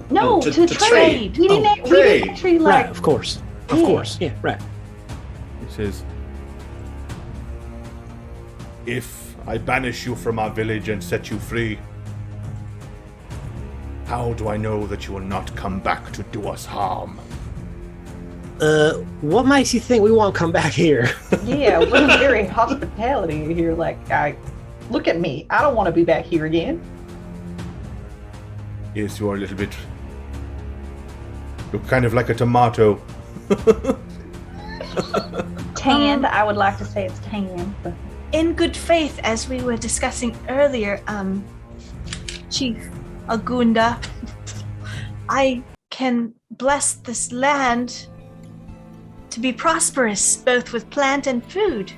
No, Oh, to trade. trade. We didn't. Oh, We trade. didn't actually like. Right, of course. Of Yeah. course. Yeah, right. He says, "If I banish you from our village and set you free, how do I know that you will not come back to do us harm?" What makes you think we won't come back here? Yeah, it wasn't very hospitality here. Like, look at me. I don't want to be back here again. Yes, you are a little bit... You're kind of like a tomato. Tanned. I would like to say it's tanned. But In good faith, as we were discussing earlier, Chief Agunda, I can bless this land to be prosperous, both with plant and food.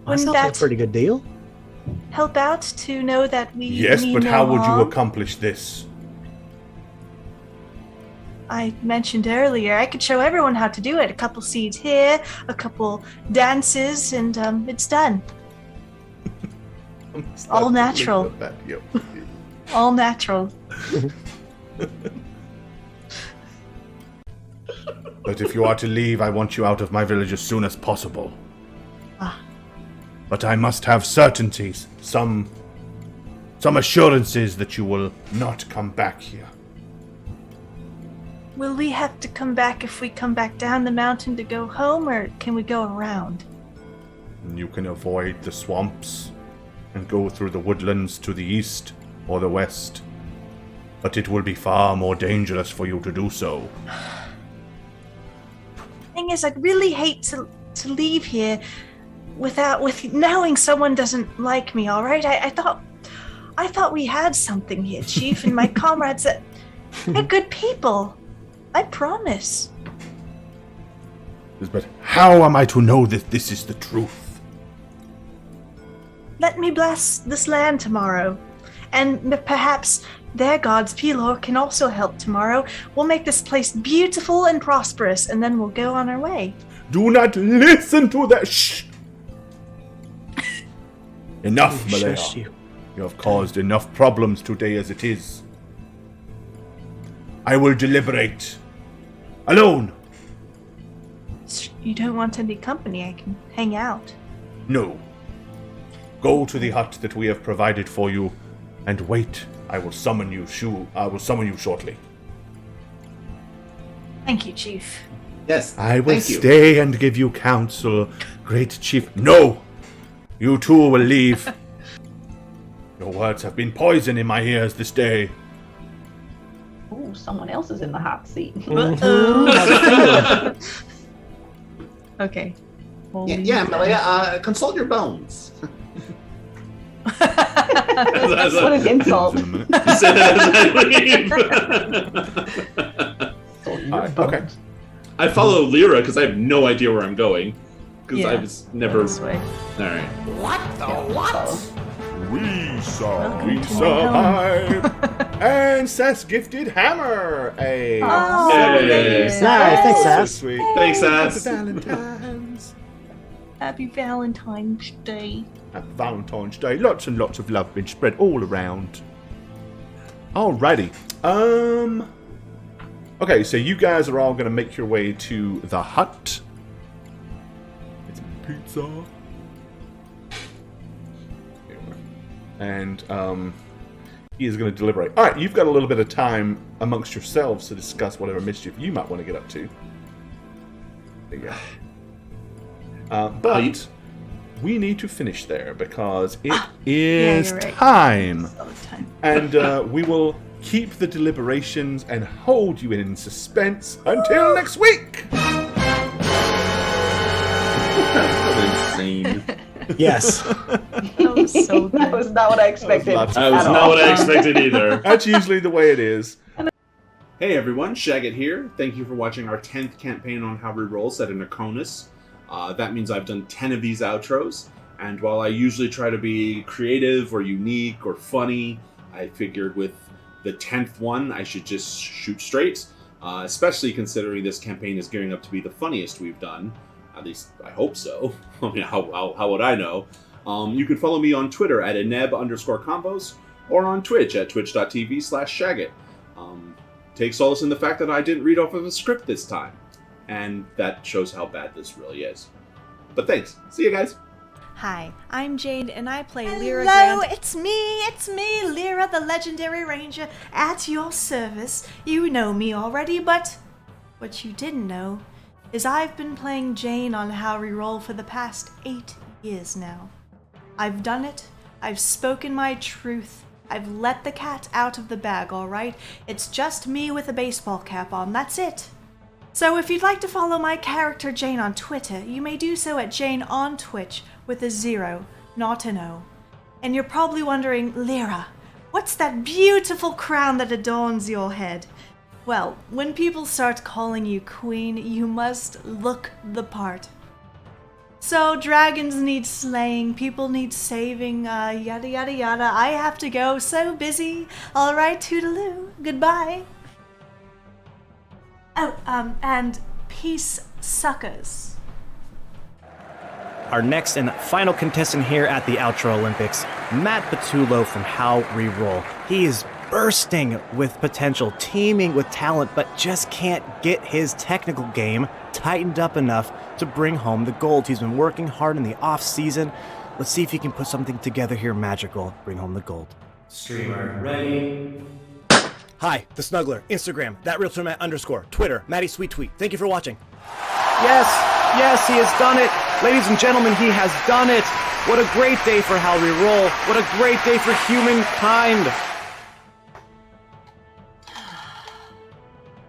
That Wouldn't sounds like a that pretty good deal. help out to know that we Yes, mean but no how would you harm? accomplish this? I mentioned earlier, I could show everyone how to do it. A couple seeds here, a couple dances, and it's done. All natural. All natural. But if you are to leave, I want you out of my village as soon as possible. Ah. But I must have certainties, some assurances that you will not come back here. Will we have to come back if we come back down the mountain to go home, or can we go around? You can avoid the swamps and go through the woodlands to the east or the west. But it will be far more dangerous for you to do so. Thing is, I'd really hate to leave here with knowing someone doesn't like me. All right, I thought we had something here, Chief, and my comrades that they're good people. I promise. But how am I to know that this is the truth? Let me bless this land tomorrow, and perhaps their gods, Pelor, can also help tomorrow. We'll make this place beautiful and prosperous, and then we'll go on our way. Do not listen to that. Shh! Enough, Malaya. Shush you. You have caused enough problems today as it is. I will deliberate. Alone. You don't want any company? I can hang out. No. Go to the hut that we have provided for you And wait, I will summon you shortly. Thank you, Chief. Yes. I will thank you. stay and give you counsel, great chief. No! You too will leave. Your words have been poison in my ears this day. Ooh, someone else is in the hot seat. Okay. We'll leave Yeah, then. Malia, consult your bones. What an insult. You say that as I leave. Okay. I follow Lyra because I have no idea where I'm going. Because I Yeah. was never. This way. Alright. Welcome to Risa my home. Hype. And Seth's gifted hammer. Hey. Oh, Hey. nice. Nice, thanks, So Seth. sweet. Thanks, Happy Sass. Valentine's. Happy Valentine's Day. Happy Valentine's Day. Lots and lots of love been spread all around. Alrighty. Okay, so you guys are all going to make your way to the hut. Get some pizza. And he is going to deliberate. Alright, you've got a little bit of time amongst yourselves to discuss whatever mischief you might want to get up to. There you go. But we need to finish there because it is you're right. time. All the time. And we will keep the deliberations and hold you in suspense until next week. That's insane. Yes. That was so good. That was not what I expected. lots That was at not all. what I expected either. That's usually the way it is. Hey everyone, Shagget here. Thank you for watching our 10th campaign on How Reroll set in Akonis. That means I've done 10 of these outros, and while I usually try to be creative or unique or funny, I figured with the 10th one I should just shoot straight, especially considering this campaign is gearing up to be the funniest we've done. At least I hope so. I mean, how would I know? You can follow me on Twitter at ineb_combos or on Twitch at twitch.tv/Shagget. Take solace in the fact that I didn't read off of a script this time. And that shows how bad this really is. But thanks. See you guys. Hi, I'm Jade, and I play Lyra Hello, Grant. it's me, Lyra, the legendary ranger, at your service. You know me already, but What you didn't know is I've been playing Jane on How Reroll for the past 8 years now. I've done it. I've spoken my truth. I've let the cat out of the bag, alright? It's just me with a baseball cap on, that's it. So if you'd like to follow my character Jane on Twitter, you may do so at Jane on Twitch with a 0, not an O. And you're probably wondering, Lyra, what's that beautiful crown that adorns your head? Well, when people start calling you queen, you must look the part. So dragons need slaying, people need saving, yada yada yada. I have to go, so busy. Alright, toodaloo, goodbye. Oh, and peace, suckers. Our next and final contestant here at the Outro Olympics, Matt Patullo from How Reroll. He is bursting with potential, teeming with talent, but just can't get his technical game tightened up enough to bring home the gold. He's been working hard in the off season. Let's see if he can put something together here magical, bring home the gold. Streamer ready. Hi, the Snuggler, Instagram, _, Twitter, Matty Sweet Tweet. Thank you for watching. Yes, he has done it. Ladies and gentlemen, he has done it. What a great day for How We Roll. What a great day for humankind.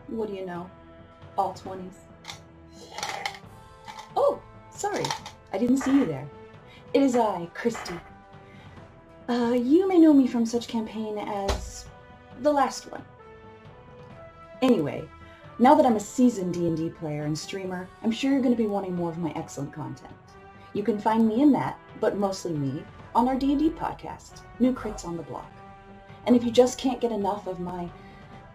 What do you know? All 20s. Oh, sorry. I didn't see you there. It is I, Christy. You may know me from such campaign as the last one. Anyway, now that I'm a seasoned D&D player and streamer, I'm sure you're going to be wanting more of my excellent content. You can find me and Matt, but mostly me, on our D&D podcast, New Crits on the Block. And if you just can't get enough of my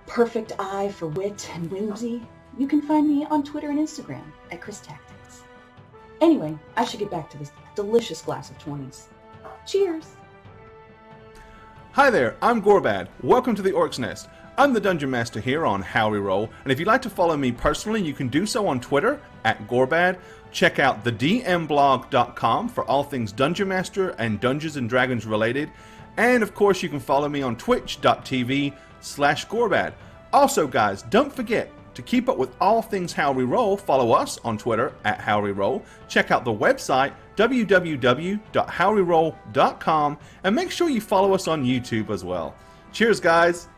perfect eye for wit and whimsy, you can find me on Twitter and Instagram at Chris Tactics. Anyway, I should get back to this delicious glass of 20s. Cheers! Hi there, I'm Gorbad. Welcome to the Orc's Nest. I'm the Dungeon Master here on How We Roll, and if you'd like to follow me personally, you can do so on Twitter at Gorbad. Check out thedmblog.com for all things Dungeon Master and Dungeons & Dragons related. And of course, you can follow me on twitch.tv/Gorbad. Also, guys, don't forget to keep up with all things How We Roll. Follow us on Twitter at How We Roll. Check out the website www.howweroll.com, and make sure you follow us on YouTube as well. Cheers, guys.